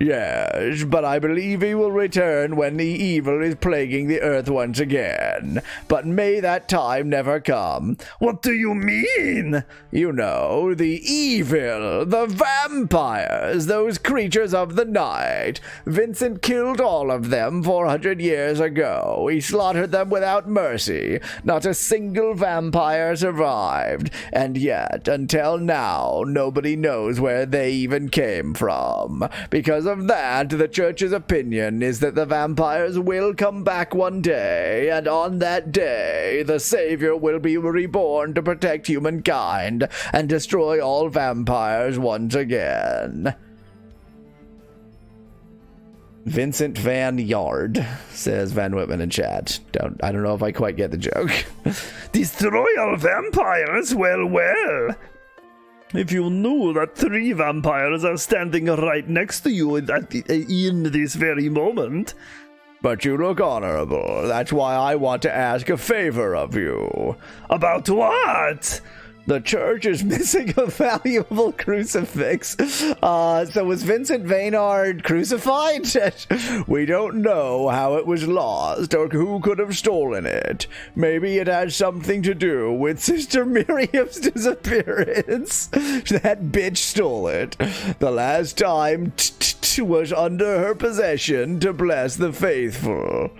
Yes, but I believe he will return when the evil is plaguing the earth once again. But may that time never come. What do you mean? You know, the evil, the vampires, those creatures of the night. Vincent killed all of them 400 years ago. He slaughtered them without mercy. Not a single vampire survived. And yet, until now, nobody knows where they even came from. Because of that, the church's opinion is that the vampires will come back one day, and on that day, the Savior will be reborn to protect humankind and destroy all vampires once again. Vincent Van Yard, says Van Whitman in chat. I don't know if I quite get the joke. Destroy all vampires? Well. If you knew that 3 vampires are standing right next to you in this very moment. But you look honorable. That's why I want to ask a favor of you. About what? The church is missing a valuable crucifix. So was Vincent Vaynard crucified? We don't know how it was lost or who could have stolen it. Maybe it has something to do with Sister Miriam's disappearance. That bitch stole it. The last time was under her possession to bless the faithful.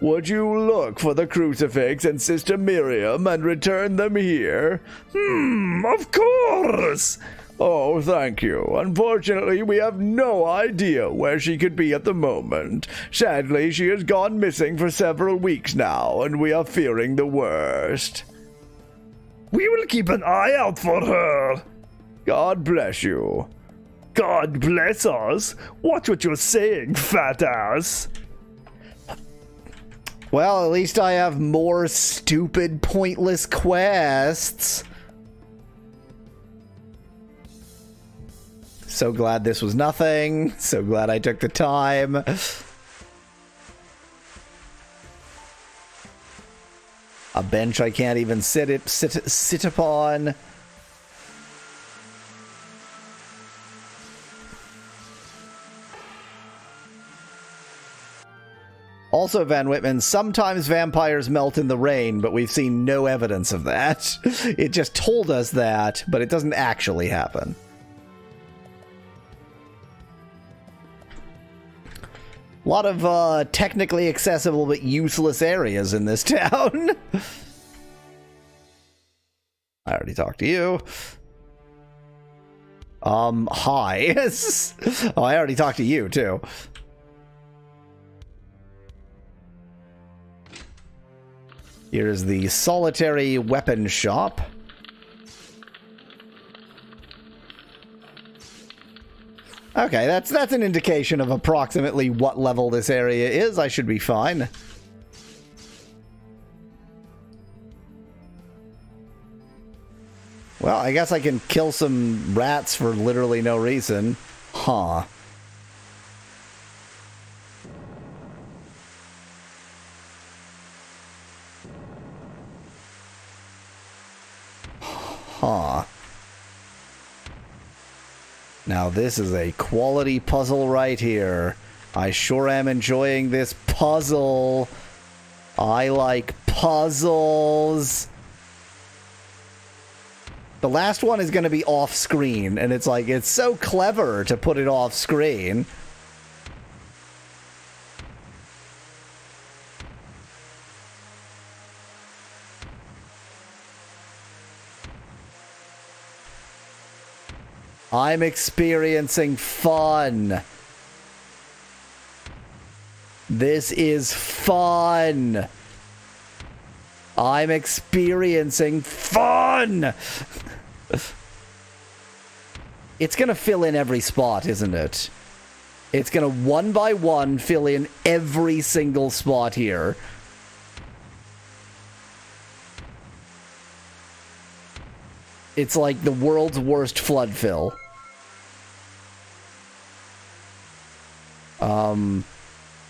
Would you look for the crucifix and Sister Miriam and return them here? Of course! Oh, thank you. Unfortunately, we have no idea where she could be at the moment. Sadly, she has gone missing for several weeks now, and we are fearing the worst. We will keep an eye out for her. God bless you. God bless us? Watch what you're saying, fat ass. Well, at least I have more stupid, pointless quests. So glad this was nothing. So glad I took the time. A bench I can't even sit upon. Also, Van Whitman, sometimes vampires melt in the rain, but we've seen no evidence of that. It just told us that, but it doesn't actually happen. A lot of technically accessible but useless areas in this town. I already talked to you. Hi. Oh, I already talked to you, too. Here's the solitary weapon shop. Okay, that's an indication of approximately what level this area is. I should be fine. Well, I guess I can kill some rats for literally no reason. Huh. Huh. Now this is a quality puzzle right here. I sure am enjoying this puzzle. I like puzzles. The last one is going to be off screen, and it's like, it's so clever to put it off screen. I'm experiencing fun. This is fun. I'm experiencing fun. It's gonna fill in every spot, isn't it? It's gonna one by one fill in every single spot here. It's like the world's worst flood fill.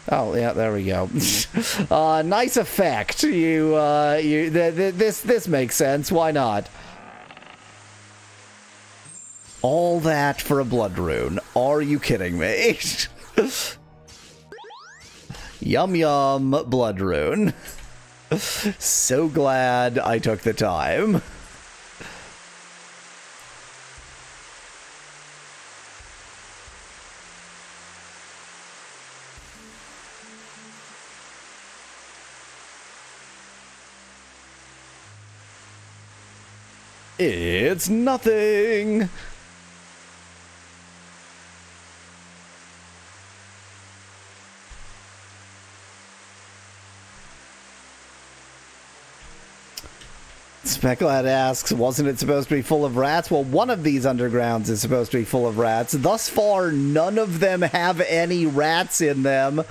Oh yeah, there we go. Nice effect. This makes sense. Why not? All that for a blood rune. Are you kidding me? Yum yum blood rune. So glad I took the time. It's nothing. Specklad asks, wasn't it supposed to be full of rats? Well, one of these undergrounds is supposed to be full of rats. Thus far, none of them have any rats in them.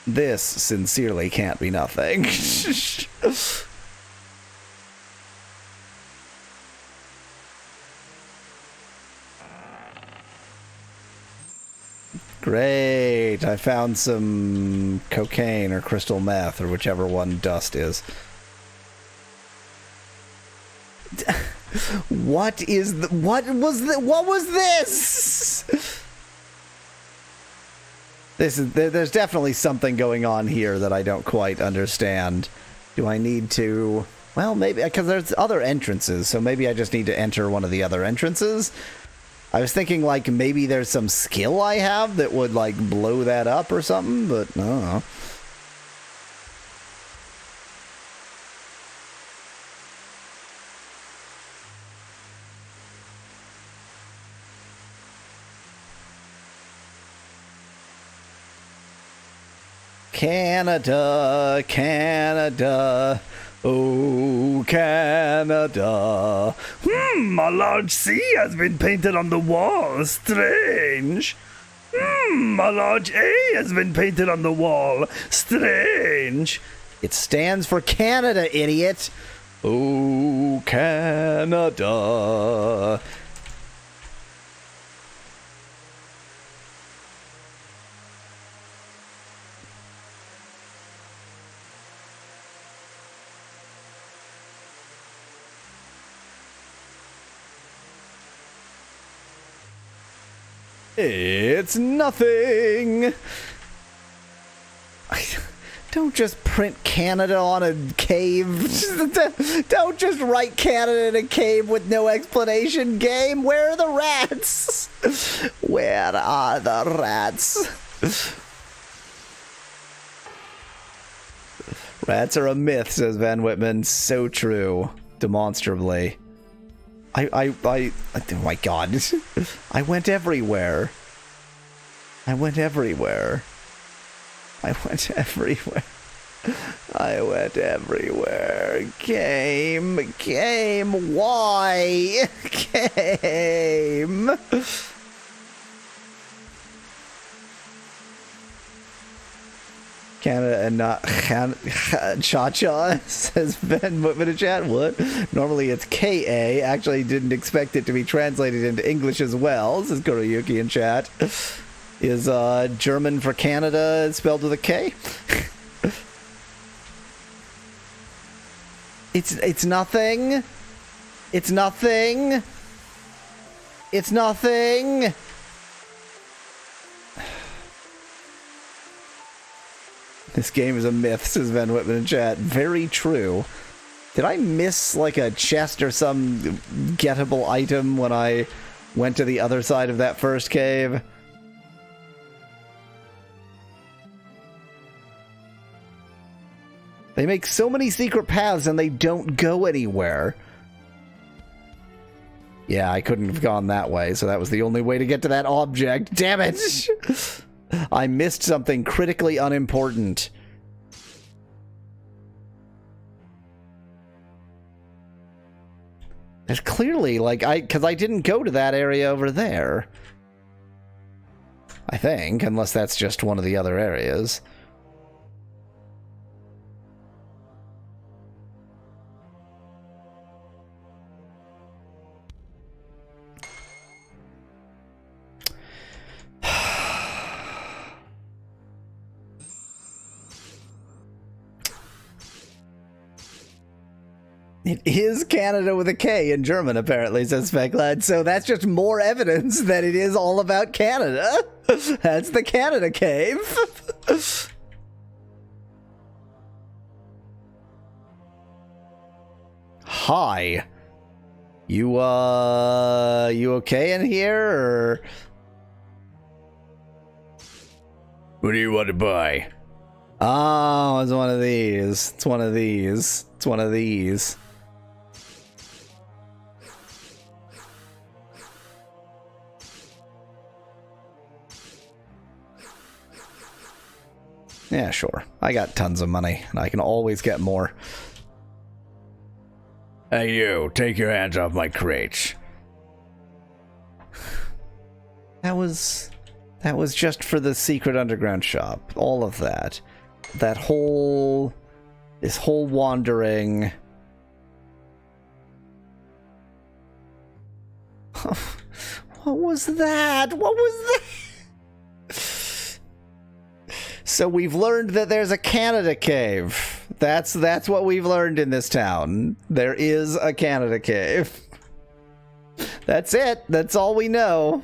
This sincerely can't be nothing. Great, I found some cocaine or crystal meth or whichever one dust is. What was this? There's definitely something going on here that I don't quite understand. Do I need to... Well, maybe... Because there's other entrances, so maybe I just need to enter one of the other entrances. I was thinking, like, maybe there's some skill I have that would, like, blow that up or something, but I don't know. Canada, Canada, oh, Canada. A large C has been painted on the wall. Strange. A large A has been painted on the wall. Strange. It stands for Canada, idiot. Oh, Canada. It's nothing. Don't just print Canada on a cave. Don't just write Canada in a cave with no explanation. Game, where are the rats? Where are the rats? Rats are a myth, says Van Whitman. So true. Demonstrably. Oh my god. I went everywhere. I went everywhere. I went everywhere. I went everywhere. Game, why? Game. Canada and not Cha-Cha, says Ben Whitman in chat. What? Normally it's K-A. Actually didn't expect it to be translated into English as well, says Kuroyuki in chat. Is German for Canada spelled with a K? It's nothing. It's nothing. It's nothing. This game is a myth, says Van Whitman in chat. Very true. Did I miss like a chest or some gettable item when I went to the other side of that first cave? They make so many secret paths and they don't go anywhere. Yeah, I couldn't have gone that way, so that was the only way to get to that object. Damn it! I missed something critically unimportant. There's clearly, like, because I didn't go to that area over there. I think, unless that's just one of the other areas. It is Canada with a K in German, apparently, says Specklad. So that's just more evidence that it is all about Canada. That's the Canada cave. Hi. You okay in here, or... What do you want to buy? Oh, it's one of these. It's one of these. It's one of these. Yeah, sure. I got tons of money, and I can always get more. Hey, you, take your hands off my crates. That was just for the secret underground shop. All of that. This whole wandering. What was that? What was that? So we've learned that there's a Canada cave. That's what we've learned in this town. There is a Canada cave. That's it. That's all we know.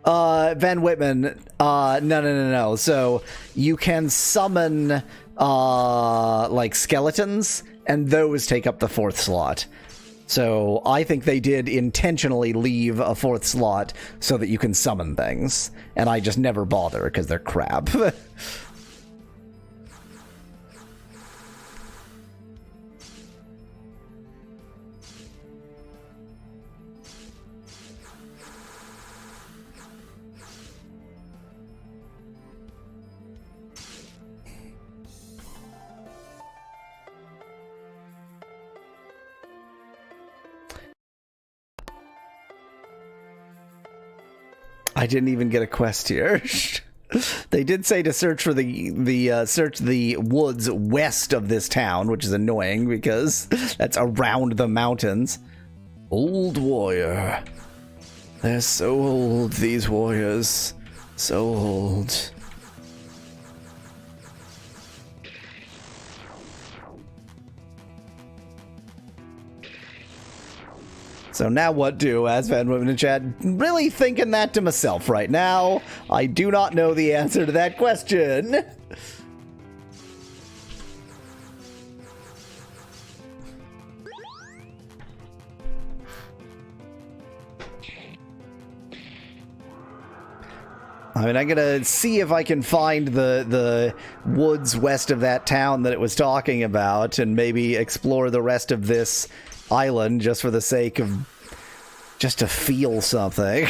Van Whitman, no. So you can summon like skeletons, and those take up the 4th slot. So I think they did intentionally leave a 4th slot so that you can summon things. And I just never bother because they're crap. I didn't even get a quest here. They did say to search for search the woods west of this town, which is annoying because that's around the mountains. Old warrior. They're so old, these warriors. So old. So now what do? As Van Women in chat, really thinking that to myself right now. I do not know the answer to that question. I mean, I'm gonna see if I can find the woods west of that town that it was talking about, and maybe explore the rest of this island just for the sake of just to feel something.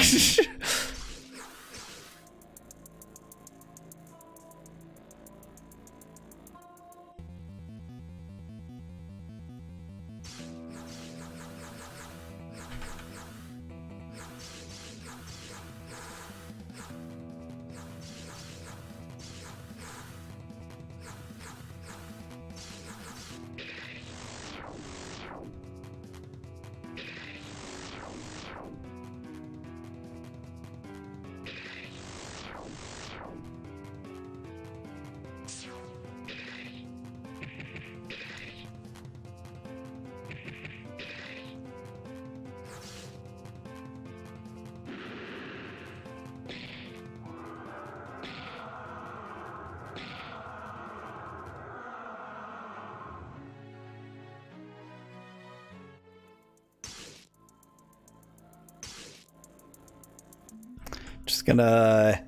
Just gonna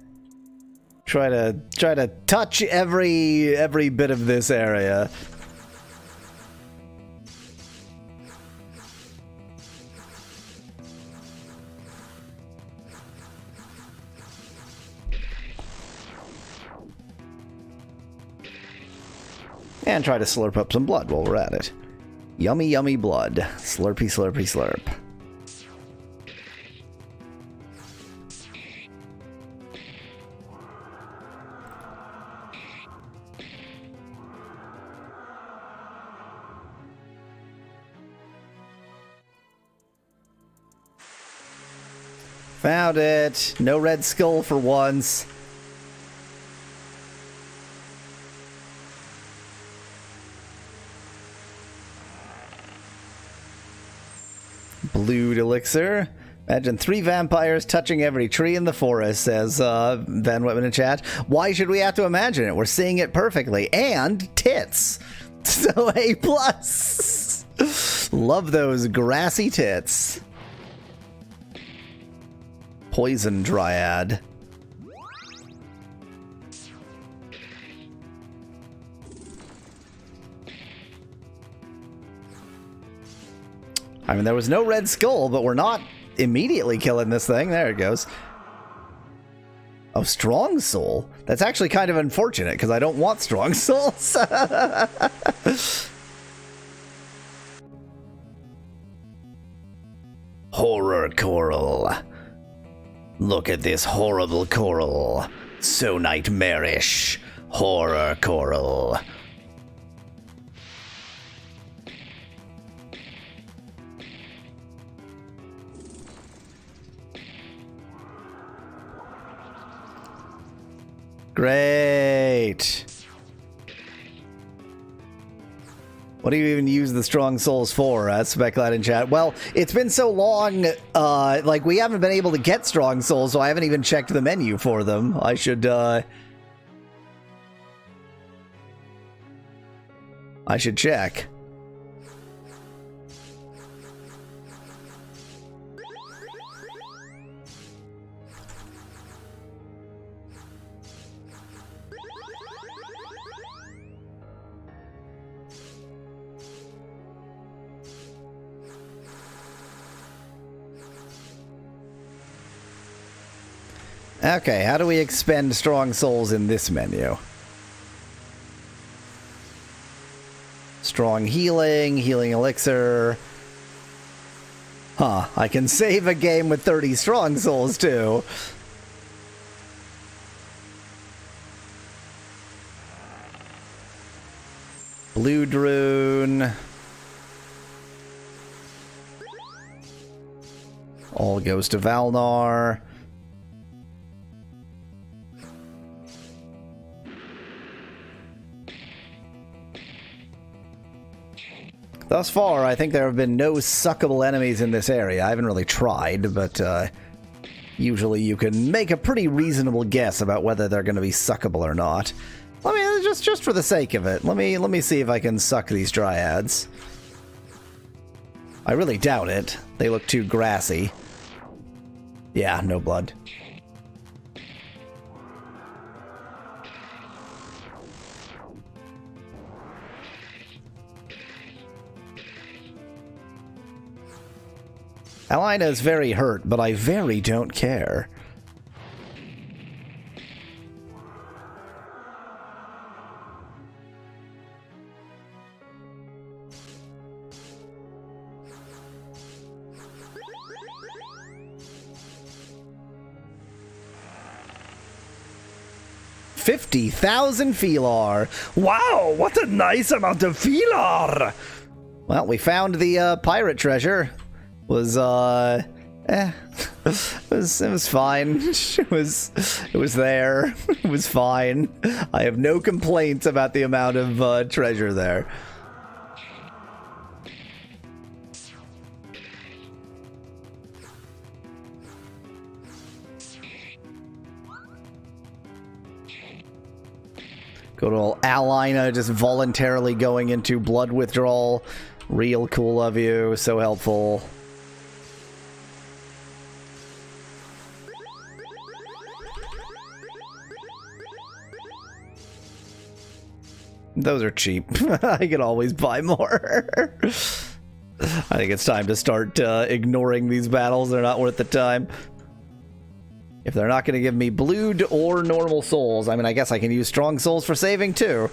try to touch every bit of this area. And try to slurp up some blood while we're at it. Yummy, yummy blood. Slurpy, slurpy, slurp. Found it. No red skull for once. Blue elixir. Imagine 3 vampires touching every tree in the forest, says Van Whitman in chat. Why should we have to imagine it? We're seeing it perfectly. And tits. So A+. Love those grassy tits. Poison Dryad. I mean, there was no red skull, but we're not immediately killing this thing. There it goes. Oh, strong soul? That's actually kind of unfortunate, because I don't want strong souls. Horror coral. Look at this horrible coral. So nightmarish. Horror coral. Great. What do you even use the strong souls for? Speculate in chat. Well, it's been so long, like we haven't been able to get strong souls, so I haven't even checked the menu for them. I should check. Okay, how do we expend strong souls in this menu? Strong healing, healing elixir. Huh, I can save a game with 30 strong souls too. Blue Drune. All goes to Valnar. Thus far, I think there have been no suckable enemies in this area. I haven't really tried, but usually you can make a pretty reasonable guess about whether they're going to be suckable or not. Let me, just for the sake of it, let me see if I can suck these dryads. I really doubt it. They look too grassy. Yeah, no blood. Alina is very hurt, but I very don't care. $50,000 Felar. Wow, what a nice amount of Felar! Well, we found the pirate treasure. It was fine. It was there. It was fine. I have no complaints about the amount of treasure there. Good old Alina just voluntarily going into blood withdrawal. Real cool of you. So helpful. Those are cheap. I can always buy more. I think it's time to start ignoring these battles. They're not worth the time. If they're not going to give me blued or normal souls, I mean, I guess I can use strong souls for saving too.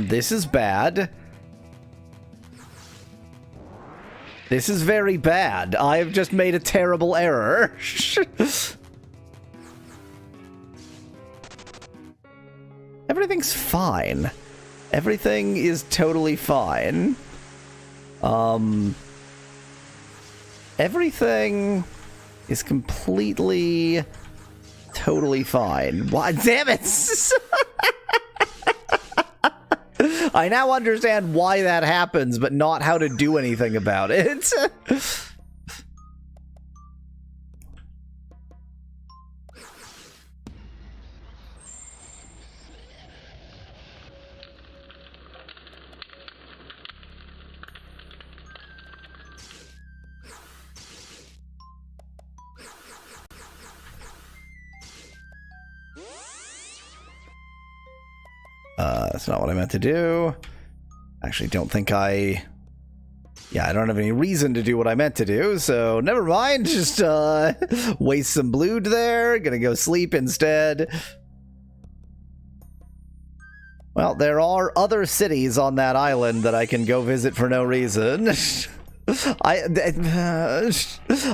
This is bad. This is very bad. I've just made a terrible error. Everything's fine. Everything is totally fine. Everything is completely, totally fine. Why? Damn it! I now understand why that happens, but not how to do anything about it. That's not what I meant to do. Actually, don't think I... Yeah, I don't have any reason to do what I meant to do, so never mind. Just waste some blued there. Gonna go sleep instead. Well, there are other cities on that island that I can go visit for no reason. I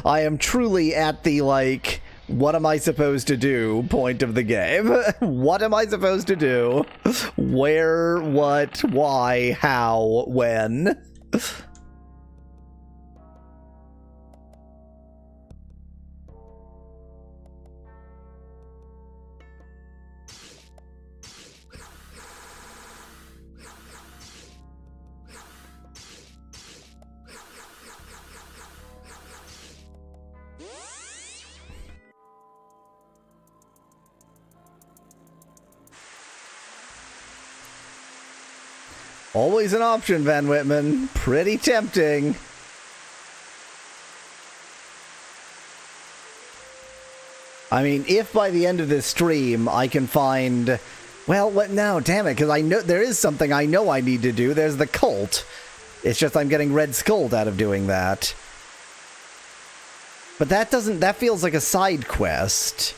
am truly at the, like... What am I supposed to do point of the game? What am I supposed to do? Where, what, why, how, when? Always an option, Van Whitman. Pretty tempting. I mean, if by the end of this stream I can find... Well, what? No, damn it, because I know there is something I know I need to do. There's the cult. It's just I'm getting Red Skulled out of doing that. But that doesn't... That feels like a side quest.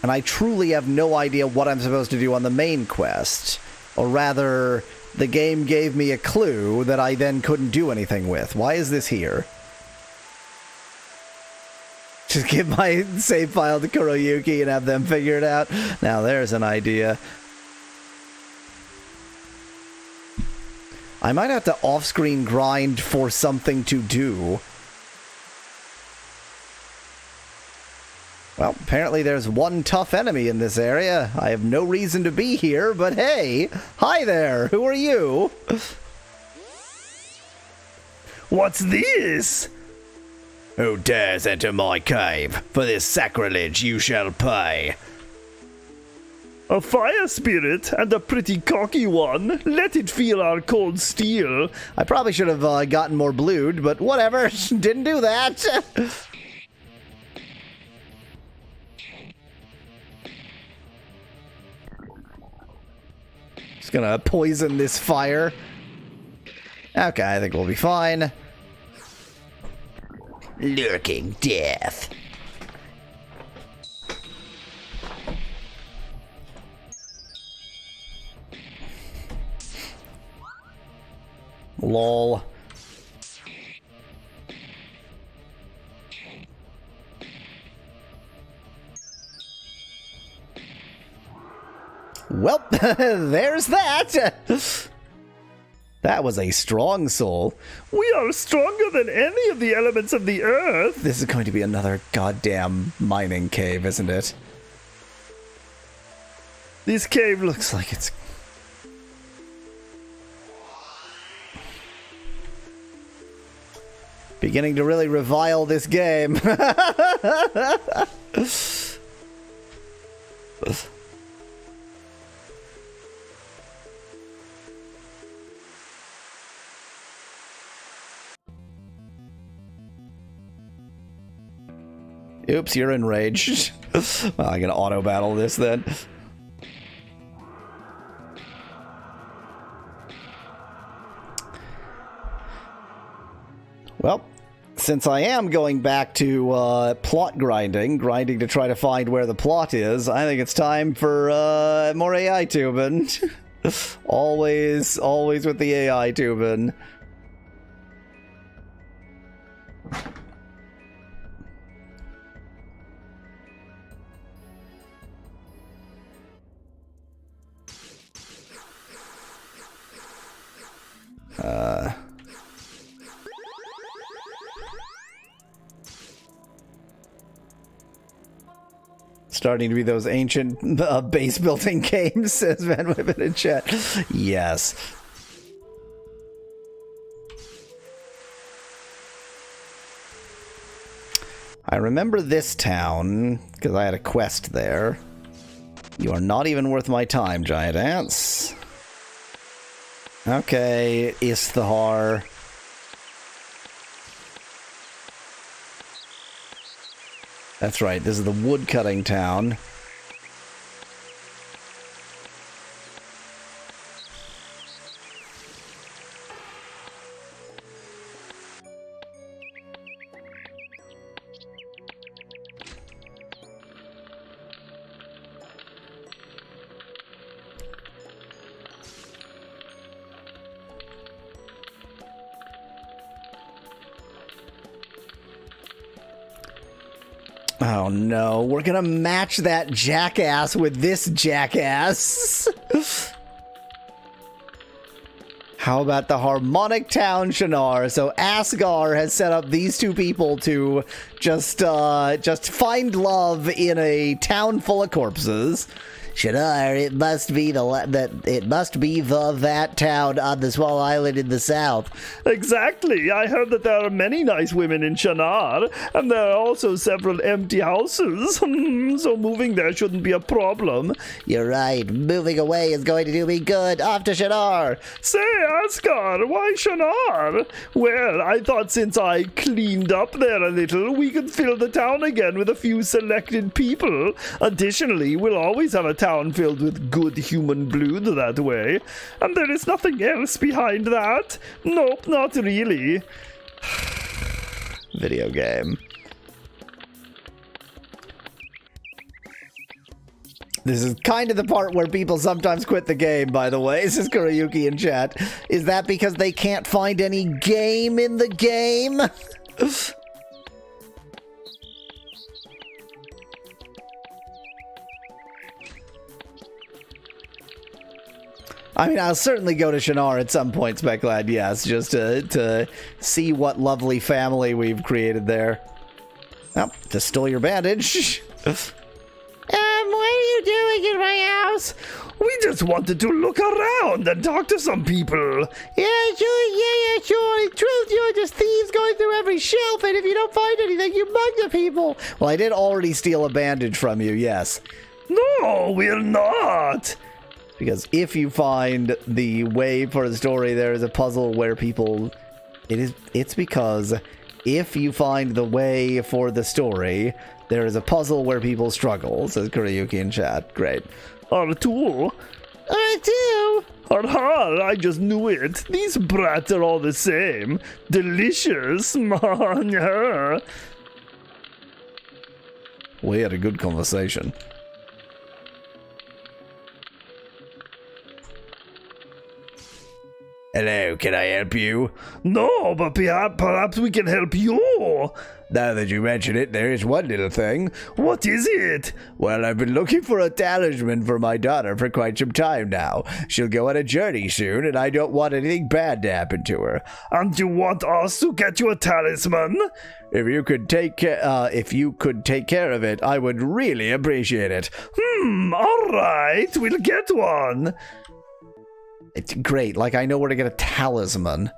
And I truly have no idea what I'm supposed to do on the main quest. Or rather, the game gave me a clue that I then couldn't do anything with. Why is this here? Just give my save file to Kuroyuki and have them figure it out. Now there's an idea. I might have to off-screen grind for something to do. Well, apparently there's one tough enemy in this area. I have no reason to be here, but hey! Hi there! Who are you? What's this? Who dares enter my cave? For this sacrilege you shall pay. A fire spirit, and a pretty cocky one. Let it feel our cold steel. I probably should have gotten more blued, but whatever. Didn't do that. Just gonna poison this fire. Okay, I think we'll be fine. Lurking death. Lol. Well, there's that. That was a strong soul. We are stronger than any of the elements of the earth. This is going to be another goddamn mining cave, isn't it? This cave looks like it's... beginning to really revile this game. Oops, you're enraged. Well, I'm gonna auto battle this then. Well, since I am going back to plot grinding to try to find where the plot is, I think it's time for more AI tubing. always with the AI tubing. Starting to be those ancient base building games, says Van Whippet in chat. Yes. I remember this town, because I had a quest there. You are not even worth my time, giant ants. Okay, Isthahar. That's right, this is the woodcutting town. Oh no, we're gonna match that jackass with this jackass. How about the Harmonic Town Shannara? So Asgar has set up these two people to just find love in a town full of corpses. Shannara, it must be that town on the small island in the south. Exactly. I heard that there are many nice women in Shannara, and there are also several empty houses. So moving there shouldn't be a problem. You're right. Moving away is going to do me good. Off to Shannara. Say, Asgar, why Shannara? Well, I thought since I cleaned up there a little, we could fill the town again with a few selected people. Additionally, we'll always have a town filled with good human blood that way. And there is nothing else behind that. Nope, not really. Video game. This is kind of the part where people sometimes quit the game, by the way. This is Kurayuki in chat. Is that because they can't find any game in the game? I mean, I'll certainly go to Shannara at some point, Speklad, yes, just to see what lovely family we've created there. Oh, just stole your bandage. What are you doing in my house? We just wanted to look around and talk to some people. Yeah, sure. In truth, you're just thieves going through every shelf, and if you don't find anything, you mug the people. Well, I did already steal a bandage from you, yes. No, we're not. Because if you find the way for the story, there is a puzzle where people... It's because if you find the way for the story, there is a puzzle where people struggle, says Kuriyuki in chat. Great. R2? R2? Har, I just knew it. These brats are all the same. Delicious. We had a good conversation. Hello, can I help you? No, but perhaps we can help you. Now that you mention it, there is one little thing. What is it? Well, I've been looking for a talisman for my daughter for quite some time now. She'll go on a journey soon, and I don't want anything bad to happen to her. And you want us to get you a talisman? If you could take care of it, I would really appreciate it. All right, we'll get one. It's great. Like, I know where to get a talisman.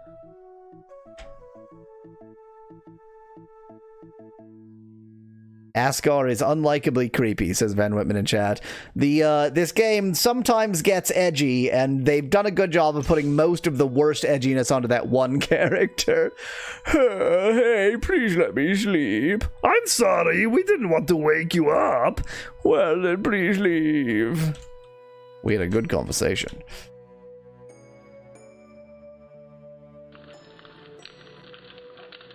Asgar is unlikably creepy, says Van Whitman in chat. This game sometimes gets edgy, and they've done a good job of putting most of the worst edginess onto that one character. Hey, please let me sleep. I'm sorry, we didn't want to wake you up. Well, then please leave. We had a good conversation.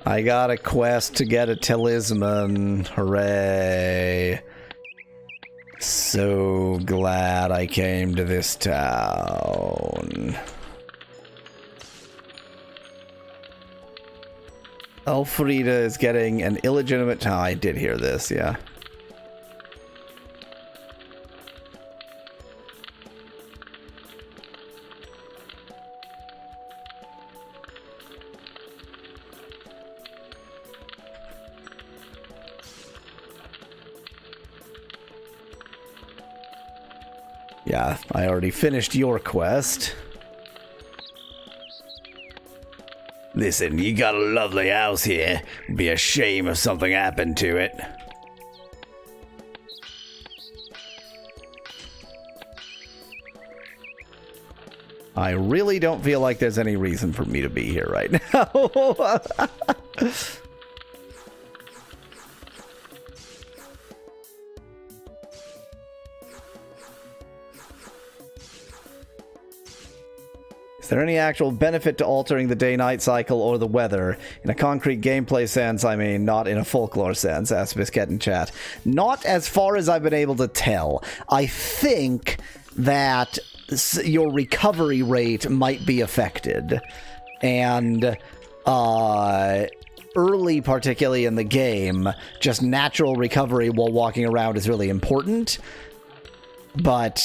I got a quest to get a talisman. Hooray. So glad I came to this town. Elfrida is getting an illegitimate... Oh, I did hear this, yeah. Yeah, I already finished your quest. Listen, you got a lovely house here. It'd be a shame if something happened to it. I really don't feel like there's any reason for me to be here right now. Is there any actual benefit to altering the day-night cycle or the weather? In a concrete gameplay sense, I mean, not in a folklore sense, asks Biscuit in chat. Not as far as I've been able to tell. I think that your recovery rate might be affected. And, early, particularly in the game, just natural recovery while walking around is really important. But...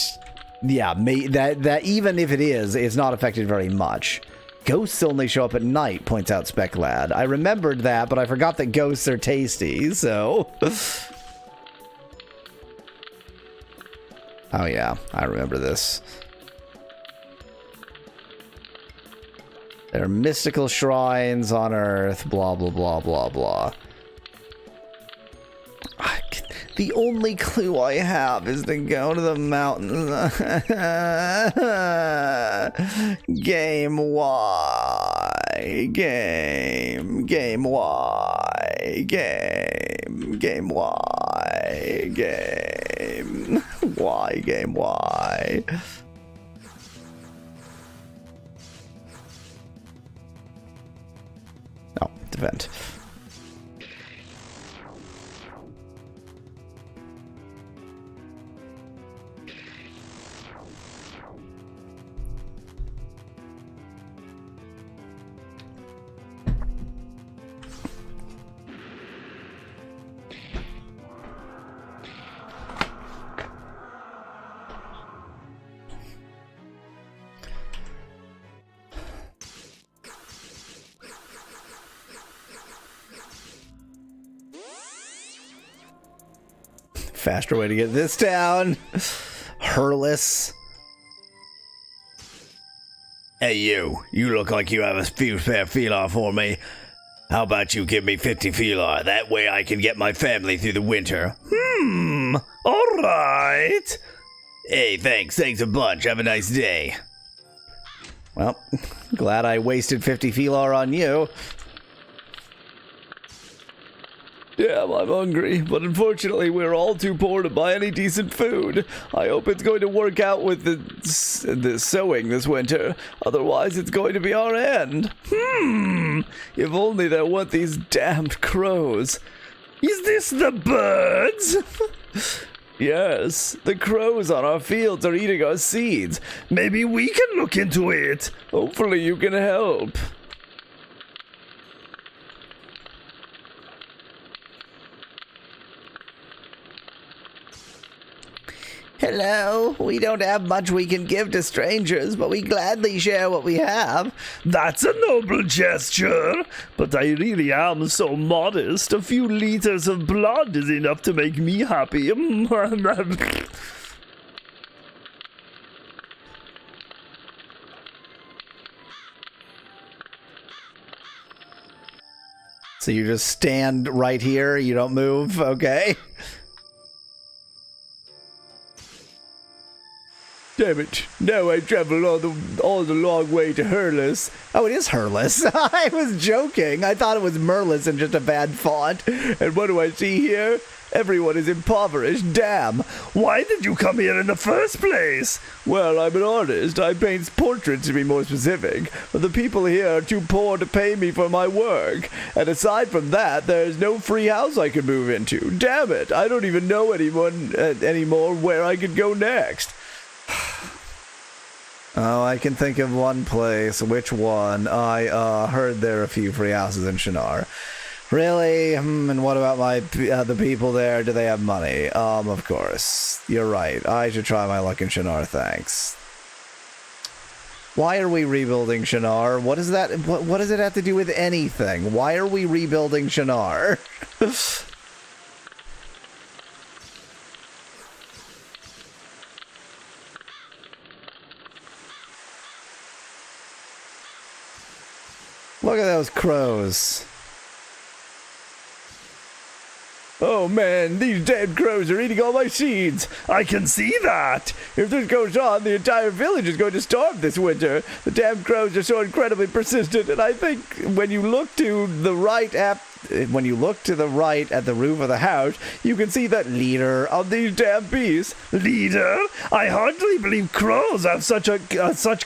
yeah, that even if it is, it's not affected very much. Ghosts only show up at night, points out Speklad. I remembered that, but I forgot that ghosts are tasty, so... oh yeah, I remember this. There are mystical shrines on Earth, blah blah blah blah blah. The only clue I have is to go to the mountains. Game Y. Game Y. Game Y. Game Y. Game Y. Oh, defend. faster way to get this down. Hurless. Hey, you. You look like you have a few spare feeler for me. How about you give me 50 feeler? That way I can get my family through the winter. Alright. Hey, thanks. Thanks a bunch. Have a nice day. Well, glad I wasted 50 feeler on you. Damn, I'm hungry, but unfortunately we're all too poor to buy any decent food. I hope it's going to work out with the sowing this winter. Otherwise, it's going to be our end. If only there weren't these damned crows. Is this the birds? Yes, the crows on our fields are eating our seeds. Maybe we can look into it. Hopefully you can help. Hello, we don't have much we can give to strangers, but we gladly share what we have. That's a noble gesture, but I really am so modest. A few liters of blood is enough to make me happy. So you just stand right here, you don't move, okay? Damn it. Now I travel all the long way to Hurless. Oh, it is Hurless. I was joking. I thought it was Merlis and just a bad font. And what do I see here? Everyone is impoverished. Damn. Why did you come here in the first place? Well, I'm an artist. I paint portraits to be more specific. But the people here are too poor to pay me for my work. And aside from that, there's no free house I could move into. Damn it. I don't even know anyone anymore where I could go next. Oh, I can think of one place. Which one? I heard there are a few free houses in Shinar. Really? And what about the people there? Do they have money? Of course. You're right. I should try my luck in Shinar, thanks. Why are we rebuilding Shinar? What is that? What does it have to do with anything? Why are we rebuilding Shinar? Look at those crows. Oh man, these damn crows are eating all my seeds. I can see that. If this goes on, the entire village is going to starve this winter. The damn crows are so incredibly persistent, and I think when you look to the right at the roof of the house, you can see that leader of these damn beasts. Leader? I hardly believe crows have such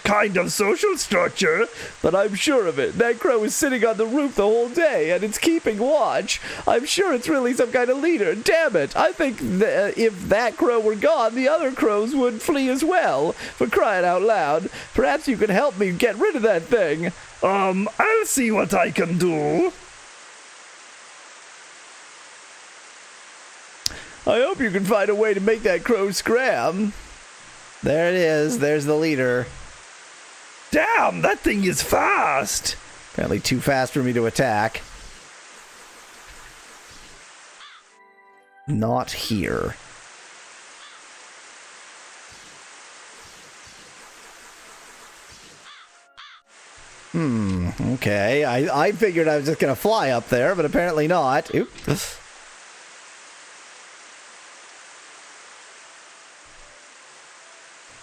kind of social structure. But I'm sure of it. That crow is sitting on the roof the whole day, and it's keeping watch. I'm sure it's really some kind of leader. Damn it! I think if that crow were gone, the other crows would flee as well. For crying out loud. Perhaps you can help me get rid of that thing. I'll see what I can do. I hope you can find a way to make that crow scram. There it is. There's the leader. Damn, that thing is fast. Apparently too fast for me to attack. Not here. Okay. I figured I was just going to fly up there, but apparently not. Oops.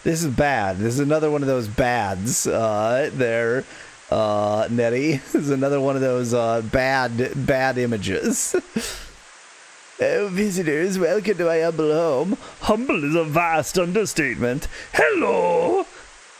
This is bad. This is another one of those bads. Nettie. This is another one of those bad images. Oh, visitors, welcome to my humble home. Humble is a vast understatement. Hello!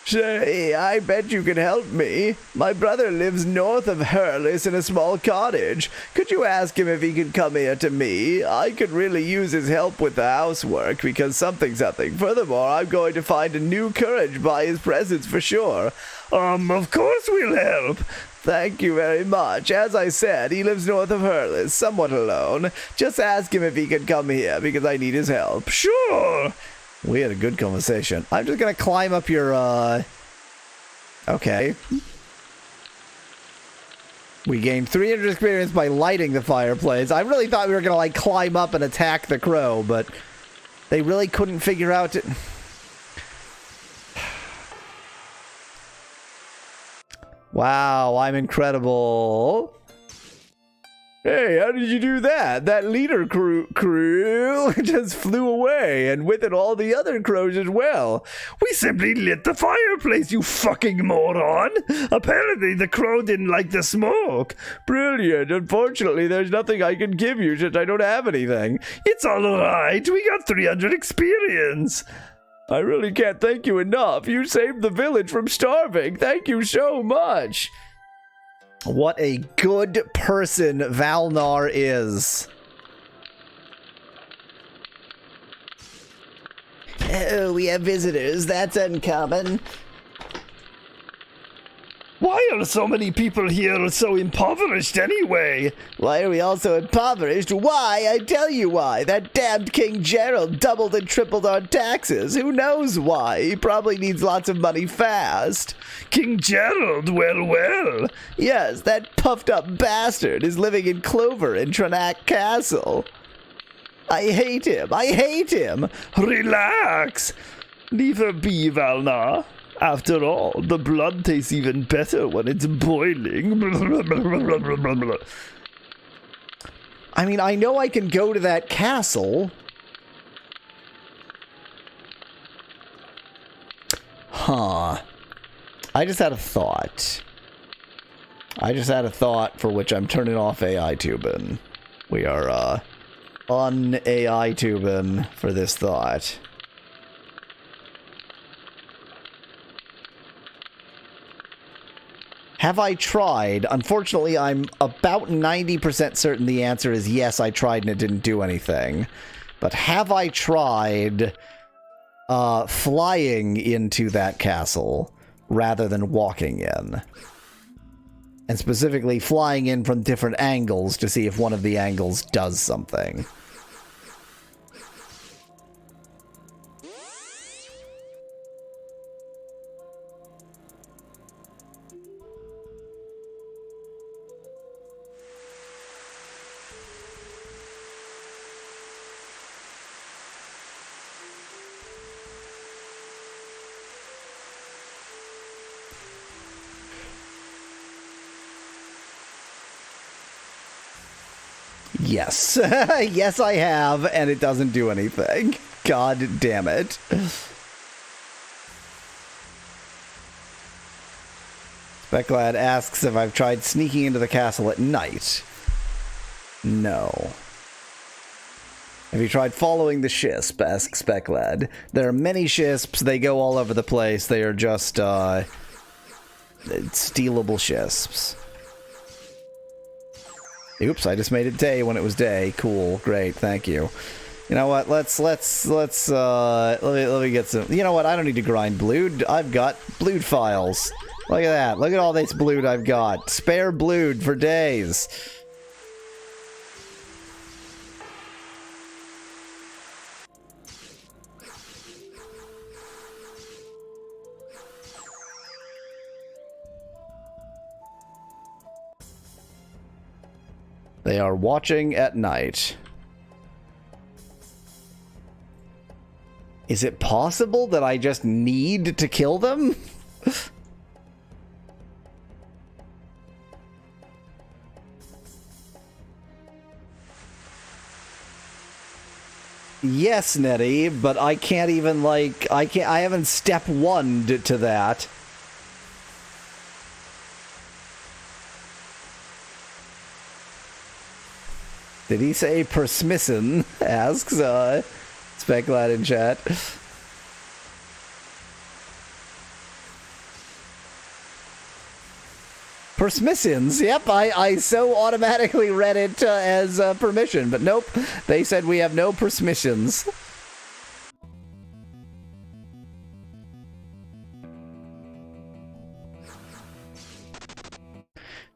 Say, I bet you can help me. My brother lives north of Hurless in a small cottage. Could you ask him if he could come here to me? I could really use his help with the housework because something. Furthermore, I'm going to find a new courage by his presence for sure. Of course we'll help. Thank you very much. As I said, he lives north of Hurless, somewhat alone. Just ask him if he could come here because I need his help. Sure. We had a good conversation. I'm just gonna climb up your, Okay. We gained 300 experience by lighting the fireplace. I really thought we were gonna, like, climb up and attack the crow, but They really couldn't figure out... Wow, I'm incredible. Hey, how did you do that? That leader crew just flew away, and with it all the other crows as well. We simply lit the fireplace, you fucking moron! Apparently the crow didn't like the smoke. Brilliant. Unfortunately, there's nothing I can give you since I don't have anything. It's alright, we got 300 experience. I really can't thank you enough. You saved the village from starving. Thank you so much. What a good person Valnar is. Oh, we have visitors. That's uncommon. Why are so many people here so impoverished anyway? Why are we all so impoverished? Why? I tell you why. That damned King Gerald doubled and tripled our taxes. Who knows why? He probably needs lots of money fast. King Gerald? Well. Yes, that puffed up bastard is living in Clover in Trenac Castle. I hate him. Relax. Leave her be, Valnar. After all, the blood tastes even better when it's boiling. I mean, I know I can go to that castle. Huh. I just had a thought. For which I'm turning off AI tubing. We are, un-AI tubing for this thought. Have I tried? Unfortunately, I'm about 90% certain the answer is yes, I tried and it didn't do anything. But have I tried flying into that castle rather than walking in? And specifically flying in from different angles to see if one of the angles does something. Yes. Yes, I have, and it doesn't do anything. God damn it. Specklad asks if I've tried sneaking into the castle at night. No. Have you tried following the Shisp? Asks Specklad. There are many Shisps. They go all over the place. They are just, stealable Shisps. Oops, I just made it day when it was day. Cool, great, thank you. You know what? Let me get some. You know what? I don't need to grind blued. I've got blued files. Look at that. Look at all this blued I've got. Spare blued for days. They are watching at night. Is it possible that I just need to kill them? Yes, Nettie, but I can't even, like, I haven't step one to that. Did he say persmissin? Asks, Specklad in chat. Persmissins, yep, I so automatically read it as permission, but nope, they said we have no persmissions.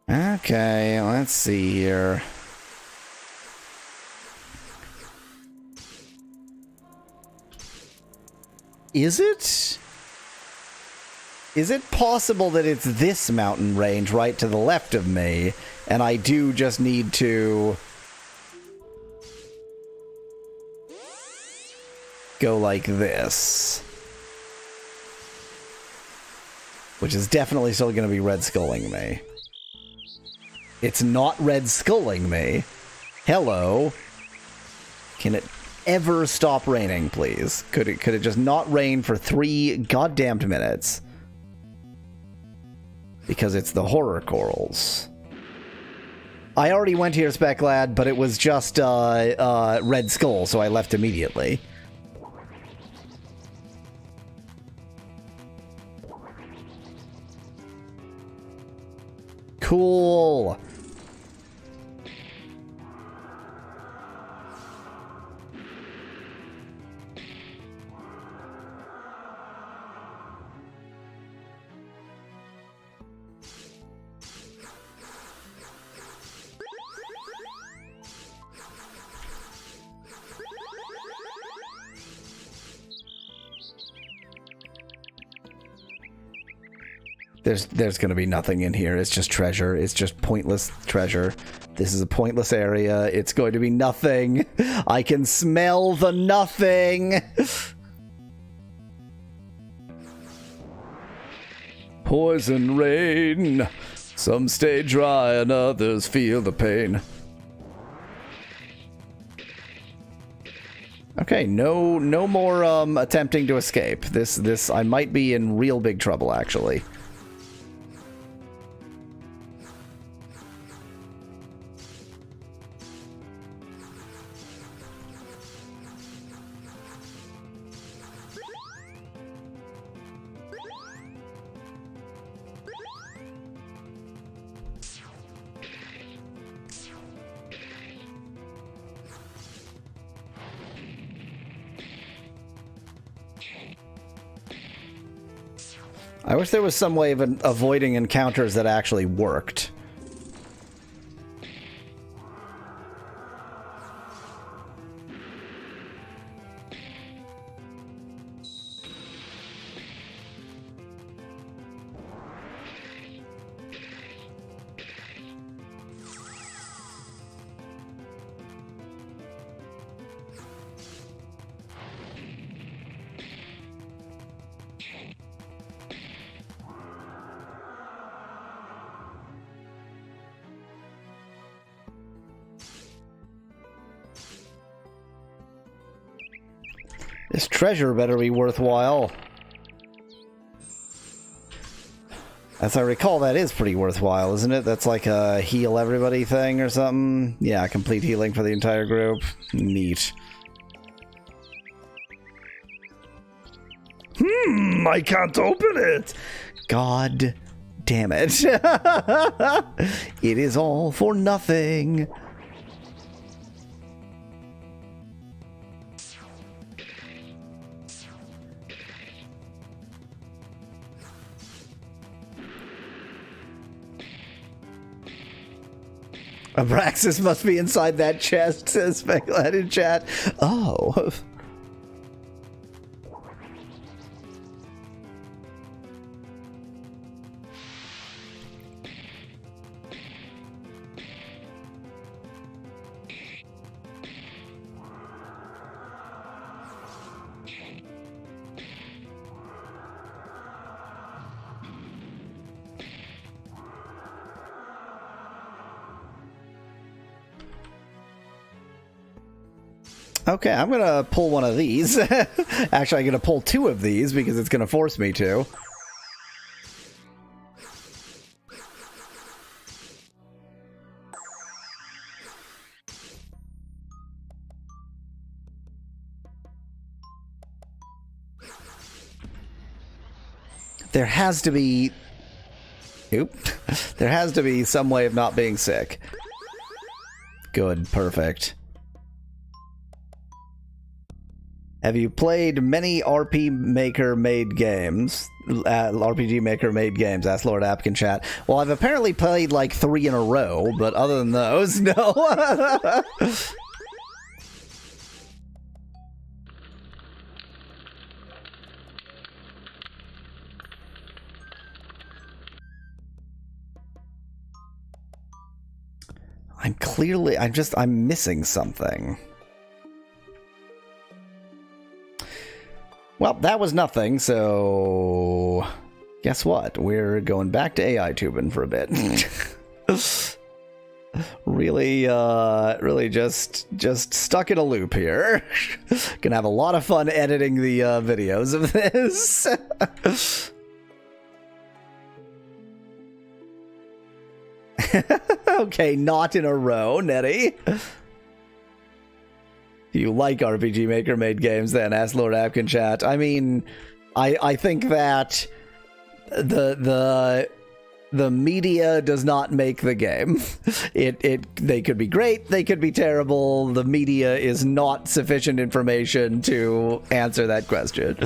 Okay, let's see here. Is it possible that it's this mountain range right to the left of me, and I do just need to... go like this. Which is definitely still going to be red skulling me. It's not red skulling me. Hello. Can it ever stop raining, please? Could it just not rain for 3 goddamned minutes? Because it's the horror corals. I already went here, Specklad, but it was just red skull, so I left immediately. Cool. There's gonna be nothing in here. It's just treasure. It's just pointless treasure. This is a pointless area. It's going to be nothing. I can smell the nothing. Poison rain. Some stay dry and others feel the pain. Okay, no more attempting to escape. This I might be in real big trouble, actually. I wish there was some way of avoiding encounters that actually worked. This treasure better be worthwhile. As I recall, that is pretty worthwhile, isn't it? That's like a heal everybody thing or something. Yeah, complete healing for the entire group. Neat. I can't open it. God damn it. It is all for nothing. Abraxas must be inside that chest, says Specklad in chat. Oh. Okay, I'm gonna pull one of these. Actually, I'm gonna pull 2 of these because it's gonna force me to. There has to be... Oop. There has to be some way of not being sick. Good, perfect. Have you played many RPG Maker made games? Asked Lord Apkin chat. Well, I've apparently played like 3 in a row, but other than those, no. I'm missing something. Well, that was nothing, so guess what? We're going back to AI tubing for a bit. really just stuck in a loop here. Gonna have a lot of fun editing the videos of this. Okay, not in a row, Nettie. Do you like RPG Maker made games then? Asked Lord Apkin chat. I mean, I think that the media does not make the game. They could be great, they could be terrible. The media is not sufficient information to answer that question.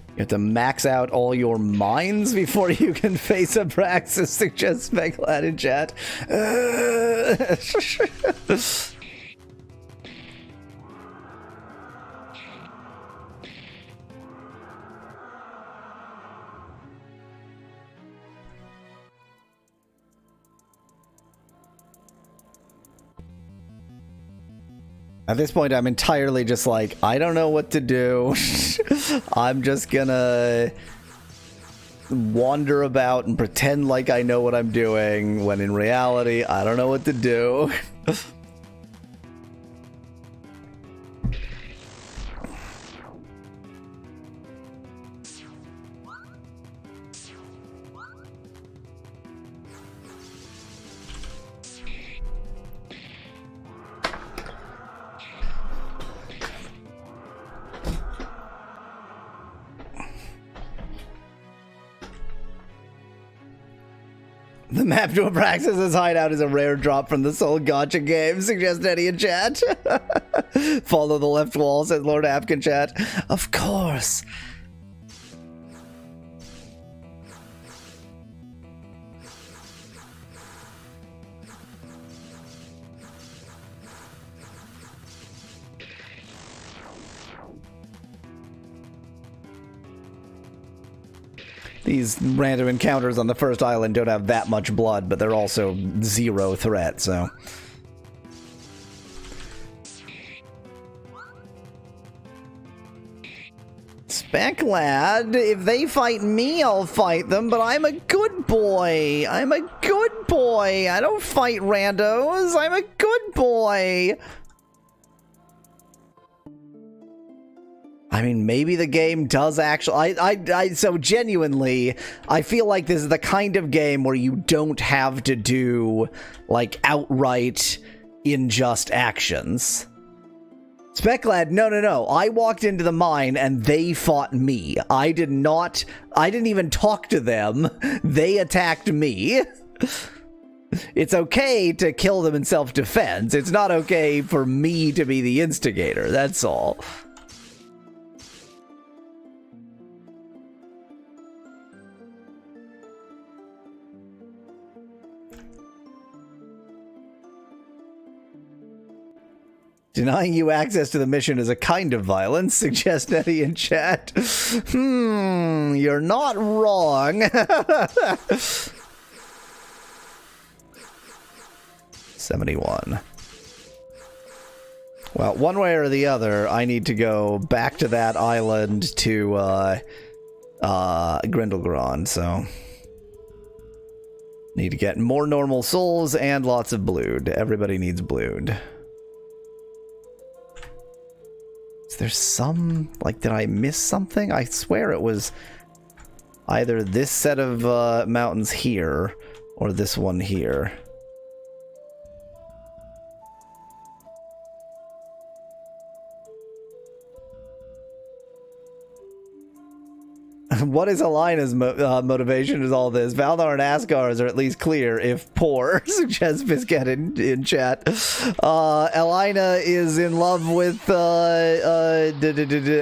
You have to max out all your mines before you can face Abraxas, suggests Megalad in chat. At this point, I'm entirely just like, I don't know what to do. I'm just gonna wander about and pretend like I know what I'm doing, when in reality, I don't know what to do. The map to Abraxas' hideout is a rare drop from the Soul Gotcha game, suggests Eddie in chat. Follow the left wall, says Lord Apkin chat. Of course. These random encounters on the first island don't have that much blood, but they're also zero threat, so... Spec lad, if they fight me, I'll fight them, but I'm a good boy. I'm a good boy. I don't fight randos. I'm a good boy. I mean, maybe the game does actually... So genuinely, I feel like this is the kind of game where you don't have to do, like, outright unjust actions. Speclad, no. I walked into the mine and they fought me. I didn't even talk to them. They attacked me. It's okay to kill them in self-defense. It's not okay for me to be the instigator, that's all. Denying you access to the mission is a kind of violence, suggests Eddie in chat. You're not wrong. 71. Well, one way or the other, I need to go back to that island to, Grindelgrond, so... Need to get more normal souls and lots of blood. Everybody needs blood. Is there some... Like, did I miss something? I swear it was either this set of mountains here or this one here. What is Alina's motivation is all this? Valdar and Asgars are at least clear, if poor, suggests Biscuit in chat. Alina is in love with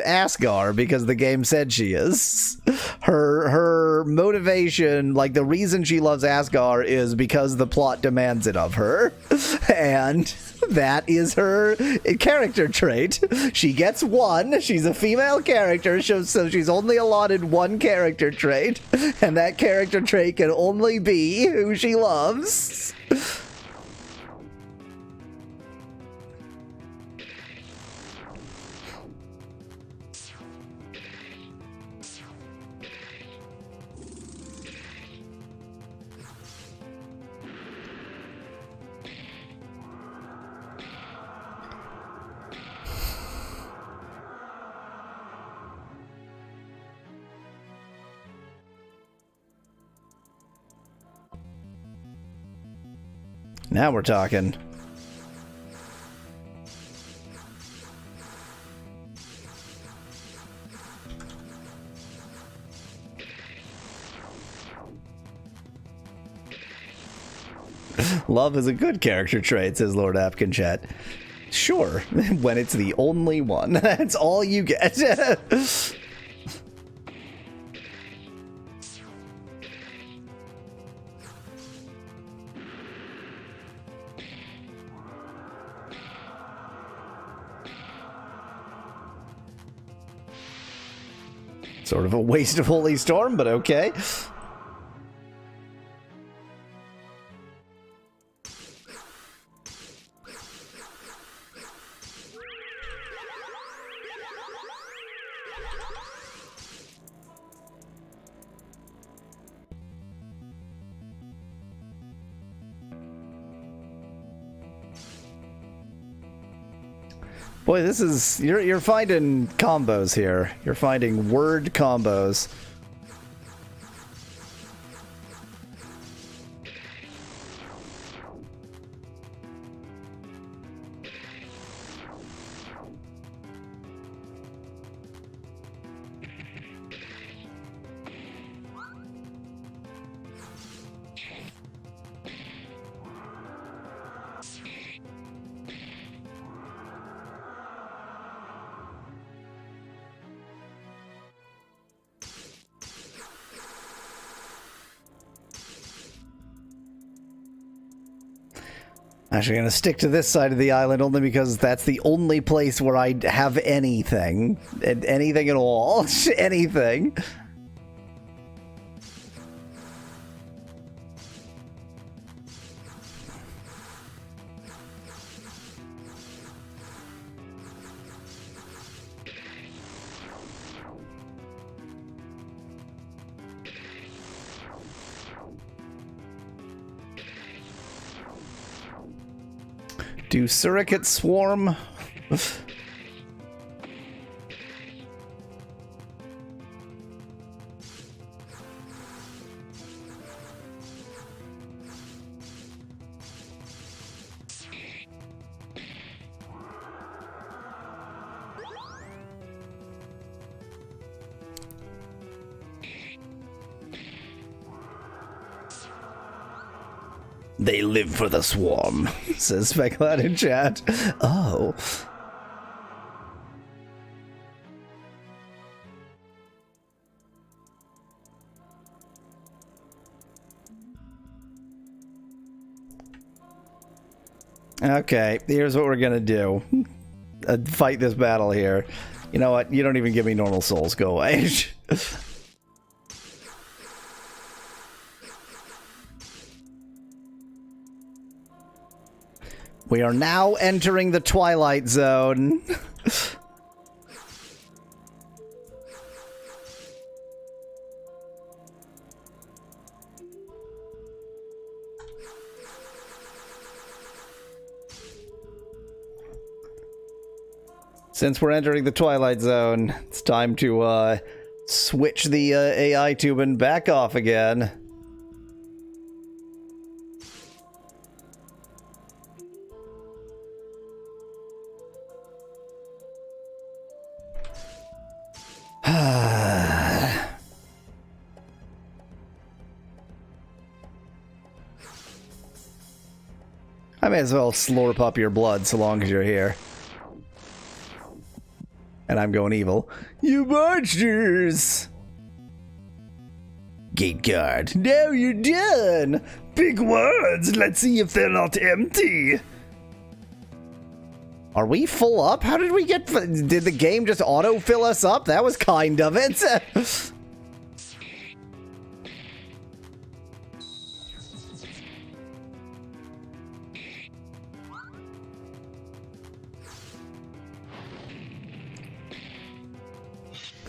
Asgar because the game said she is. Her motivation, like the reason she loves Asgar is because the plot demands it of her. And that is her character trait. She gets one. She's a female character, so she's only allotted one character trait. And that character trait can only be who she loves. Now we're talking. Love is a good character trait, says Lord Apkinchat. Sure, when it's the only one. That's all you get. Sort of a waste of Holy Storm, but okay. Boy, this is you're finding combos here. You're finding word combos. Actually gonna stick to this side of the island only because that's the only place where I have anything. Anything at all. Anything. Do surrogate swarm? They live for the swarm, says Specklad in chat. Oh. Okay, here's what we're gonna do. Fight this battle here. You know what? You don't even give me normal souls. Go away. We are now entering the Twilight Zone. Since we're entering the Twilight Zone, it's time to switch the AI tube and back off again. I may as well slurp up your blood so long as you're here. And I'm going evil. You monsters! Gate guard. Now you're done! Big words! Let's see if they're not empty! Are we full up? How did we get... Did the game just auto-fill us up? That was kind of it.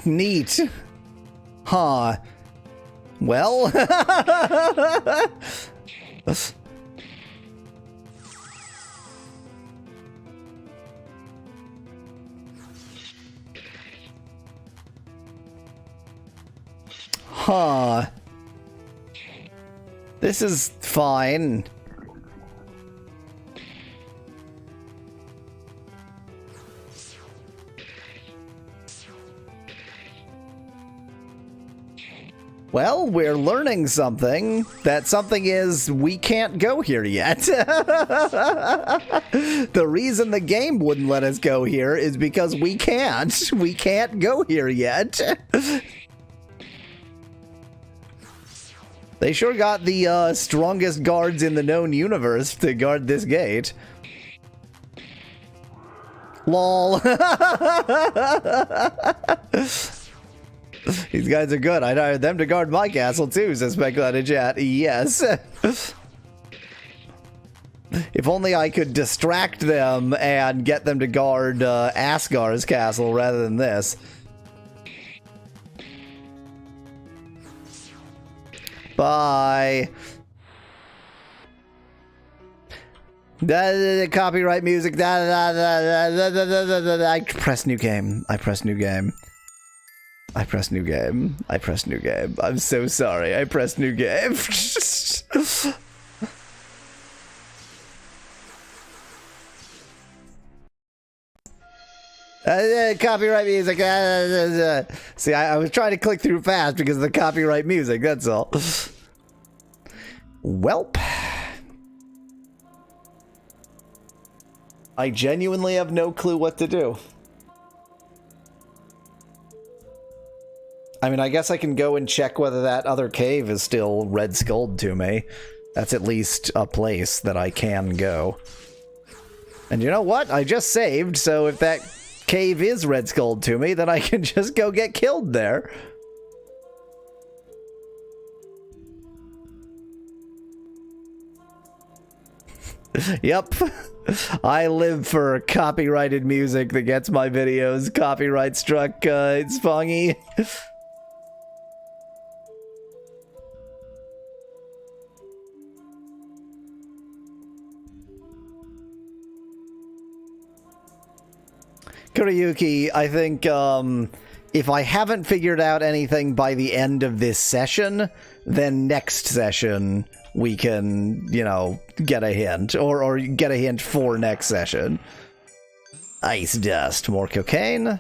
Neat. Huh. Well... Huh. This is fine. Well, we're learning something. That something is we can't go here yet. The reason the game wouldn't let us go here is because we can't. We can't go here yet. They sure got the strongest guards in the known universe to guard this gate. LOL. These guys are good. I'd hire them to guard my castle too, says Speculated in chat. Yes. If only I could distract them and get them to guard Asgar's castle rather than this. Bye. Copyright music. I press new game. I press new game. I press new game. I press new game. I'm so sorry. I pressed new game. Copyright music. See, I was trying to click through fast because of the copyright music, that's all. Welp. I genuinely have no clue what to do. I mean, I guess I can go and check whether that other cave is still red skulled to me. That's at least a place that I can go. And you know what? I just saved, so if that cave is red skulled to me, then I can just go get killed there. Yep. I live for copyrighted music that gets my videos copyright struck. It's funny. Kuriyuki, I think if I haven't figured out anything by the end of this session, then next session we can, you know, get a hint. Or get a hint for next session. Ice dust. More cocaine.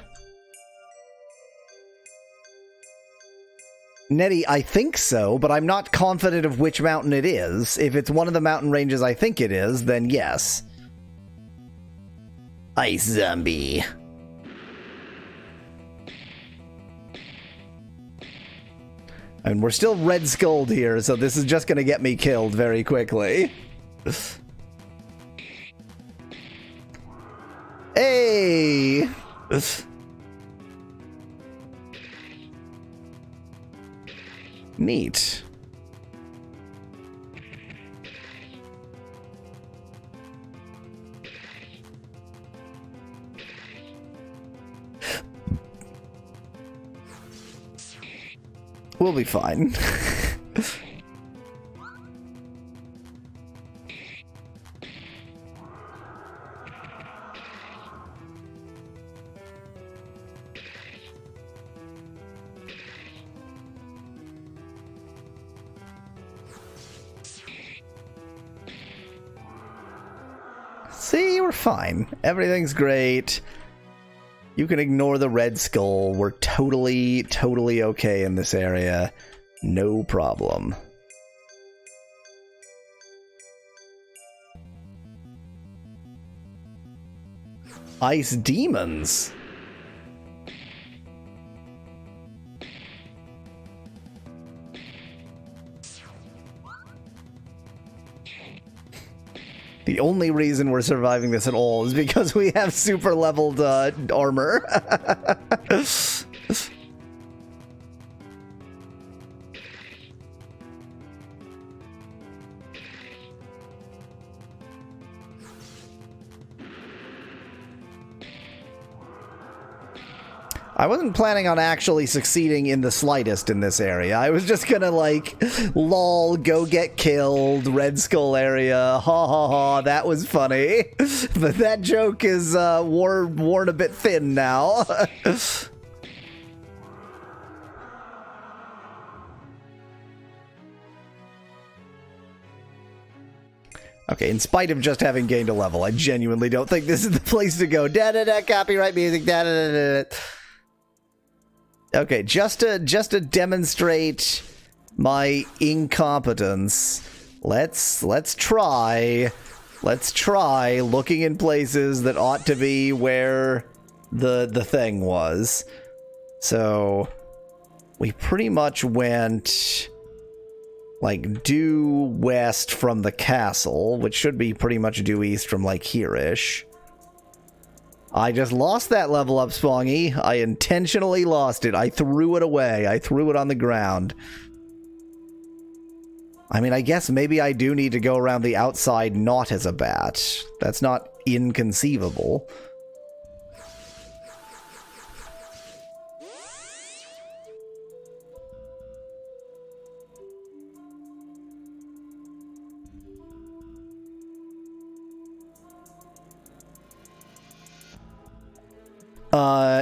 Nettie, I think so, but I'm not confident of which mountain it is. If it's one of the mountain ranges I think it is, then yes. Ice zombie. And we're still red skulled here, so this is just gonna get me killed very quickly. Hey! Neat. We'll be fine. See, we're fine. Everything's great. You can ignore the red skull. We're totally okay in this area. No problem. Ice demons. The only reason we're surviving this at all is because we have super leveled armor. I wasn't planning on actually succeeding in the slightest in this area. I was just gonna, like, lol, go get killed, Red Skull area, ha ha ha, that was funny. But that joke is worn a bit thin now. Okay, in spite of just having gained a level, I genuinely don't think this is the place to go. Da-da-da, copyright music, da-da-da-da. Okay, just to demonstrate my incompetence, let's try looking in places that ought to be where the thing was. So we pretty much went like due west from the castle, which should be pretty much due east from like here-ish. I just lost that level up, Spongy. I intentionally lost it. I threw it away. I threw it on the ground. I mean, I guess maybe I do need to go around the outside not as a bat. That's not inconceivable.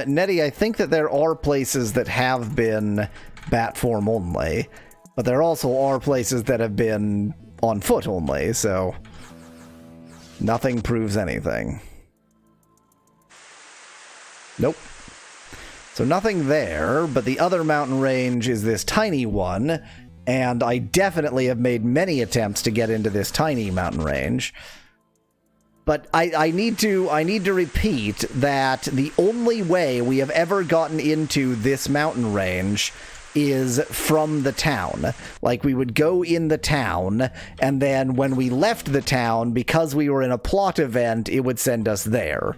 Nettie, I think that there are places that have been bat form only, but there also are places that have been on foot only, so nothing proves anything. Nope. So nothing there, but the other mountain range is this tiny one, and I definitely have made many attempts to get into this tiny mountain range. But I need to repeat that the only way we have ever gotten into this mountain range is from the town. Like, we would go in the town, and then when we left the town, because we were in a plot event, it would send us there.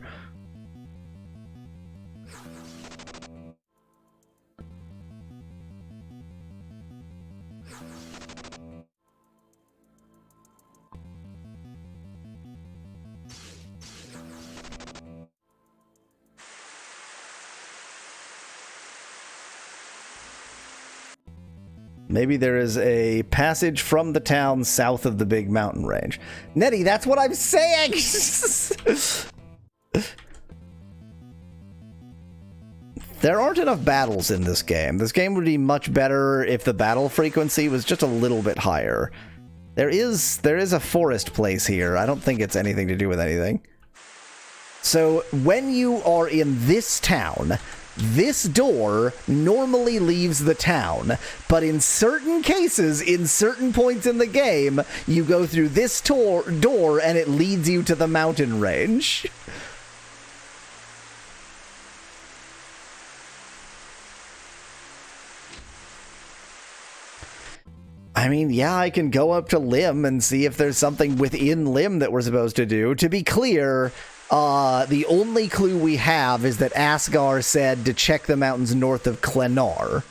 Maybe there is a passage from the town south of the big mountain range. Nettie, that's what I'm saying! There aren't enough battles in this game. This game would be much better if the battle frequency was just a little bit higher. There is a forest place here. I don't think it's anything to do with anything. So, when you are in this town, this door normally leaves the town, but in certain cases, in certain points in the game, you go through this door and it leads you to the mountain range. I mean, yeah, I can go up to Lim and see if there's something within Lim that we're supposed to do. To be clear, the only clue we have is that Asgar said to check the mountains north of Klenar.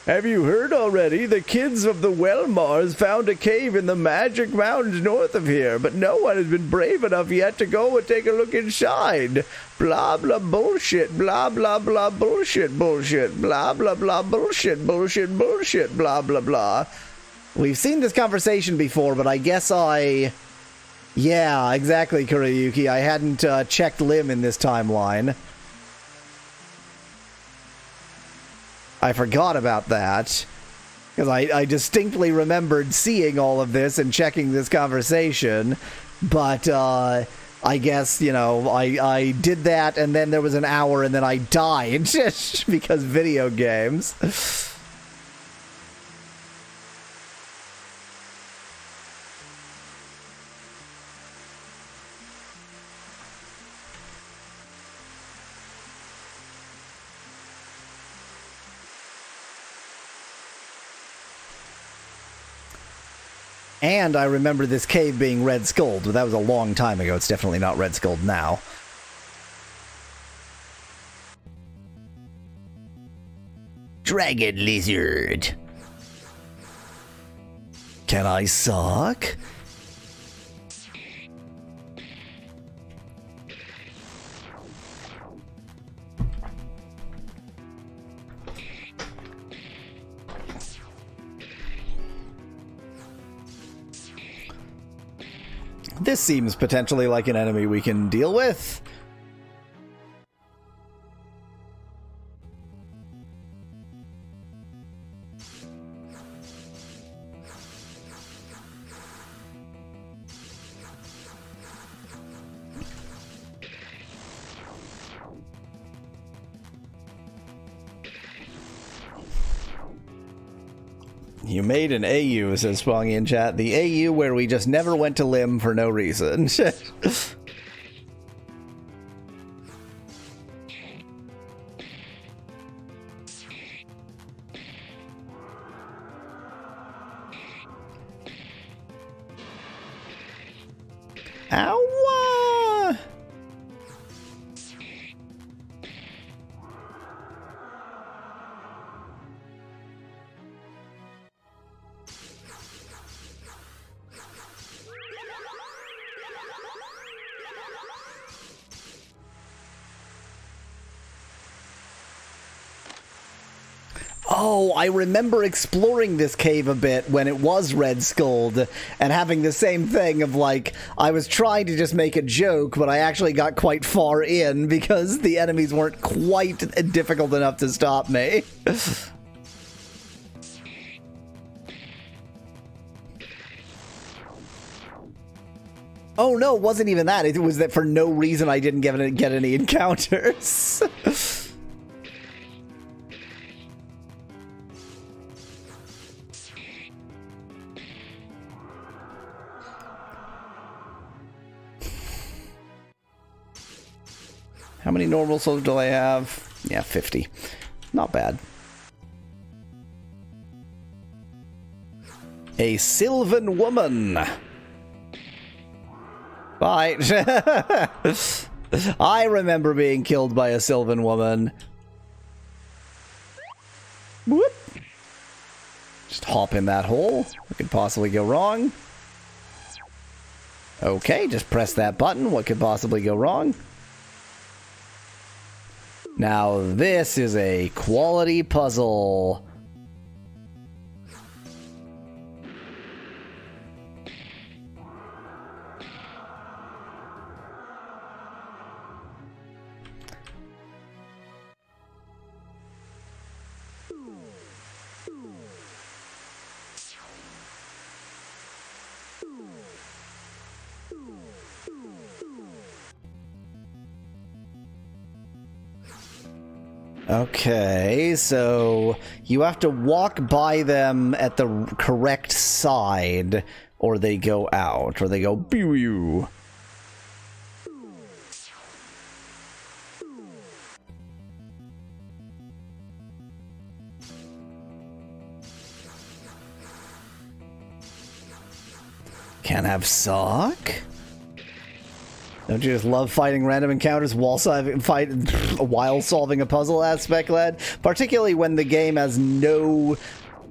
Have you heard already? The kids of the Wellmars found a cave in the Magic Mountains north of here, but no one has been brave enough yet to go and take a look inside. Blah, blah, bullshit. Blah, blah, blah, bullshit, bullshit. Blah, blah, blah, bullshit, bullshit, bullshit. Blah, blah, blah. We've seen this conversation before, but I guess Yeah, exactly, Kuriyuki. I hadn't checked Lim in this timeline. I forgot about that, because I distinctly remembered seeing all of this and checking this conversation, but I guess, you know, I did that, and then there was an hour, and then I died, because video games. And I remember this cave being red skulled, but that was a long time ago. It's definitely not red skulled now. Dragon lizard. Can I suck? This seems potentially like an enemy we can deal with. You made an AU, says Spong in chat. The AU where we just never went to Lim for no reason. Ow! Oh, I remember exploring this cave a bit when it was red skulled and having the same thing of like, I was trying to just make a joke, but I actually got quite far in because the enemies weren't quite difficult enough to stop me. Oh no, it wasn't even that. It was that for no reason I didn't get any encounters. How many normal souls do I have? Yeah, 50. Not bad. A Sylvan woman. Bye. I remember being killed by a Sylvan woman. Whoop. Just hop in that hole. What could possibly go wrong? Okay, just press that button. What could possibly go wrong? Now this is a quality puzzle. Okay, so you have to walk by them at the correct side, or they go out, or they go pew. Can't have sock? Don't you just love fighting random encounters while solving a puzzle, aspect lad? Particularly when the game has no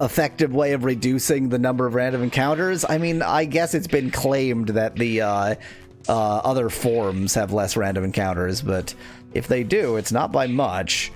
effective way of reducing the number of random encounters. I mean, I guess it's been claimed that the other forms have less random encounters, but if they do, it's not by much.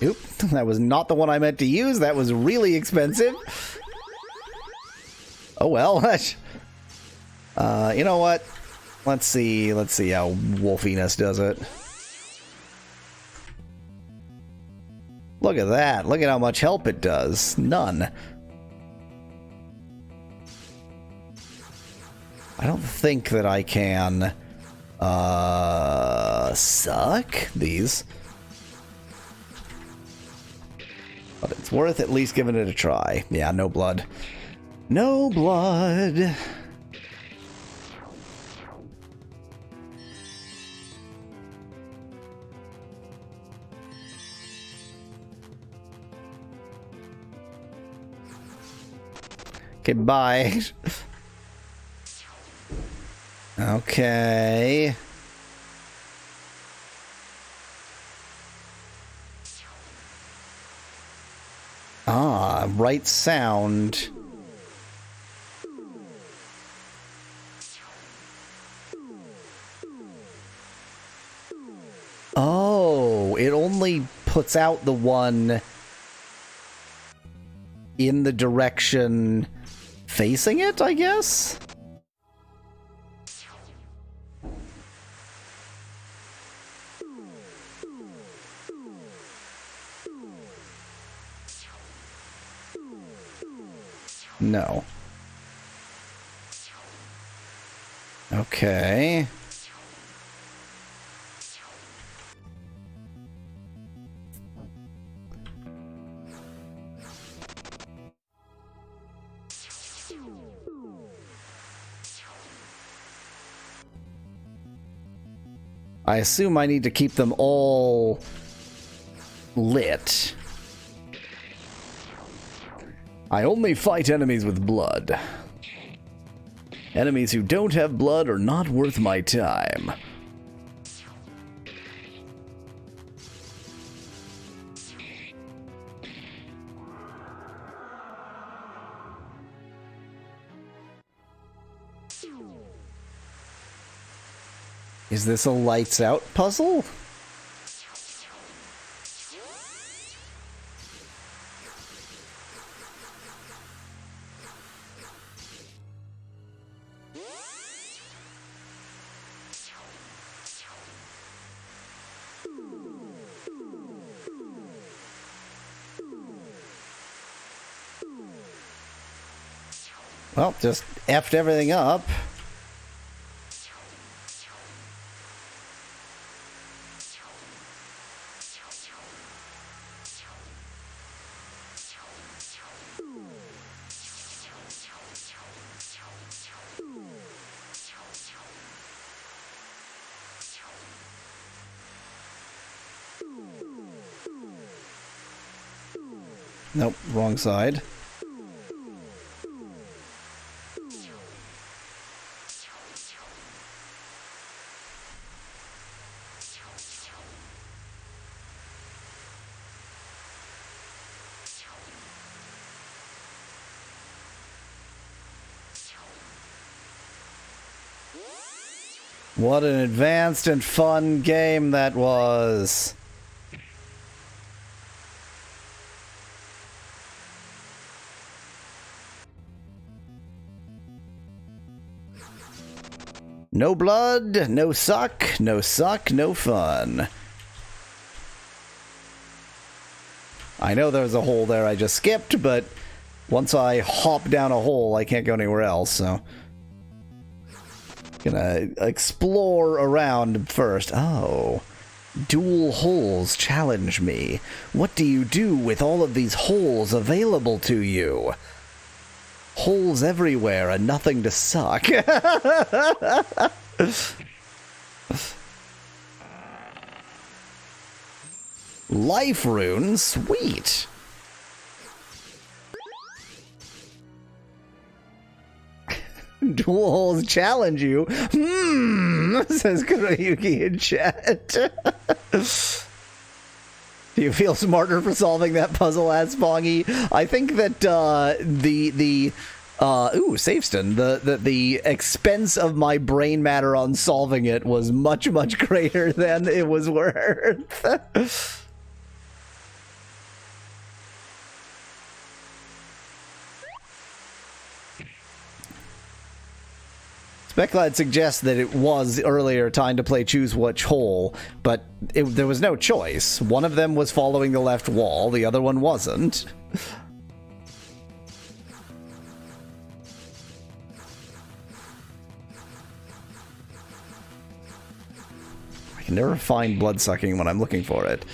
Oop, that was not the one I meant to use. That was really expensive. Oh well. You know what? Let's see how Wolfiness does it. Look at that. Look at how much help it does. None. I don't think that I can Suck these. But it's worth at least giving it a try. Yeah, no blood. No blood. Okay, bye. Okay. Ah, right sound. Oh, it only puts out the one in the direction facing it, I guess? No. Okay. I assume I need to keep them all lit. I only fight enemies with blood. Enemies who don't have blood are not worth my time. Is this a lights out puzzle? Well, just effed everything up. Nope, wrong side. What an advanced and fun game that was. No blood, no suck, no fun. I know there's a hole there I just skipped, but once I hop down a hole, I can't go anywhere else, so... Gonna explore around first. Oh. Dual holes challenge me. What do you do with all of these holes available to you? Holes everywhere and nothing to suck. Life rune? Sweet. Dual holes challenge you. Says Kuroyuki in chat. Do you feel smarter for solving that puzzle, as Bongy? I think that Safeston, the expense of my brain matter on solving it was much greater than it was worth. Specklad suggests that it was earlier time to play Choose Which Hole, but there was no choice. One of them was following the left wall, the other one wasn't. can never find blood-sucking when I'm looking for it.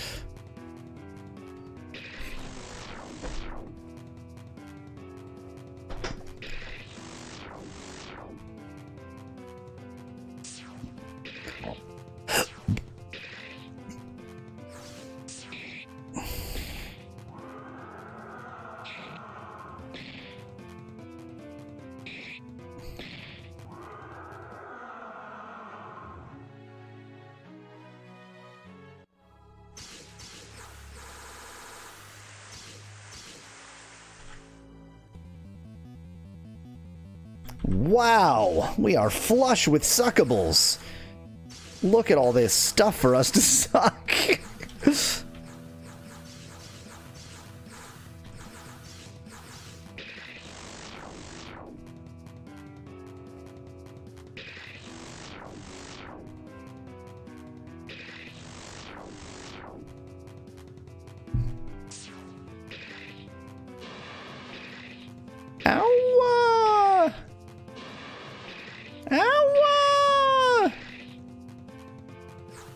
Wow, we are flush with suckables. Look at all this stuff for us to suck. Ow! Ow!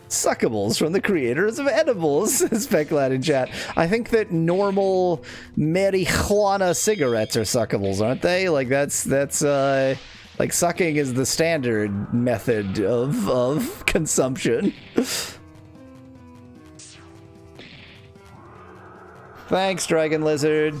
Suckables from the creators of edibles, Speclad in chat. I think that normal marijuana cigarettes are suckables, aren't they? Like that's like sucking is the standard method of consumption. Thanks, Dragon Lizard.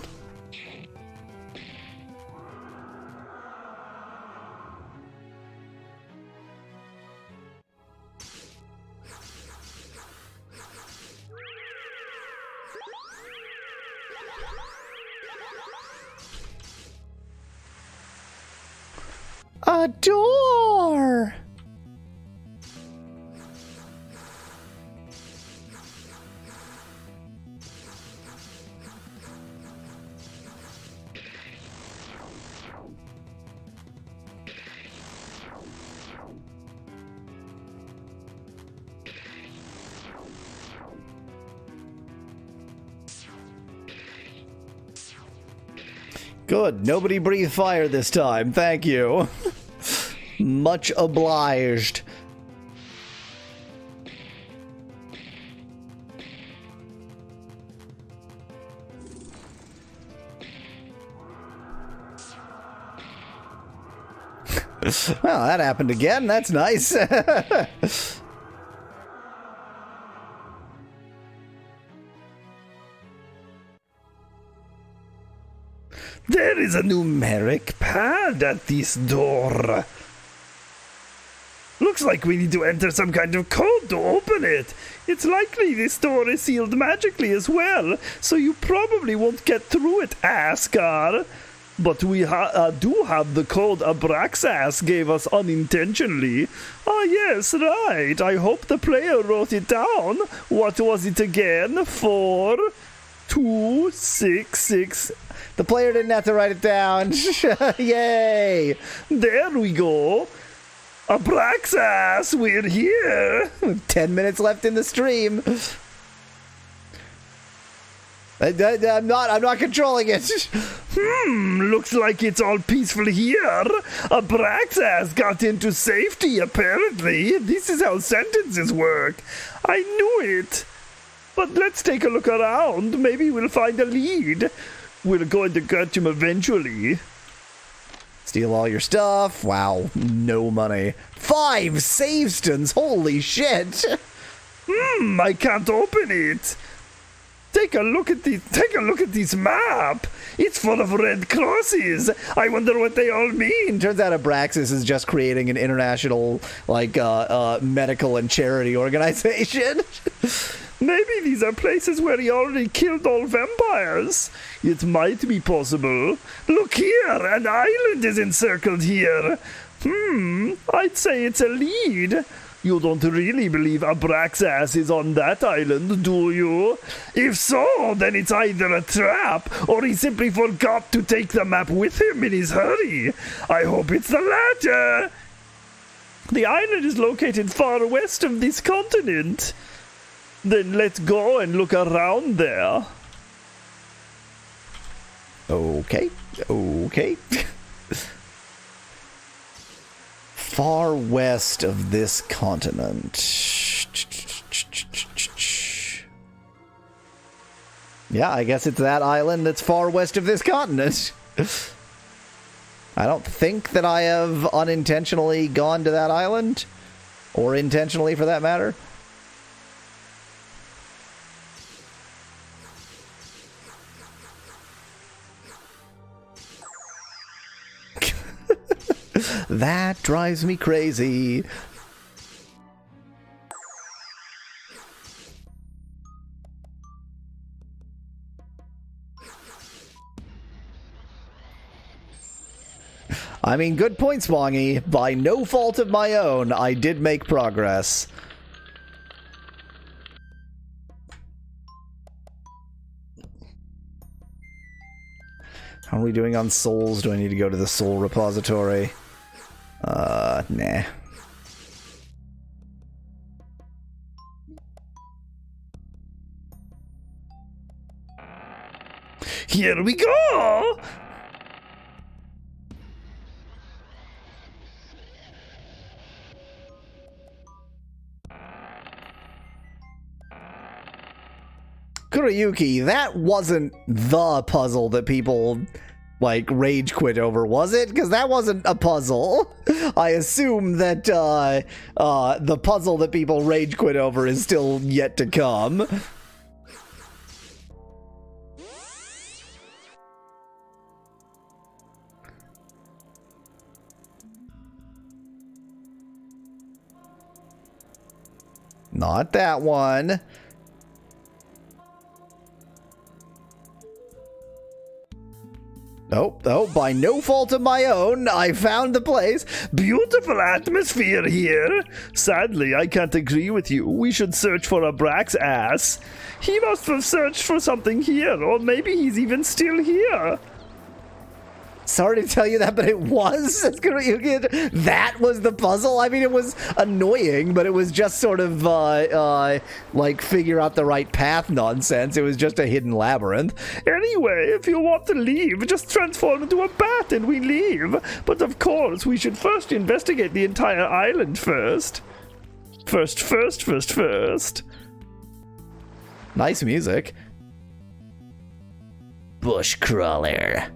A door! Good. Nobody breathe fire this time. Thank you. Much obliged. Well, that happened again. That's nice. There is a numeric pad at this door. Looks like we need to enter some kind of code to open it. It's likely this door is sealed magically as well, so you probably won't get through it, Ascar. But we do have the code Abraxas gave us unintentionally. Ah, yes, right. I hope the player wrote it down. What was it again? 4, 2, 6, 6. The player didn't have to write it down. Yay! There we go. Abraxas, we're here. 10 minutes left in the stream. I'm not controlling it. Looks like it's all peaceful here. Abraxas got into safety, apparently. This is how sentences work. I knew it. But let's take a look around. Maybe we'll find a lead. We're going to catch him eventually. Steal all your stuff. Wow, no money. 5 save stones. Holy shit. I can't open it. Take a look at this map. It's full of red crosses. I wonder what they all mean. Turns out Abraxas is just creating an international, like, medical and charity organization. Maybe these are places where he already killed all vampires. It might be possible. Look here, an island is encircled here. I'd say it's a lead. You don't really believe Abraxas is on that island, do you? If so, then it's either a trap, or he simply forgot to take the map with him in his hurry. I hope it's the latter. The island is located far west of this continent. Then let's go and look around there. Okay. Far west of this continent. Yeah, I guess it's that island that's far west of this continent. I don't think that I have unintentionally gone to that island. Or intentionally, for that matter. That drives me crazy. I mean, good point, Spongy. By no fault of my own, I did make progress. How are we doing on souls? Do I need to go to the soul repository? Nah. Here we go! Kurayuki, that wasn't the puzzle that people, like, rage quit over, was it? Because that wasn't a puzzle. I assume that, the puzzle that people rage quit over is still yet to come. Not that one. Oh, by no fault of my own, I found the place. Beautiful atmosphere here. Sadly, I can't agree with you. We should search for a Brax ass. He must have searched for something here, or maybe he's even still here. Sorry to tell you that, but it was. That was the puzzle. I mean, it was annoying, but it was just sort of, like, figure out the right path nonsense. It was just a hidden labyrinth. Anyway, if you want to leave, just transform into a bat and we leave. But of course, we should first investigate the entire island first. First. Nice music. Bushcrawler.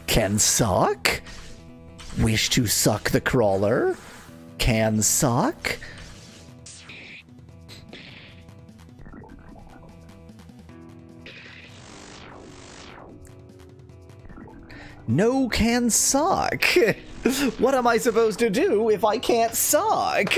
Can suck? Wish to suck the crawler? Can suck? No can suck. What am I supposed to do if I can't suck?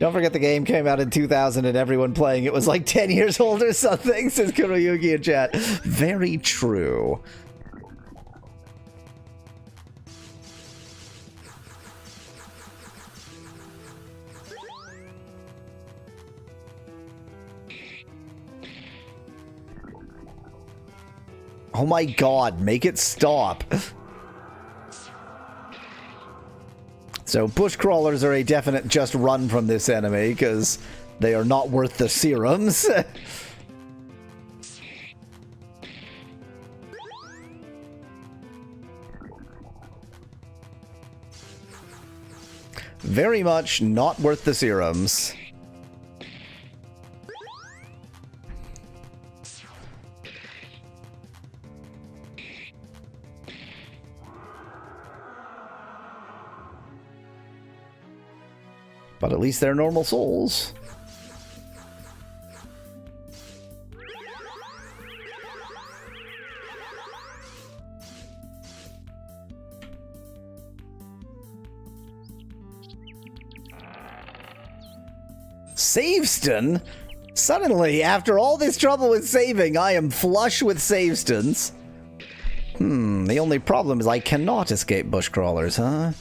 Don't forget the game came out in 2000 and everyone playing it was like 10 years old or something, says Kurayuki in chat. Very true. Oh my god, make it stop. So bush crawlers are a definite just run from this enemy, because they are not worth the serums. Very much not worth the serums. But at least they're normal souls. Saveston? Suddenly, after all this trouble with saving, I am flush with savestons. The only problem is I cannot escape bushcrawlers, huh?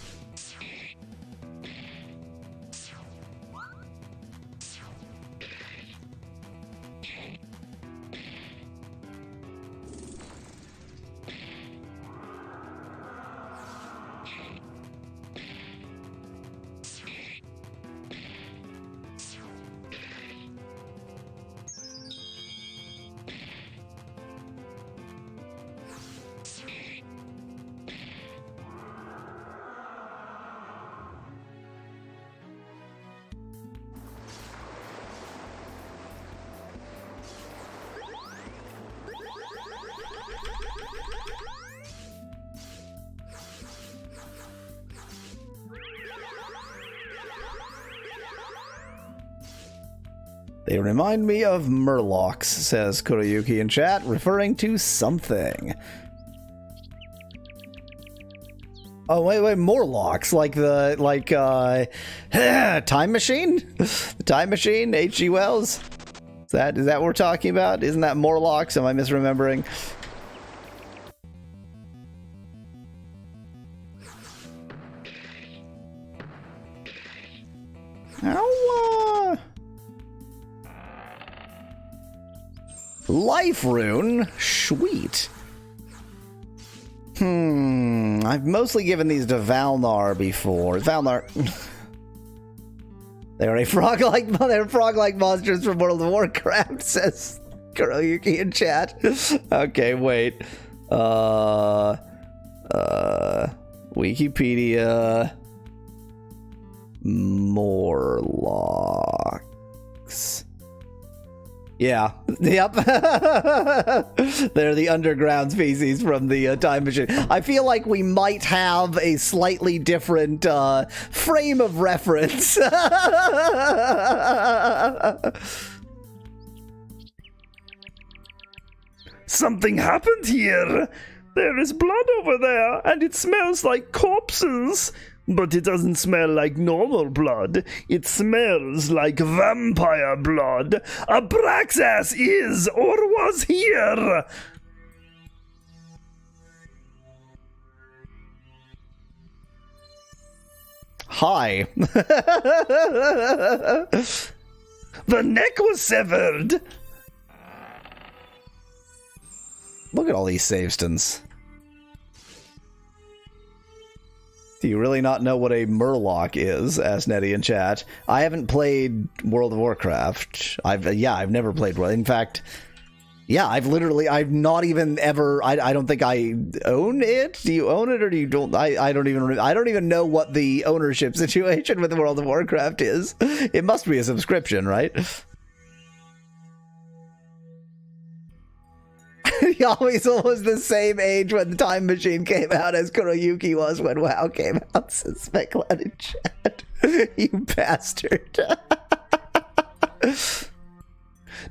They remind me of murlocs, says Kuroyuki in chat, referring to something. Oh, wait, Morlocks, like Time Machine? The Time Machine, H.G. Wells? Is that what we're talking about? Isn't that Morlocks? Am I misremembering? Life rune? Sweet. I've mostly given these to Valnar before. Valnar... They're frog-like monsters from World of Warcraft, says Kuroyuki in chat. Okay, wait. Wikipedia... Morlocks. Yeah. Yep. They're the underground species from the Time Machine. I feel like we might have a slightly different frame of reference. Something happened here. There is blood over there, and it smells like corpses. But it doesn't smell like normal blood. It smells like vampire blood. Abraxas is or was here. Hi. The neck was severed. Look at all these savestones. Do you really not know what a murloc is? Asked Nettie in chat. I haven't played World of Warcraft. I've never played one. In fact, I've not even ever. I don't think I own it. Do you own it or do you don't? I don't even know what the ownership situation with World of Warcraft is. It must be a subscription, right? He always was the same age when the Time Machine came out as Kuroyuki was when WoW came out, says Specklad in chat. You bastard.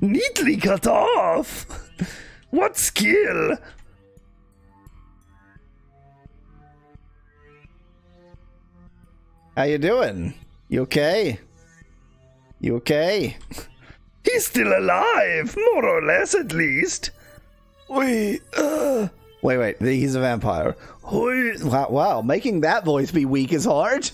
Neatly cut off. What skill? How you doing? You okay? You okay? He's still alive, more or less at least. Wait, he's a vampire. Wow, making that voice be weak is hard.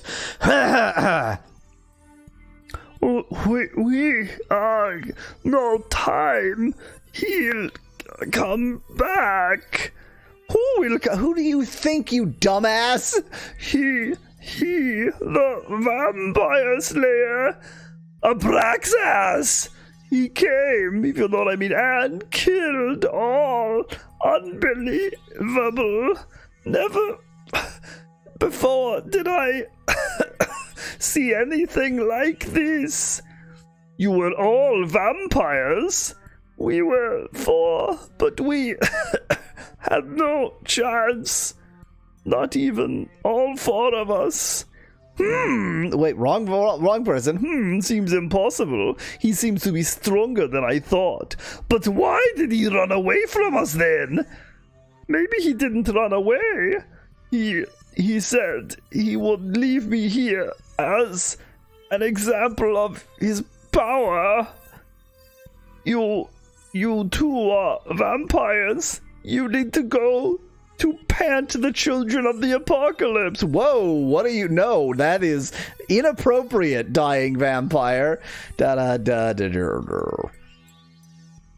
We are no time. He'll come back. Who do you think, you dumbass? He, the vampire slayer, Abraxas. He came, if you know what I mean, and killed all. Unbelievable. Never before did I see anything like this. You were all vampires. We were 4, but we had no chance. Not even all 4 of us. Wait, wrong person. Seems impossible. He seems to be stronger than I thought. But why did he run away from us then? Maybe he didn't run away. He said he would leave me here as an example of his power. You two are vampires. You need to go to pant the children of the apocalypse. Whoa, what do you know? That is inappropriate, dying vampire.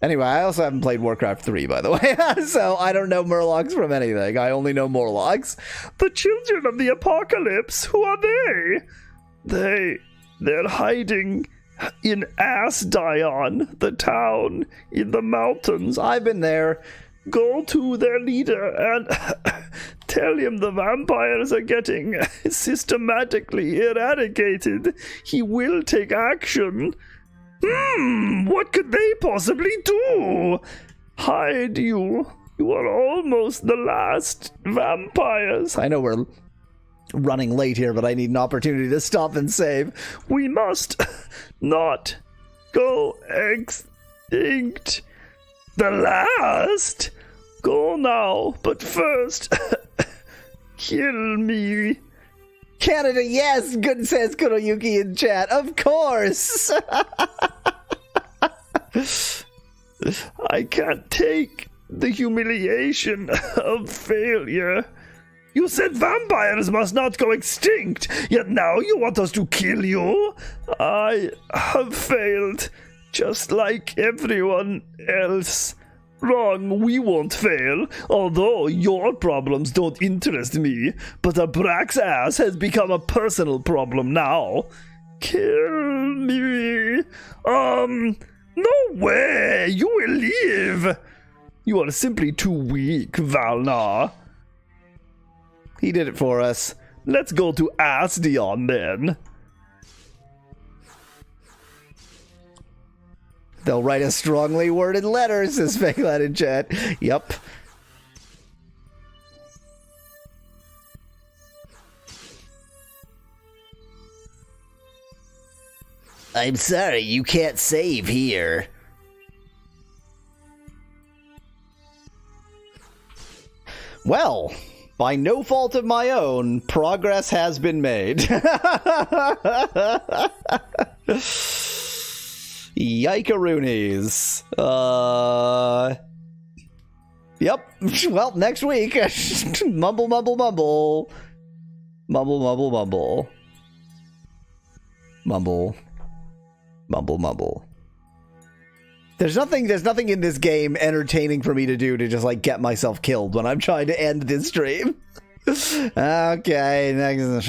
Anyway, I also haven't played Warcraft 3, by the way, so I don't know murlocs from anything. I only know Morlocks. The children of the apocalypse, who are they? They're hiding in Asdion, the town in the mountains. I've been there. Go to their leader and tell him the vampires are getting systematically eradicated. He will take action. What could they possibly do? Hide you. You are almost the last vampires. I know we're running late here, but I need an opportunity to stop and save. We must not go extinct. The last? Go now, but first, kill me. Canada, yes, good says Kuroyuki in chat. Of course. I can't take the humiliation of failure. You said vampires must not go extinct, yet now you want us to kill you? I have failed, just like everyone else. Wrong, we won't fail, although your problems don't interest me, but a Brax ass has become a personal problem now. Kill me. No way, you will live. You are simply too weak, Valnar. He did it for us. Let's go to Asdion then. They'll write a strongly worded letter, says Speculate in chat. Yup. I'm sorry, you can't save here. Well, by no fault of my own, progress has been made. Yikeroonies. Yep. Well, next week. Mumble, mumble, mumble. Mumble, mumble, mumble. Mumble. Mumble, mumble. There's nothing in this game entertaining for me to do to just, like, get myself killed when I'm trying to end this stream. Okay, next.